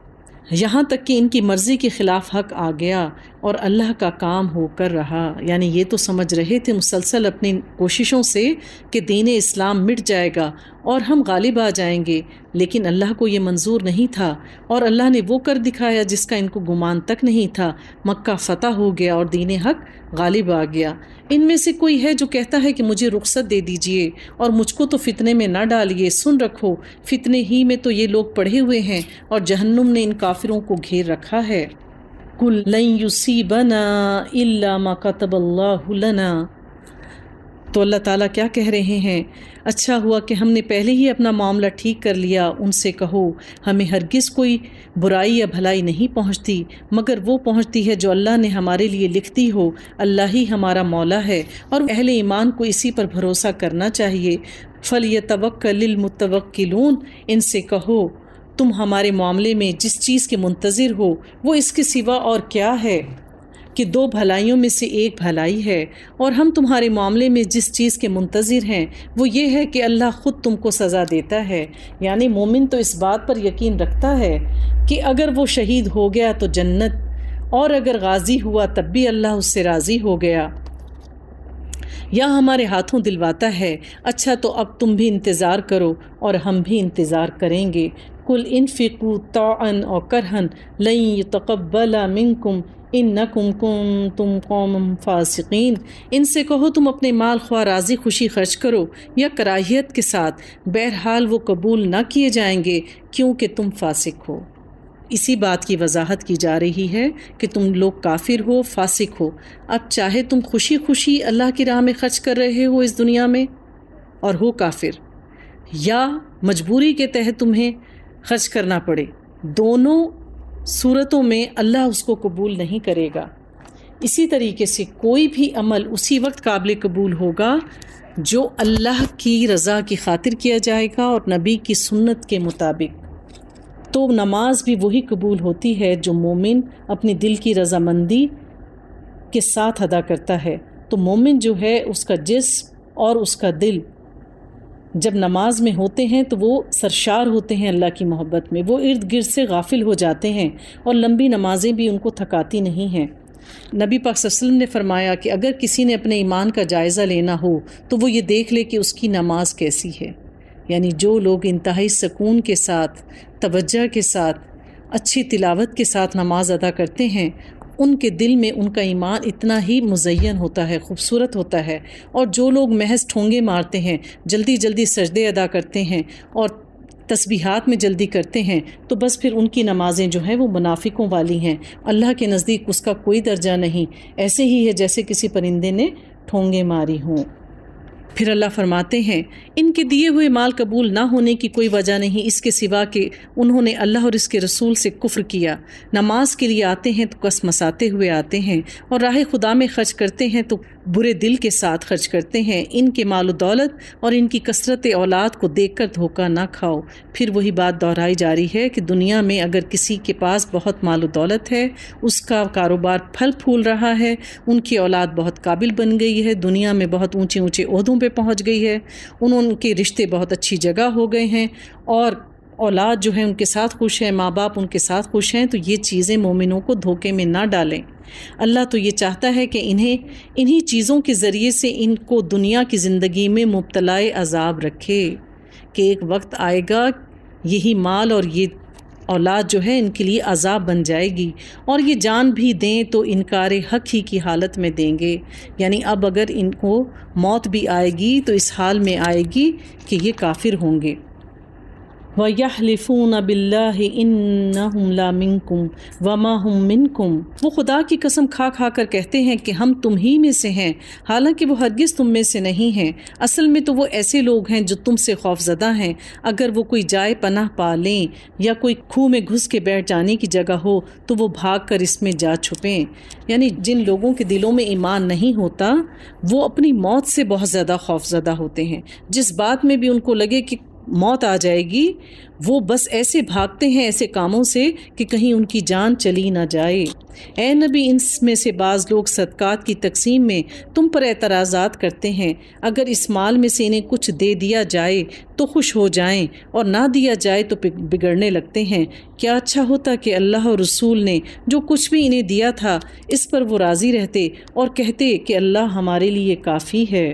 یہاں تک کہ ان کی مرضی کے خلاف حق آ گیا اور اللہ کا کام ہو کر رہا۔ یعنی یہ تو سمجھ رہے تھے مسلسل اپنی کوششوں سے کہ دین اسلام مٹ جائے گا اور ہم غالب آ جائیں گے، لیکن اللہ کو یہ منظور نہیں تھا، اور اللہ نے وہ کر دکھایا جس کا ان کو گمان تک نہیں تھا۔ مکہ فتح ہو گیا اور دین حق غالب آ گیا۔ ان میں سے کوئی ہے جو کہتا ہے کہ مجھے رخصت دے دیجئے اور مجھ کو تو فتنے میں نہ ڈالیے، سن رکھو، فتنے ہی میں تو یہ لوگ پڑے ہوئے ہیں اور جہنم نے ان کافروں کو گھیر رکھا ہے۔ قُلْ لَن يُصِيبَنَا إِلَّا مَا كَتَبَ اللَّهُ لَنَا۔ تو اللہ تعالیٰ کیا کہہ رہے ہیں؟ اچھا ہوا کہ ہم نے پہلے ہی اپنا معاملہ ٹھیک کر لیا۔ ان سے کہو ہمیں ہرگز کوئی برائی یا بھلائی نہیں پہنچتی مگر وہ پہنچتی ہے جو اللہ نے ہمارے لیے لکھ دی ہو۔ اللہ ہی ہمارا مولا ہے اور اہل ایمان کو اسی پر بھروسہ کرنا چاہیے۔ فَلْيَتَوَكَّلِ الْمُتَوَكِّلُونَ۔ ان سے کہو تم ہمارے معاملے میں جس چیز کے منتظر ہو وہ اس کے سوا اور کیا ہے کہ 2 بھلائیوں میں سے ایک بھلائی ہے، اور ہم تمہارے معاملے میں جس چیز کے منتظر ہیں وہ یہ ہے کہ اللہ خود تم کو سزا دیتا ہے۔ یعنی مومن تو اس بات پر یقین رکھتا ہے کہ اگر وہ شہید ہو گیا تو جنت، اور اگر غازی ہوا تب بھی اللہ اس سے راضی ہو گیا یا ہمارے ہاتھوں دلواتا ہے۔ اچھا تو اب تم بھی انتظار کرو اور ہم بھی انتظار کریں گے۔ قل انفقوا طوعا او کرہا لن يتقبل منکم انکم کنتم قوما فاسقین۔ ان سے کہو تم اپنے مال خواہ راضی خوشی خرچ کرو یا کراہیت کے ساتھ، بہرحال وہ قبول نہ کیے جائیں گے کیونکہ تم فاسق ہو۔ اسی بات کی وضاحت کی جا رہی ہے کہ تم لوگ کافر ہو، فاسق ہو۔ اب چاہے تم خوشی خوشی اللہ کی راہ میں خرچ کر رہے ہو اس دنیا میں اور ہو کافر، یا مجبوری کے تحت تمہیں خرچ کرنا پڑے، دونوں صورتوں میں اللہ اس کو قبول نہیں کرے گا۔ اسی طریقے سے کوئی بھی عمل اسی وقت قابل قبول ہوگا جو اللہ کی رضا کی خاطر کیا جائے گا اور نبی کی سنت کے مطابق۔ تو نماز بھی وہی قبول ہوتی ہے جو مومن اپنی دل کی رضامندی کے ساتھ ادا کرتا ہے۔ تو مومن جو ہے اس کا جسم اور اس کا دل جب نماز میں ہوتے ہیں تو وہ سرشار ہوتے ہیں اللہ کی محبت میں، وہ ارد گرد سے غافل ہو جاتے ہیں اور لمبی نمازیں بھی ان کو تھکاتی نہیں ہیں۔ نبی پاک صلی اللہ علیہ وسلم نے فرمایا کہ اگر کسی نے اپنے ایمان کا جائزہ لینا ہو تو وہ یہ دیکھ لے کہ اس کی نماز کیسی ہے۔ یعنی جو لوگ انتہائی سکون کے ساتھ، توجہ کے ساتھ، اچھی تلاوت کے ساتھ نماز ادا کرتے ہیں، ان کے دل میں ان کا ایمان اتنا ہی مزین ہوتا ہے، خوبصورت ہوتا ہے۔ اور جو لوگ محض ٹھونگے مارتے ہیں، جلدی جلدی سجدے ادا کرتے ہیں اور تسبیحات میں جلدی کرتے ہیں، تو بس پھر ان کی نمازیں جو ہیں وہ منافقوں والی ہیں، اللہ کے نزدیک اس کا کوئی درجہ نہیں، ایسے ہی ہے جیسے کسی پرندے نے ٹھونگے ماری ہوں۔ پھر اللہ فرماتے ہیں ان کے دیے ہوئے مال قبول نہ ہونے کی کوئی وجہ نہیں اس کے سوا کہ انہوں نے اللہ اور اس کے رسول سے کفر کیا۔ نماز کے لیے آتے ہیں تو کس مساتے ہوئے آتے ہیں، اور راہ خدا میں خرچ کرتے ہیں تو برے دل کے ساتھ خرچ کرتے ہیں۔ ان کے مال و دولت اور ان کی کثرت اولاد کو دیکھ کر دھوکہ نہ کھاؤ۔ پھر وہی بات دہرائی جا رہی ہے کہ دنیا میں اگر کسی کے پاس بہت مال و دولت ہے، اس کا کاروبار پھل پھول رہا ہے، ان کی اولاد بہت قابل بن گئی ہے، دنیا میں بہت اونچے اونچے عہدوں پہ پہنچ گئی ہے، ان کے رشتے بہت اچھی جگہ ہو گئے ہیں، اور اولاد جو ہے ان کے ساتھ خوش ہیں، ماں باپ ان کے ساتھ خوش ہیں، تو یہ چیزیں مومنوں کو دھوکے میں نہ ڈالیں۔ اللہ تو یہ چاہتا ہے کہ انہی چیزوں کے ذریعے سے ان کو دنیا کی زندگی میں مبتلا عذاب رکھے کہ ایک وقت آئے گا یہی مال اور یہ اولاد جو ہے ان کے لیے عذاب بن جائے گی، اور یہ جان بھی دیں تو انکار حق ہی کی حالت میں دیں گے۔ یعنی اب اگر ان کو موت بھی آئے گی تو اس حال میں آئے گی کہ یہ کافر ہوں گے۔ وَيَحْلِفُونَ بِاللَّهِ إِنَّهُمْ لَا مِنْكُمْ وَمَا هُمْ مِنْكُمْ۔ وہ خدا کی قسم کھا کھا کر کہتے ہیں کہ ہم تم ہی میں سے ہیں، حالانکہ وہ ہرگز تم میں سے نہیں ہیں۔ اصل میں تو وہ ایسے لوگ ہیں جو تم سے خوف زدہ ہیں۔ اگر وہ کوئی جائے پناہ پا لیں یا کوئی کھوہ میں گھس کے بیٹھ جانے کی جگہ ہو تو وہ بھاگ کر اس میں جا چھپیں۔ یعنی جن لوگوں کے دلوں میں ایمان نہیں ہوتا وہ اپنی موت سے بہت زیادہ خوف زدہ ہوتے ہیں۔ جس بات میں بھی ان کو لگے کہ موت آ جائے گی وہ بس ایسے بھاگتے ہیں ایسے کاموں سے کہ کہیں ان کی جان چلی نہ جائے۔ اے نبی، ان میں سے بعض لوگ صدقات کی تقسیم میں تم پر اعتراضات کرتے ہیں، اگر اس مال میں سے انہیں کچھ دے دیا جائے تو خوش ہو جائیں اور نہ دیا جائے تو بگڑنے لگتے ہیں۔ کیا اچھا ہوتا کہ اللہ اور رسول نے جو کچھ بھی انہیں دیا تھا اس پر وہ راضی رہتے اور کہتے کہ اللہ ہمارے لیے کافی ہے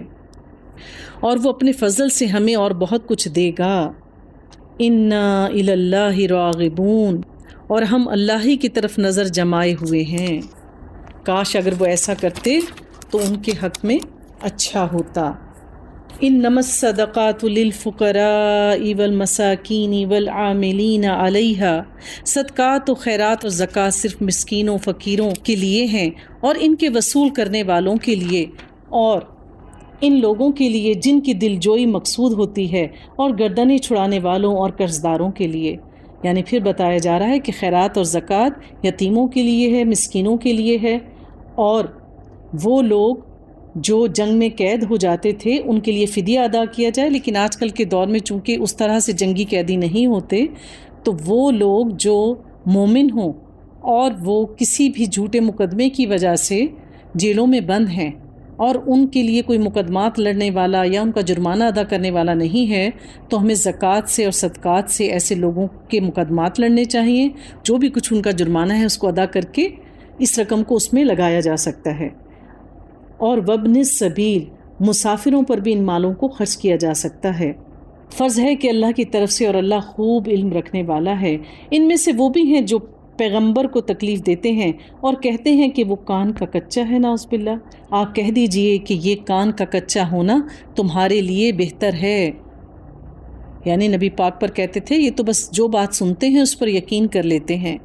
اور وہ اپنے فضل سے ہمیں اور بہت کچھ دے گا۔ اِنَّا إِلَى اللَّهِ رَاغِبُونَ، اور ہم اللہ ہی کی طرف نظر جمائے ہوئے ہیں۔ کاش اگر وہ ایسا کرتے تو ان کے حق میں اچھا ہوتا۔ إِنَّمَا الصَّدَقَاتُ لِلْفُقَرَاءِ وَالْمَسَاكِينِ وَالْعَامِلِينَ عَلَيْهَا، صدقات و خیرات و زکوٰۃ صرف مسکینوں فقیروں کے لیے ہیں اور ان کے وصول کرنے والوں کے لیے، اور ان لوگوں کے لیے جن کی دل جوئی مقصود ہوتی ہے، اور گردنیں چھڑانے والوں اور قرض داروں کے لیے۔ یعنی پھر بتایا جا رہا ہے کہ خیرات اور زکوٰۃ یتیموں کے لیے ہے، مسکینوں کے لیے ہے، اور وہ لوگ جو جنگ میں قید ہو جاتے تھے ان کے لیے فدیہ ادا کیا جائے۔ لیکن آج کل کے دور میں چونکہ اس طرح سے جنگی قیدی نہیں ہوتے تو وہ لوگ جو مومن ہوں اور وہ کسی بھی جھوٹے مقدمے کی وجہ سے جیلوں میں بند ہیں اور ان کے لیے کوئی مقدمات لڑنے والا یا ان کا جرمانہ ادا کرنے والا نہیں ہے، تو ہمیں زکوٰۃ سے اور صدقات سے ایسے لوگوں کے مقدمات لڑنے چاہیے، جو بھی کچھ ان کا جرمانہ ہے اس کو ادا کر کے اس رقم کو اس میں لگایا جا سکتا ہے۔ اور وابن السبیل، مسافروں پر بھی ان مالوں کو خرچ کیا جا سکتا ہے۔ فرض ہے کہ اللہ کی طرف سے، اور اللہ خوب علم رکھنے والا ہے، ان میں سے وہ بھی ہیں جو پیغمبر کو تکلیف دیتے ہیں اور کہتے ہیں کہ وہ کان کا کچا ہے، نعوذ باللہ۔ آپ کہہ دیجئے کہ یہ کان کا کچا ہونا تمہارے لیے بہتر ہے، یعنی نبی پاک پر کہتے تھے یہ تو بس جو بات سنتے ہیں اس پر یقین کر لیتے ہیں۔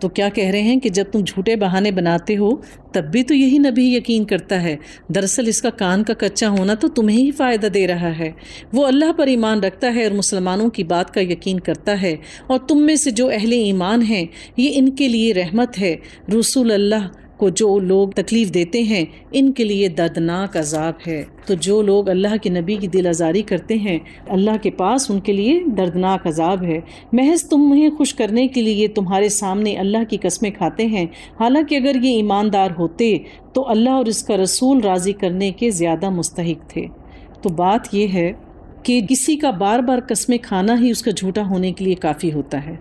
تو کیا کہہ رہے ہیں کہ جب تم جھوٹے بہانے بناتے ہو تب بھی تو یہی نبی یقین کرتا ہے، دراصل اس کا کان کا کچا ہونا تو تمہیں ہی فائدہ دے رہا ہے۔ وہ اللہ پر ایمان رکھتا ہے اور مسلمانوں کی بات کا یقین کرتا ہے، اور تم میں سے جو اہل ایمان ہیں یہ ان کے لیے رحمت ہے۔ رسول اللہ کو جو لوگ تکلیف دیتے ہیں ان کے لیے دردناک عذاب ہے۔ تو جو لوگ اللہ کے نبی کی دل آزاری کرتے ہیں اللہ کے پاس ان کے لیے دردناک عذاب ہے۔ محض تمہیں خوش کرنے کے لیے تمہارے سامنے اللہ کی قسمیں کھاتے ہیں، حالانکہ اگر یہ ایماندار ہوتے تو اللہ اور اس کا رسول راضی کرنے کے زیادہ مستحق تھے۔ تو بات یہ ہے کہ کسی کا بار بار قسمیں کھانا ہی اس کا جھوٹا ہونے کے لیے کافی ہوتا ہے،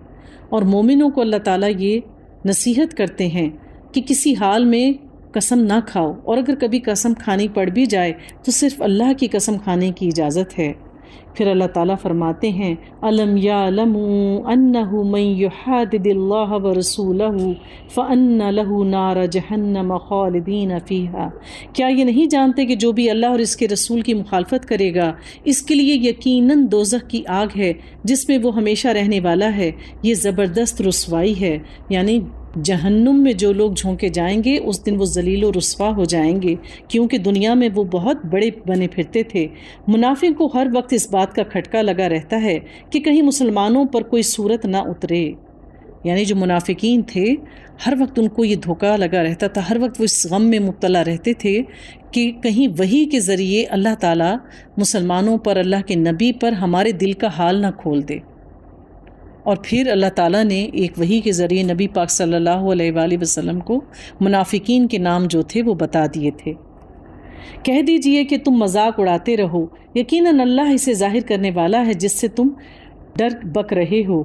اور مومنوں کو اللہ تعالیٰ یہ نصیحت کرتے ہیں کہ کسی حال میں قسم نہ کھاؤ، اور اگر کبھی قسم کھانی پڑ بھی جائے تو صرف اللہ کی قسم کھانے کی اجازت ہے۔ پھر اللہ تعالیٰ فرماتے ہیں أَلَمْ يَعْلَمُوا أَنَّهُ مَنْ يُحَادِدِ اللَّهَ وَرَسُولَهُ فَأَنَّ لَهُ نَارَ جَهَنَّمَ خَالِدِينَ فِيهَا۔ کیا یہ نہیں جانتے کہ جو بھی اللہ اور اس کے رسول کی مخالفت کرے گا اس کے لیے یقیناً دوزخ کی آگ ہے جس میں وہ ہمیشہ رہنے والا ہے۔ یہ زبردست رسوائی ہے، یعنی جہنم میں جو لوگ جھونکے جائیں گے اس دن وہ ذلیل و رسوا ہو جائیں گے، کیونکہ دنیا میں وہ بہت بڑے بنے پھرتے تھے۔ منافق کو ہر وقت اس بات کا کھٹکا لگا رہتا ہے کہ کہیں مسلمانوں پر کوئی صورت نہ اترے، یعنی جو منافقین تھے ہر وقت ان کو یہ دھوکہ لگا رہتا تھا، ہر وقت وہ اس غم میں مبتلا رہتے تھے کہ کہیں وحی کے ذریعے اللہ تعالیٰ مسلمانوں پر، اللہ کے نبی پر ہمارے دل کا حال نہ کھول دے۔ اور پھر اللہ تعالیٰ نے ایک وحی کے ذریعے نبی پاک صلی اللہ علیہ وآلہ وسلم کو منافقین کے نام جو تھے وہ بتا دیے تھے۔ کہہ دیجئے کہ تم مذاق اڑاتے رہو، یقیناً اللہ اسے ظاہر کرنے والا ہے جس سے تم ڈر بک رہے ہو۔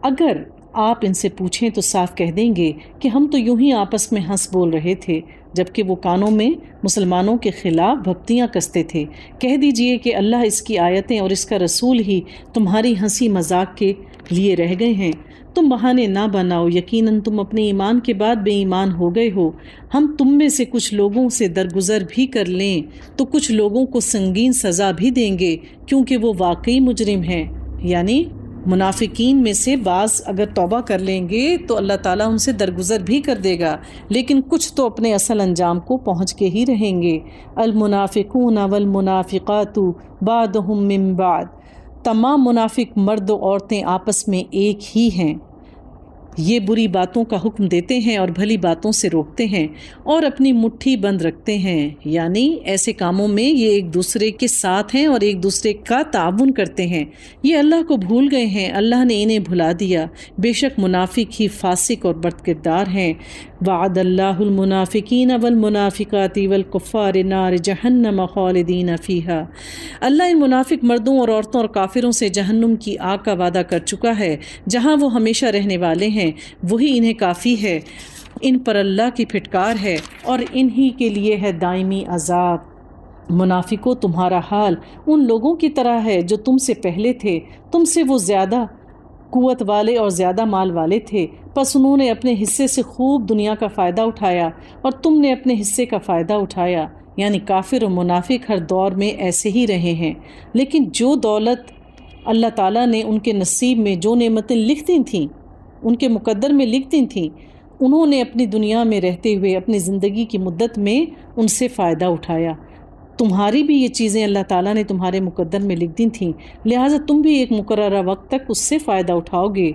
اگر آپ ان سے پوچھیں تو صاف کہہ دیں گے کہ ہم تو یوں ہی آپس میں ہنس بول رہے تھے، جبکہ وہ کانوں میں مسلمانوں کے خلاف بھپتیاں کستے تھے۔ کہہ دیجئے کہ اللہ، اس کی آیتیں اور اس کا رسول ہی تمہاری ہنسی مذاق کے لیے رہ گئے ہیں۔ تم بہانے نہ بناؤ، یقیناً تم اپنے ایمان کے بعد بے ایمان ہو گئے ہو۔ ہم تم میں سے کچھ لوگوں سے درگزر بھی کر لیں تو کچھ لوگوں کو سنگین سزا بھی دیں گے، کیونکہ وہ واقعی مجرم ہیں۔ یعنی منافقین میں سے بعض اگر توبہ کر لیں گے تو اللہ تعالیٰ ان سے درگزر بھی کر دے گا، لیکن کچھ تو اپنے اصل انجام کو پہنچ کے ہی رہیں گے۔ المنافقون والمنافقات بعضهم من بعض، تمام منافق مرد و عورتیں آپس میں ایک ہی ہیں۔ یہ بری باتوں کا حکم دیتے ہیں اور بھلی باتوں سے روکتے ہیں اور اپنی مٹھی بند رکھتے ہیں، یعنی ایسے کاموں میں یہ ایک دوسرے کے ساتھ ہیں اور ایک دوسرے کا تعاون کرتے ہیں۔ یہ اللہ کو بھول گئے ہیں، اللہ نے انہیں بھلا دیا۔ بے شک منافق ہی فاسق اور بد کردار ہیں۔ وعد اللہ المنافقین والمنافقات والکفار نار جہنم خالدین فیہا، اللہ ان منافق مردوں اور عورتوں اور کافروں سے جہنم کی آگ کا وعدہ کر چکا ہے جہاں وہ ہمیشہ رہنے والے ہیں، وہی انہیں کافی ہے۔ ان پر اللہ کی پھٹکار ہے اور انہی کے لیے ہے دائمی عذاب۔ منافقوں، تمہارا حال ان لوگوں کی طرح ہے جو تم سے پہلے تھے، تم سے وہ زیادہ قوت والے اور زیادہ مال والے تھے، پس انہوں نے اپنے حصے سے خوب دنیا کا فائدہ اٹھایا اور تم نے اپنے حصے کا فائدہ اٹھایا۔ یعنی کافر اور منافق ہر دور میں ایسے ہی رہے ہیں، لیکن جو دولت اللہ تعالیٰ نے ان کے نصیب میں، جو نعمتیں لکھ دی تھیں، ان کے مقدر میں لکھ دی تھیں، انہوں نے اپنی دنیا میں رہتے ہوئے اپنی زندگی کی مدت میں ان سے فائدہ اٹھایا۔ تمہاری بھی یہ چیزیں اللہ تعالیٰ نے تمہارے مقدر میں لکھ دی تھیں، لہٰذا تم بھی ایک مقررہ وقت تک اس سے فائدہ اٹھاؤ گے،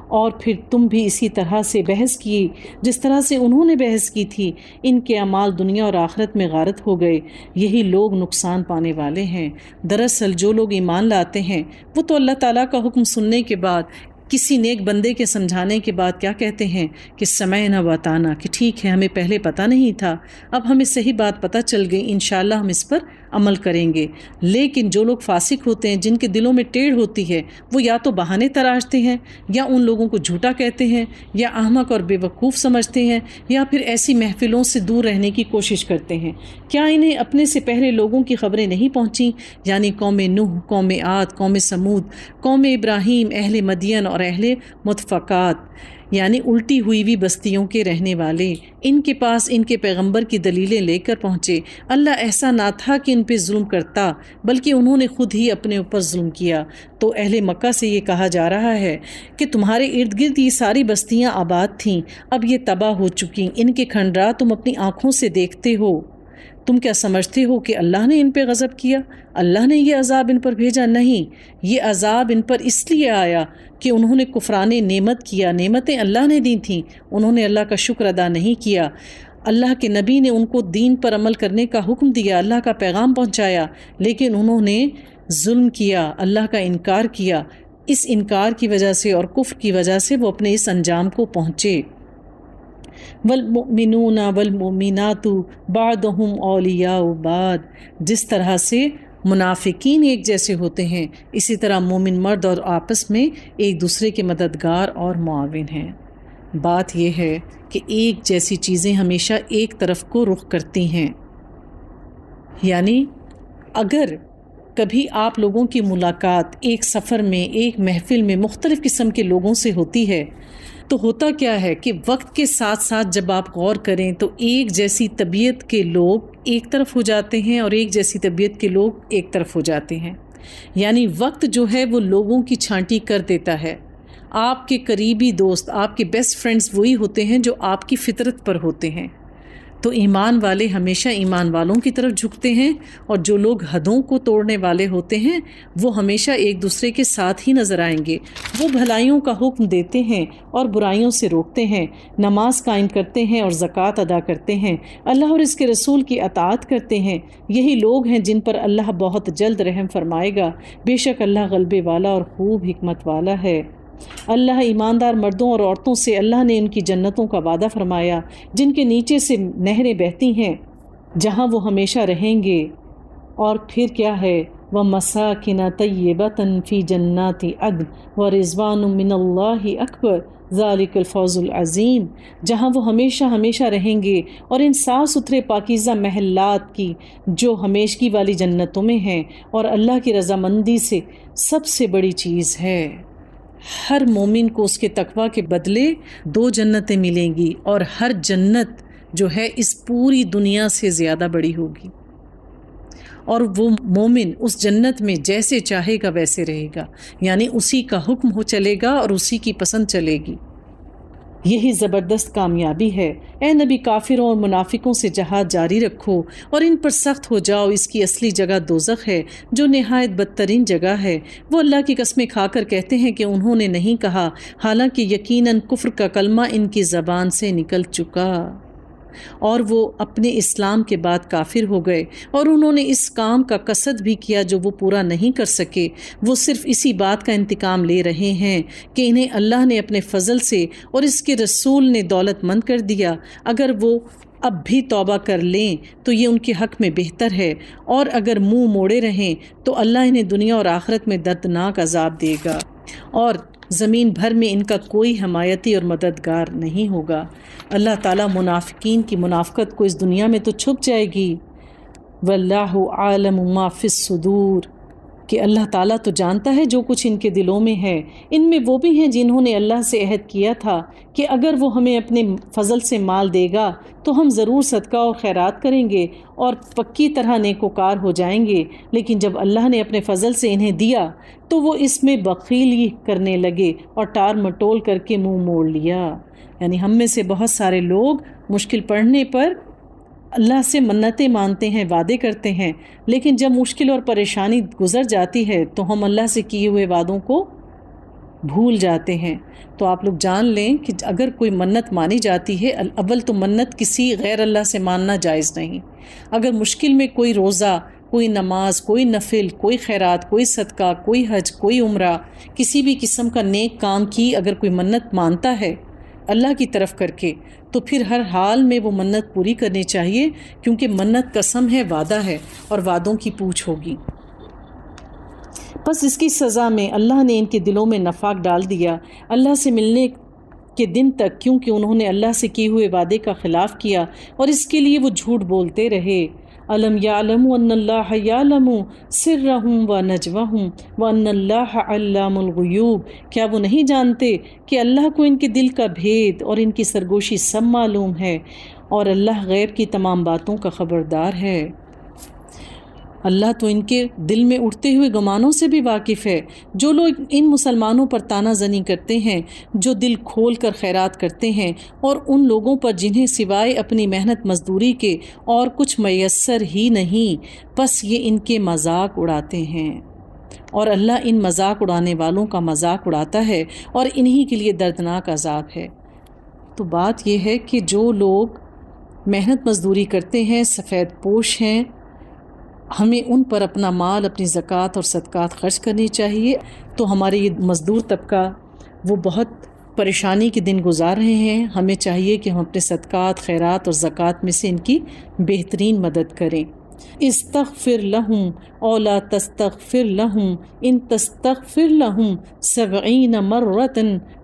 اور پھر تم بھی اسی طرح سے بحث کی جس طرح سے انہوں نے بحث کی تھی۔ ان کے اعمال دنیا اور آخرت میں غارت ہو گئے، یہی لوگ نقصان پانے والے ہیں۔ دراصل جو لوگ ایمان لاتے ہیں وہ تو اللہ تعالیٰ کا حکم سننے کے بعد کسی نیک بندے کے سمجھانے کے بعد کیا کہتے ہیں کہ سمعنا واتانا، کہ ٹھیک ہے ہمیں پہلے پتہ نہیں تھا، اب ہمیں صحیح بات پتہ چل گئی، انشاءاللہ ہم اس پر عمل کریں گے۔ لیکن جو لوگ فاسق ہوتے ہیں، جن کے دلوں میں ٹیڑھ ہوتی ہے، وہ یا تو بہانے تراشتے ہیں، یا ان لوگوں کو جھوٹا کہتے ہیں، یا احمق اور بے وقوف سمجھتے ہیں، یا پھر ایسی محفلوں سے دور رہنے کی کوشش کرتے ہیں۔ کیا انہیں اپنے سے پہلے لوگوں کی خبریں نہیں پہنچیں، یعنی قوم نوح، قوم عاد، قوم سمود، قوم ابراہیم، اہل مدین اور اہل متفقات، یعنی الٹی ہوئی ہوئی بستیوں کے رہنے والے؟ ان کے پاس ان کے پیغمبر کی دلیلیں لے کر پہنچے۔ اللہ ایسا نہ تھا کہ ان پہ ظلم کرتا، بلکہ انہوں نے خود ہی اپنے اوپر ظلم کیا۔ تو اہل مکہ سے یہ کہا جا رہا ہے کہ تمہارے ارد گرد یہ ساری بستیاں آباد تھیں، اب یہ تباہ ہو چکی، ان کے کھنڈرات تم اپنی آنکھوں سے دیکھتے ہو۔ تم کیا سمجھتے ہو کہ اللہ نے ان پہ غضب کیا؟ اللہ نے یہ عذاب ان پر بھیجا؟ نہیں، یہ عذاب ان پر اس لیے آیا کہ انہوں نے کفران نعمت کیا۔ نعمتیں اللہ نے دی تھیں، انہوں نے اللہ کا شکر ادا نہیں کیا۔ اللہ کے نبی نے ان کو دین پر عمل کرنے کا حکم دیا، اللہ کا پیغام پہنچایا، لیکن انہوں نے ظلم کیا، اللہ کا انکار کیا۔ اس انکار کی وجہ سے اور کفر کی وجہ سے وہ اپنے اس انجام کو پہنچے۔ والمؤمنون والمؤمنات بعضهم اولیاء بعض، جس طرح سے منافقین ایک جیسے ہوتے ہیں، اسی طرح مومن مرد اور آپس میں ایک دوسرے کے مددگار اور معاون ہیں۔ بات یہ ہے کہ ایک جیسی چیزیں ہمیشہ ایک طرف کو رخ کرتی ہیں، یعنی اگر کبھی آپ لوگوں کی ملاقات ایک سفر میں، ایک محفل میں مختلف قسم کے لوگوں سے ہوتی ہے، تو ہوتا کیا ہے کہ وقت کے ساتھ ساتھ جب آپ غور کریں تو ایک جیسی طبیعت کے لوگ ایک طرف ہو جاتے ہیں اور ایک جیسی طبیعت کے لوگ ایک طرف ہو جاتے ہیں۔ یعنی وقت جو ہے وہ لوگوں کی چھانٹی کر دیتا ہے۔ آپ کے قریبی دوست، آپ کے بیسٹ فرینڈز وہی ہوتے ہیں جو آپ کی فطرت پر ہوتے ہیں۔ تو ایمان والے ہمیشہ ایمان والوں کی طرف جھکتے ہیں، اور جو لوگ حدوں کو توڑنے والے ہوتے ہیں وہ ہمیشہ ایک دوسرے کے ساتھ ہی نظر آئیں گے۔ وہ بھلائیوں کا حکم دیتے ہیں اور برائیوں سے روکتے ہیں، نماز قائم کرتے ہیں اور زکوٰۃ ادا کرتے ہیں، اللہ اور اس کے رسول کی اطاعت کرتے ہیں۔ یہی لوگ ہیں جن پر اللہ بہت جلد رحم فرمائے گا، بے شک اللہ غلبے والا اور خوب حکمت والا ہے۔ اللہ ایماندار مردوں اور عورتوں سے اللہ نے ان کی جنتوں کا وعدہ فرمایا جن کے نیچے سے نہریں بہتی ہیں، جہاں وہ ہمیشہ رہیں گے۔ اور پھر کیا ہے؟ وَمَسَاكِنَ طَيِّبَةً فِي جَنَّاتِ عَدْنٍ وَرِضْوَانٌ مِّنَ اللَّهِ أَكْبَرُ ذَلِكَ الْفَوْزُ الْعَظِيمُ، جہاں وہ ہمیشہ ہمیشہ رہیں گے، اور ان صاف ستھرے پاکیزہ محلات کی جو ہمیشگی والی جنتوں میں ہیں، اور اللہ کی رضامندی سے سب سے بڑی چیز ہے۔ ہر مومن کو اس کے تقویٰ کے بدلے 2 جنتیں ملیں گی، اور ہر جنت جو ہے اس پوری دنیا سے زیادہ بڑی ہوگی، اور وہ مومن اس جنت میں جیسے چاہے گا ویسے رہے گا، یعنی اسی کا حکم ہو چلے گا اور اسی کی پسند چلے گی۔ یہی زبردست کامیابی ہے۔ اے نبی، کافروں اور منافقوں سے جہاد جاری رکھو اور ان پر سخت ہو جاؤ، اس کی اصلی جگہ دوزخ ہے جو نہایت بدترین جگہ ہے۔ وہ اللہ کی قسمیں کھا کر کہتے ہیں کہ انہوں نے نہیں کہا، حالانکہ یقیناً کفر کا کلمہ ان کی زبان سے نکل چکا، اور وہ اپنے اسلام کے بعد کافر ہو گئے، اور انہوں نے اس کام کا قصد بھی کیا جو وہ پورا نہیں کر سکے۔ وہ صرف اسی بات کا انتقام لے رہے ہیں کہ انہیں اللہ نے اپنے فضل سے اور اس کے رسول نے دولت مند کر دیا۔ اگر وہ اب بھی توبہ کر لیں تو یہ ان کے حق میں بہتر ہے، اور اگر منہ موڑے رہیں تو اللہ انہیں دنیا اور آخرت میں دردناک عذاب دے گا، اور زمین بھر میں ان کا کوئی حمایتی اور مددگار نہیں ہوگا۔ اللہ تعالیٰ منافقین کی منافقت کو اس دنیا میں تو چھپ جائے گی، واللہ عالم ما فی الصدور، کہ اللہ تعالیٰ تو جانتا ہے جو کچھ ان کے دلوں میں ہے۔ ان میں وہ بھی ہیں جنہوں نے اللہ سے عہد کیا تھا کہ اگر وہ ہمیں اپنے فضل سے مال دے گا تو ہم ضرور صدقہ اور خیرات کریں گے اور پکی طرح نیکوکار ہو جائیں گے، لیکن جب اللہ نے اپنے فضل سے انہیں دیا تو وہ اس میں بخیلی کرنے لگے اور ٹار مٹول کر کے منہ موڑ لیا۔ یعنی ہم میں سے بہت سارے لوگ مشکل پڑنے پر اللہ سے منتیں مانتے ہیں، وعدے کرتے ہیں، لیکن جب مشکل اور پریشانی گزر جاتی ہے تو ہم اللہ سے کیے ہوئے وعدوں کو بھول جاتے ہیں۔ تو آپ لوگ جان لیں کہ اگر کوئی منت مانی جاتی ہے، اول تو منت کسی غیر اللہ سے ماننا جائز نہیں۔ اگر مشکل میں کوئی روزہ، کوئی نماز، کوئی نفل، کوئی خیرات، کوئی صدقہ، کوئی حج، کوئی عمرہ، کسی بھی قسم کا نیک کام کی اگر کوئی منت مانتا ہے اللہ کی طرف کر کے، تو پھر ہر حال میں وہ منت پوری کرنی چاہیے، کیونکہ منت قسم ہے، وعدہ ہے، اور وعدوں کی پوچھ ہوگی۔ بس اس کی سزا میں اللہ نے ان کے دلوں میں نفاق ڈال دیا اللہ سے ملنے کے دن تک، کیونکہ انہوں نے اللہ سے کیے ہوئے وعدے کا خلاف کیا اور اس کے لیے وہ جھوٹ بولتے رہے۔ الم یعلموا ان اللہ یعلم سرهم ونجواهم وان اللہ علام الغیوب، کیا وہ نہیں جانتے کہ اللہ کو ان کے دل کا بھید اور ان کی سرگوشی سب معلوم ہے، اور اللہ غیب کی تمام باتوں کا خبردار ہے۔ اللہ تو ان کے دل میں اٹھتے ہوئے گمانوں سے بھی واقف ہے۔ جو لوگ ان مسلمانوں پر طعنہ زنی کرتے ہیں، جو دل کھول کر خیرات کرتے ہیں، اور ان لوگوں پر جنہیں سوائے اپنی محنت مزدوری کے اور کچھ میسر ہی نہیں، بس یہ ان کے مذاق اڑاتے ہیں، اور اللہ ان مذاق اڑانے والوں کا مذاق اڑاتا ہے، اور انہی کے لیے دردناک عذاب ہے۔ تو بات یہ ہے کہ جو لوگ محنت مزدوری کرتے ہیں، سفید پوش ہیں، ہمیں ان پر اپنا مال، اپنی زکوٰۃ اور صدقات خرچ کرنی چاہیے۔ تو ہمارے یہ مزدور طبقہ وہ بہت پریشانی کے دن گزار رہے ہیں، ہمیں چاہیے کہ ہم اپنے صدقات، خیرات اور زکوٰۃ میں سے ان کی بہترین مدد کریں۔ استغفر لہم او لا تستغفر لہم ان تستغفر لہم 70 مرۃ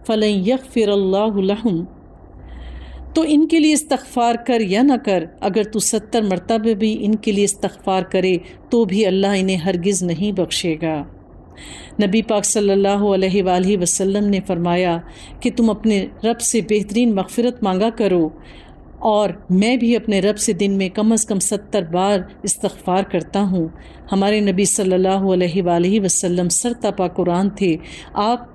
فلن یغفر اللہ لہم، تو ان کے لیے استغفار کر یا نہ کر، اگر تو 70 مرتبہ بھی ان کے لیے استغفار کرے تو بھی اللہ انہیں ہرگز نہیں بخشے گا۔ نبی پاک صلی اللہ علیہ وآلہ وسلم نے فرمایا کہ تم اپنے رب سے بہترین مغفرت مانگا کرو، اور میں بھی اپنے رب سے دن میں کم از کم 70 بار استغفار کرتا ہوں۔ ہمارے نبی صلی اللہ علیہ وآلہ وسلم سرتاپا قرآن تھے، آپ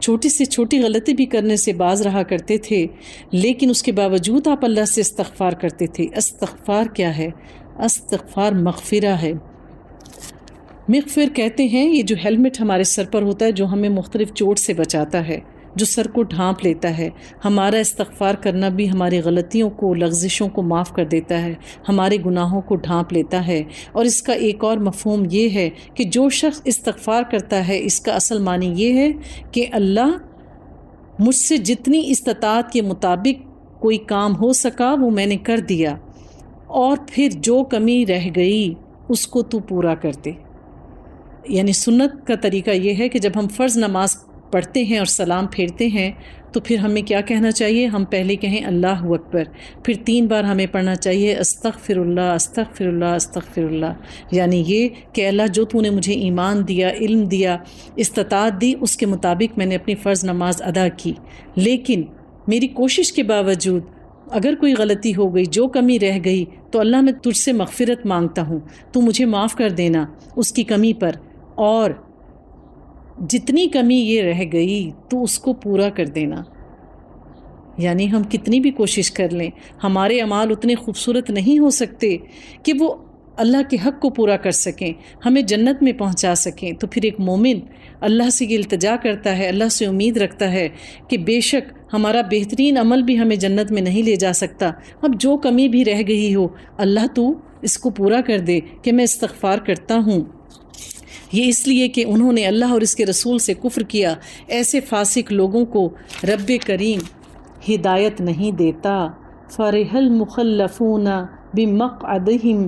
چھوٹی سے چھوٹی غلطی بھی کرنے سے باز رہا کرتے تھے، لیکن اس کے باوجود آپ اللہ سے استغفار کرتے تھے۔ استغفار کیا ہے؟ استغفار مغفرہ ہے۔ مغفر کہتے ہیں یہ جو ہیلمٹ ہمارے سر پر ہوتا ہے، جو ہمیں مختلف چوٹ سے بچاتا ہے، جو سر کو ڈھانپ لیتا ہے۔ ہمارا استغفار کرنا بھی ہماری غلطیوں کو، لغزشوں کو معاف کر دیتا ہے، ہمارے گناہوں کو ڈھانپ لیتا ہے۔ اور اس کا ایک اور مفہوم یہ ہے کہ جو شخص استغفار کرتا ہے، اس کا اصل معنی یہ ہے کہ اللہ مجھ سے جتنی استطاعت کے مطابق کوئی کام ہو سکا وہ میں نے کر دیا، اور پھر جو کمی رہ گئی اس کو تو پورا کر دے۔ یعنی سنت کا طریقہ یہ ہے کہ جب ہم فرض نماز پڑھتے ہیں اور سلام پھیرتے ہیں تو پھر ہمیں کیا کہنا چاہیے؟ ہم پہلے کہیں اللہ اکبر، پھر 3 بار ہمیں پڑھنا چاہیے استغفر اللہ استغفر اللہ استغفر اللہ، یعنی یہ کہ اللہ جو تو نے مجھے ایمان دیا، علم دیا، استطاعت دی، اس کے مطابق میں نے اپنی فرض نماز ادا کی، لیکن میری کوشش کے باوجود اگر کوئی غلطی ہو گئی، جو کمی رہ گئی، تو اللہ میں تجھ سے مغفرت مانگتا ہوں، تو مجھے معاف کر دینا اس کی کمی پر، اور جتنی کمی یہ رہ گئی تو اس کو پورا کر دینا۔ یعنی ہم کتنی بھی کوشش کر لیں، ہمارے اعمال اتنے خوبصورت نہیں ہو سکتے کہ وہ اللہ کے حق کو پورا کر سکیں، ہمیں جنت میں پہنچا سکیں۔ تو پھر ایک مومن اللہ سے یہ التجا کرتا ہے، اللہ سے امید رکھتا ہے کہ بے شک ہمارا بہترین عمل بھی ہمیں جنت میں نہیں لے جا سکتا، اب جو کمی بھی رہ گئی ہو اللہ تو اس کو پورا کر دے، کہ میں استغفار کرتا ہوں۔ یہ اس لیے کہ انہوں نے اللہ اور اس کے رسول سے کفر کیا۔ ایسے فاسق لوگوں کو رب کریم ہدایت نہیں دیتا۔ فرح المخلفون بمقعدہم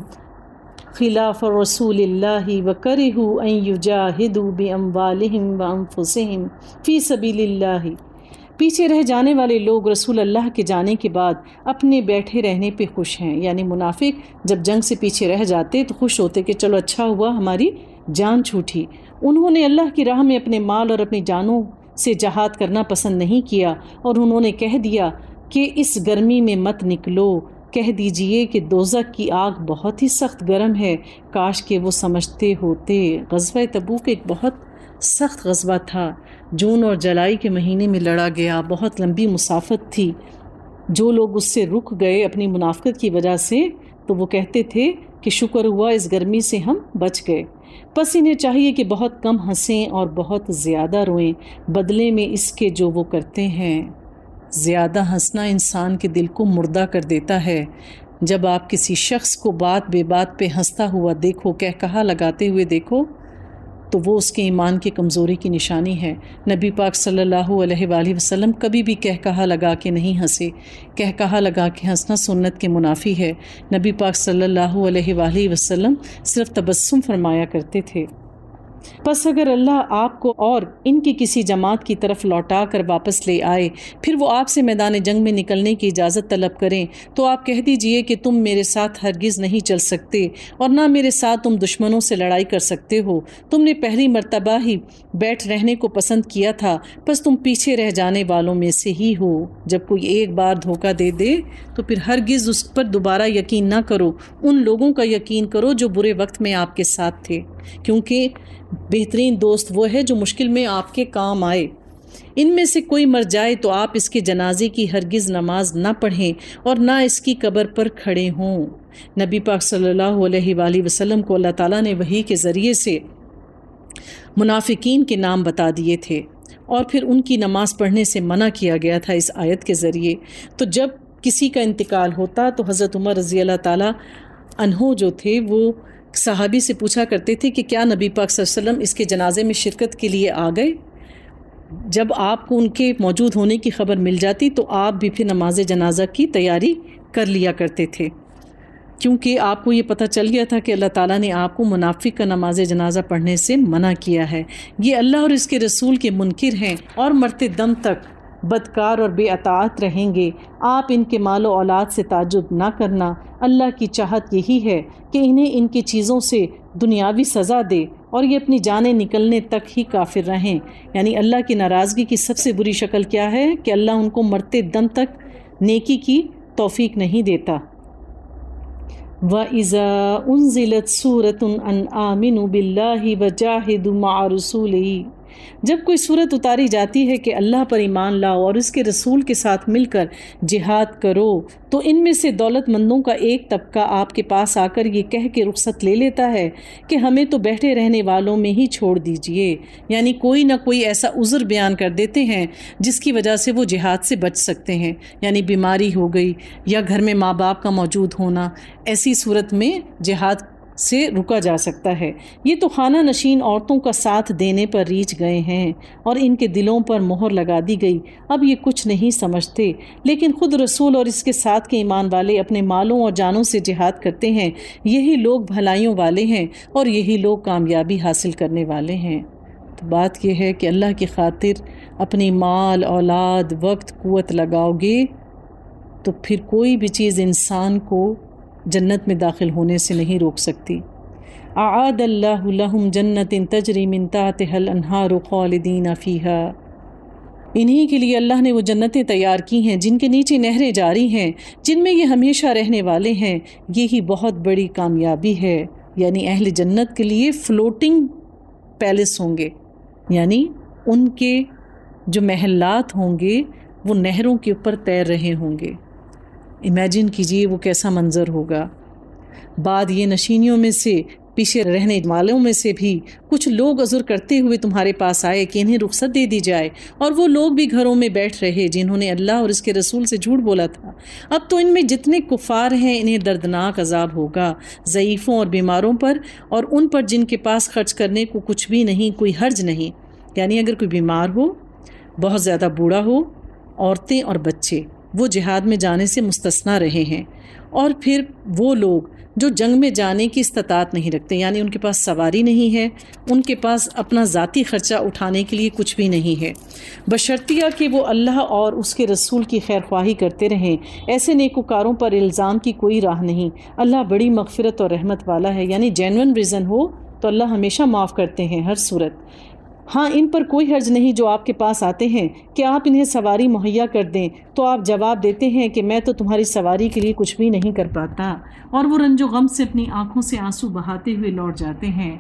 خلاف رسول اللہ وکرہوا ان یجاہدوا باموالہم وانفسہم فی سبیل اللہ، پیچھے رہ جانے والے لوگ رسول اللہ کے جانے کے بعد اپنے بیٹھے رہنے پہ خوش ہیں۔ یعنی منافق جب جنگ سے پیچھے رہ جاتے تو خوش ہوتے کہ چلو اچھا ہوا ہماری جان چھوٹی۔ انہوں نے اللہ کی راہ میں اپنے مال اور اپنی جانوں سے جہاد کرنا پسند نہیں کیا، اور انہوں نے کہہ دیا کہ اس گرمی میں مت نکلو، کہہ دیجئے کہ دوزخ کی آگ بہت ہی سخت گرم ہے، کاش کہ وہ سمجھتے ہوتے۔ غزوہ تبوک ایک بہت سخت غزوہ تھا، جون اور جولائی کے مہینے میں لڑا گیا، بہت لمبی مسافت تھی۔ جو لوگ اس سے رک گئے اپنی منافقت کی وجہ سے، تو وہ کہتے تھے کہ شکر ہوا اس گرمی سے ہم بچ گئے۔ پس انہیں چاہیے کہ بہت کم ہنسیں اور بہت زیادہ روئیں، بدلے میں اس کے جو وہ کرتے ہیں۔ زیادہ ہنسنا انسان کے دل کو مردہ کر دیتا ہے، جب آپ کسی شخص کو بات بے بات پہ ہنستا ہوا دیکھو، کہہ کہا لگاتے ہوئے دیکھو، تو وہ اس کے ایمان کی کمزوری کی نشانی ہے۔ نبی پاک صلی اللہ علیہ وآلہ وسلم کبھی بھی کہہ کہا لگا کے نہیں ہنسے۔ کہہ کہا لگا کے ہنسنا سنت کے منافی ہے۔ نبی پاک صلی اللہ علیہ وآلہ وسلم صرف تبسم فرمایا کرتے تھے۔ پس اگر اللہ آپ کو اور ان کی کسی جماعت کی طرف لوٹا کر واپس لے آئے، پھر وہ آپ سے میدان جنگ میں نکلنے کی اجازت طلب کریں، تو آپ کہہ دیجئے کہ تم میرے ساتھ ہرگز نہیں چل سکتے اور نہ میرے ساتھ تم دشمنوں سے لڑائی کر سکتے ہو۔ تم نے پہلی مرتبہ ہی بیٹھ رہنے کو پسند کیا تھا، بس تم پیچھے رہ جانے والوں میں سے ہی ہو۔ جب کوئی ایک بار دھوکہ دے دے تو پھر ہرگز اس پر دوبارہ یقین نہ کرو۔ ان لوگوں کا یقین کرو جو برے وقت میں آپ کے ساتھ تھے، کیونکہ بہترین دوست وہ ہے جو مشکل میں آپ کے کام آئے۔ ان میں سے کوئی مر جائے تو آپ اس کے جنازے کی ہرگز نماز نہ پڑھیں اور نہ اس کی قبر پر کھڑے ہوں۔ نبی پاک صلی اللہ علیہ وآلہ وسلم کو اللہ تعالیٰ نے وحی کے ذریعے سے منافقین کے نام بتا دیے تھے اور پھر ان کی نماز پڑھنے سے منع کیا گیا تھا اس آیت کے ذریعے۔ تو جب کسی کا انتقال ہوتا تو حضرت عمر رضی اللہ تعالیٰ عنہ جو تھے وہ صحابی سے پوچھا کرتے تھے کہ کیا نبی پاک صلی اللہ علیہ وسلم اس کے جنازے میں شرکت کے لیے آ گئے؟ جب آپ کو ان کے موجود ہونے کی خبر مل جاتی تو آپ بھی پھر نماز جنازہ کی تیاری کر لیا کرتے تھے، کیونکہ آپ کو یہ پتہ چل گیا تھا کہ اللہ تعالیٰ نے آپ کو منافق کا نماز جنازہ پڑھنے سے منع کیا ہے۔ یہ اللہ اور اس کے رسول کے منکر ہیں اور مرتے دم تک بدکار اور بے اطاعت رہیں گے۔ آپ ان کے مال و اولاد سے تعجب نہ کرنا۔ اللہ کی چاہت یہی ہے کہ انہیں ان کی چیزوں سے دنیاوی سزا دے اور یہ اپنی جانیں نکلنے تک ہی کافر رہیں۔ یعنی اللہ کی ناراضگی کی سب سے بری شکل کیا ہے کہ اللہ ان کو مرتے دم تک نیکی کی توفیق نہیں دیتا۔ وَإِذَا أُنزِلَتْ سُورَةٌ أَنْ آمِنُوا بِاللَّهِ وَجَاهِدُوا مَعَ رُسُولِهِ، جب کوئی صورت اتاری جاتی ہے کہ اللہ پر ایمان لاؤ اور اس کے رسول کے ساتھ مل کر جہاد کرو، تو ان میں سے دولت مندوں کا ایک طبقہ آپ کے پاس آ کر یہ کہہ کے رخصت لے لیتا ہے کہ ہمیں تو بیٹھے رہنے والوں میں ہی چھوڑ دیجئے۔ یعنی کوئی نہ کوئی ایسا عذر بیان کر دیتے ہیں جس کی وجہ سے وہ جہاد سے بچ سکتے ہیں، یعنی بیماری ہو گئی یا گھر میں ماں باپ کا موجود ہونا، ایسی صورت میں جہاد سے رکا جا سکتا ہے۔ یہ تو خانہ نشین عورتوں کا ساتھ دینے پر ریچھ گئے ہیں اور ان کے دلوں پر مہر لگا دی گئی، اب یہ کچھ نہیں سمجھتے، لیکن خود رسول اور اس کے ساتھ کے ایمان والے اپنے مالوں اور جانوں سے جہاد کرتے ہیں۔ یہی لوگ بھلائیوں والے ہیں اور یہی لوگ کامیابی حاصل کرنے والے ہیں۔ تو بات یہ ہے کہ اللہ کی خاطر اپنی مال، اولاد، وقت، قوت لگاؤ گے تو پھر کوئی بھی چیز انسان کو جنت میں داخل ہونے سے نہیں روک سکتی۔ اعاد اللہ لہم جنت تجری من تحتها الانہار خالدین فیہا، انہی کے لیے اللہ نے وہ جنتیں تیار کی ہیں جن کے نیچے نہریں جاری ہیں، جن میں یہ ہمیشہ رہنے والے ہیں۔ یہی بہت بڑی کامیابی ہے، یعنی اہل جنت کے لیے فلوٹنگ پیلس ہوں گے، یعنی ان کے جو محلات ہوں گے وہ نہروں کے اوپر تیر رہے ہوں گے۔ امیجن کیجئے وہ کیسا منظر ہوگا۔ بعد یہ نشینیوں میں سے، پیچھے رہنے والوں میں سے بھی کچھ لوگ عذر کرتے ہوئے تمہارے پاس آئے کہ انہیں رخصت دے دی جائے، اور وہ لوگ بھی گھروں میں بیٹھ رہے جنہوں نے اللہ اور اس کے رسول سے جھوٹ بولا تھا۔ اب تو ان میں جتنے کفار ہیں انہیں دردناک عذاب ہوگا، ضعیفوں اور بیماروں پر اور ان پر جن کے پاس خرچ کرنے کو کچھ بھی نہیں، کوئی حرج نہیں۔ یعنی اگر کوئی بیمار ہو، بہت زیادہ بوڑھا ہو، عورتیں اور بچے، وہ جہاد میں جانے سے مستثنا رہے ہیں۔ اور پھر وہ لوگ جو جنگ میں جانے کی استطاعت نہیں رکھتے، یعنی ان کے پاس سواری نہیں ہے، ان کے پاس اپنا ذاتی خرچہ اٹھانے کے لیے کچھ بھی نہیں ہے، بشرطیہ کہ وہ اللہ اور اس کے رسول کی خیر خواہی کرتے رہیں، ایسے نیکوکاروں پر الزام کی کوئی راہ نہیں۔ اللہ بڑی مغفرت اور رحمت والا ہے، یعنی جینون ریزن ہو تو اللہ ہمیشہ معاف کرتے ہیں ہر صورت۔ ہاں، ان پر کوئی حرج نہیں جو آپ کے پاس آتے ہیں کہ آپ انہیں سواری مہیا کر دیں، تو آپ جواب دیتے ہیں کہ میں تو تمہاری سواری کے لیے کچھ بھی نہیں کر پاتا، اور وہ رنج و غم سے اپنی آنکھوں سے آنسو بہاتے ہوئے لوٹ جاتے ہیں۔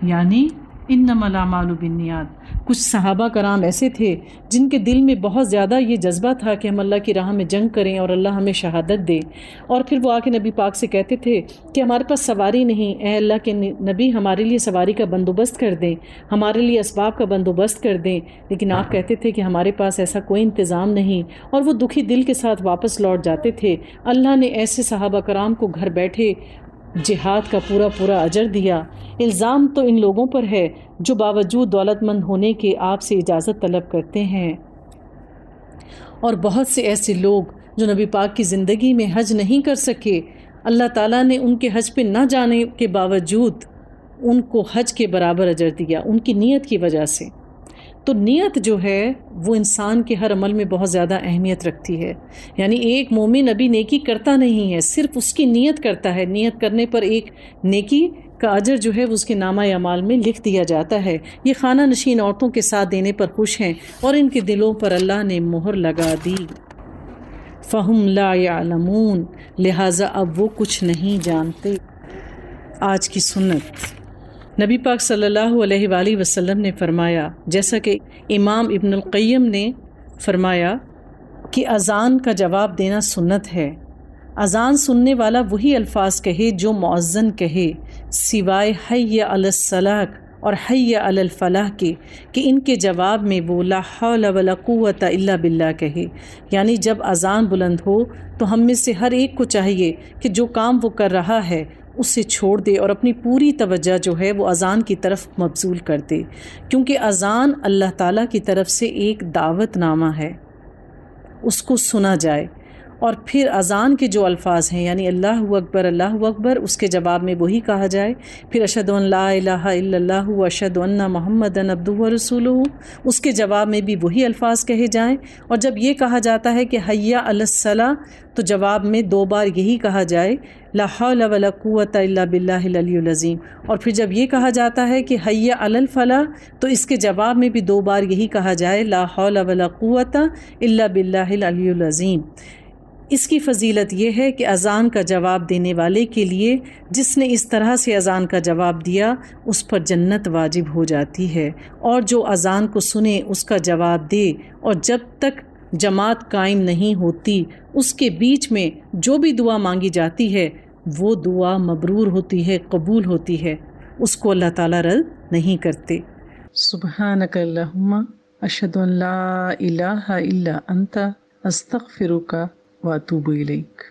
یعنی انما الاعمال بالنیات۔ کچھ صحابہ کرام ایسے تھے جن کے دل میں بہت زیادہ یہ جذبہ تھا کہ ہم اللہ کی راہ میں جنگ کریں اور اللہ ہمیں شہادت دے، اور پھر وہ آ کے نبی پاک سے کہتے تھے کہ ہمارے پاس سواری نہیں، اے اللہ کے نبی ہمارے لیے سواری کا بندوبست کر دیں، ہمارے لیے اسباب کا بندوبست کر دیں، لیکن آپ کہتے تھے کہ ہمارے پاس ایسا کوئی انتظام نہیں، اور وہ دکھی دل کے ساتھ واپس لوٹ جاتے تھے۔ اللہ نے ایسے صحابہ کرام کو گھر بیٹھے جہاد کا پورا اجر دیا۔ الزام تو ان لوگوں پر ہے جو باوجود دولت مند ہونے کے آپ سے اجازت طلب کرتے ہیں، اور بہت سے ایسے لوگ جو نبی پاک کی زندگی میں حج نہیں کر سکے، اللہ تعالیٰ نے ان کے حج پہ نہ جانے کے باوجود ان کو حج کے برابر اجر دیا ان کی نیت کی وجہ سے۔ تو نیت جو ہے وہ انسان کے ہر عمل میں بہت زیادہ اہمیت رکھتی ہے، یعنی ایک مومن ابھی نیکی کرتا نہیں ہے، صرف اس کی نیت کرتا ہے، نیت کرنے پر ایک نیکی کا اجر جو ہے وہ اس کے نامہ اعمال میں لکھ دیا جاتا ہے۔ یہ خانہ نشین عورتوں کے ساتھ دینے پر خوش ہیں اور ان کے دلوں پر اللہ نے مہر لگا دی۔ فہم لا یعلمون، لہٰذا اب وہ کچھ نہیں جانتے۔ آج کی سنت، نبی پاک صلی اللہ علیہ وآلہ وسلم نے فرمایا، جیسا کہ امام ابن القیم نے فرمایا کہ اذان کا جواب دینا سنت ہے۔ اذان سننے والا وہی الفاظ کہے جو مؤذن کہے، سوائے حی علی الصلاح اور حی علی الفلاح کے، کہ ان کے جواب میں وہ لا حول ولا قوت الا باللہ کہے۔ یعنی جب اذان بلند ہو تو ہم میں سے ہر ایک کو چاہیے کہ جو کام وہ کر رہا ہے اسے چھوڑ دے اور اپنی پوری توجہ جو ہے وہ اذان کی طرف مبذول کر دے، کیونکہ اذان اللہ تعالیٰ کی طرف سے ایک دعوت نامہ ہے، اس کو سنا جائے۔ اور پھر اذان کے جو الفاظ ہیں یعنی اللہ اکبر، اس کے جواب میں وہی کہا جائے۔ پھر اشہد ان لا الہ الا اللہ و اشہد ان محمدًا عبدہ و رسولہ، اس کے جواب میں بھی وہی الفاظ کہے جائیں۔ اور جب یہ کہا جاتا ہے کہ حی علی الصلاح تو جواب میں 2 بار یہی کہا جائے، لا حول ولا قوت الا باللہ العلی العظیم۔ اور پھر جب یہ کہا جاتا ہے کہ حی علی الفلاح تو اس کے جواب میں بھی 2 بار یہی کہا جائے، لا حول ولا قوت الا باللہ العلی العظیم۔ اس کی فضیلت یہ ہے کہ اذان کا جواب دینے والے کے لیے جس نے اس طرح سے اذان کا جواب دیا اس پر جنت واجب ہو جاتی ہے، اور جو اذان کو سنے اس کا جواب دے، اور جب تک جماعت قائم نہیں ہوتی اس کے بیچ میں جو بھی دعا مانگی جاتی ہے وہ دعا مبرور ہوتی ہے، قبول ہوتی ہے، اس کو اللہ تعالیٰ رد نہیں کرتے۔ سبحانک اللہم اشہد ان لا الہ الا انت استغفرک واتوب الیک۔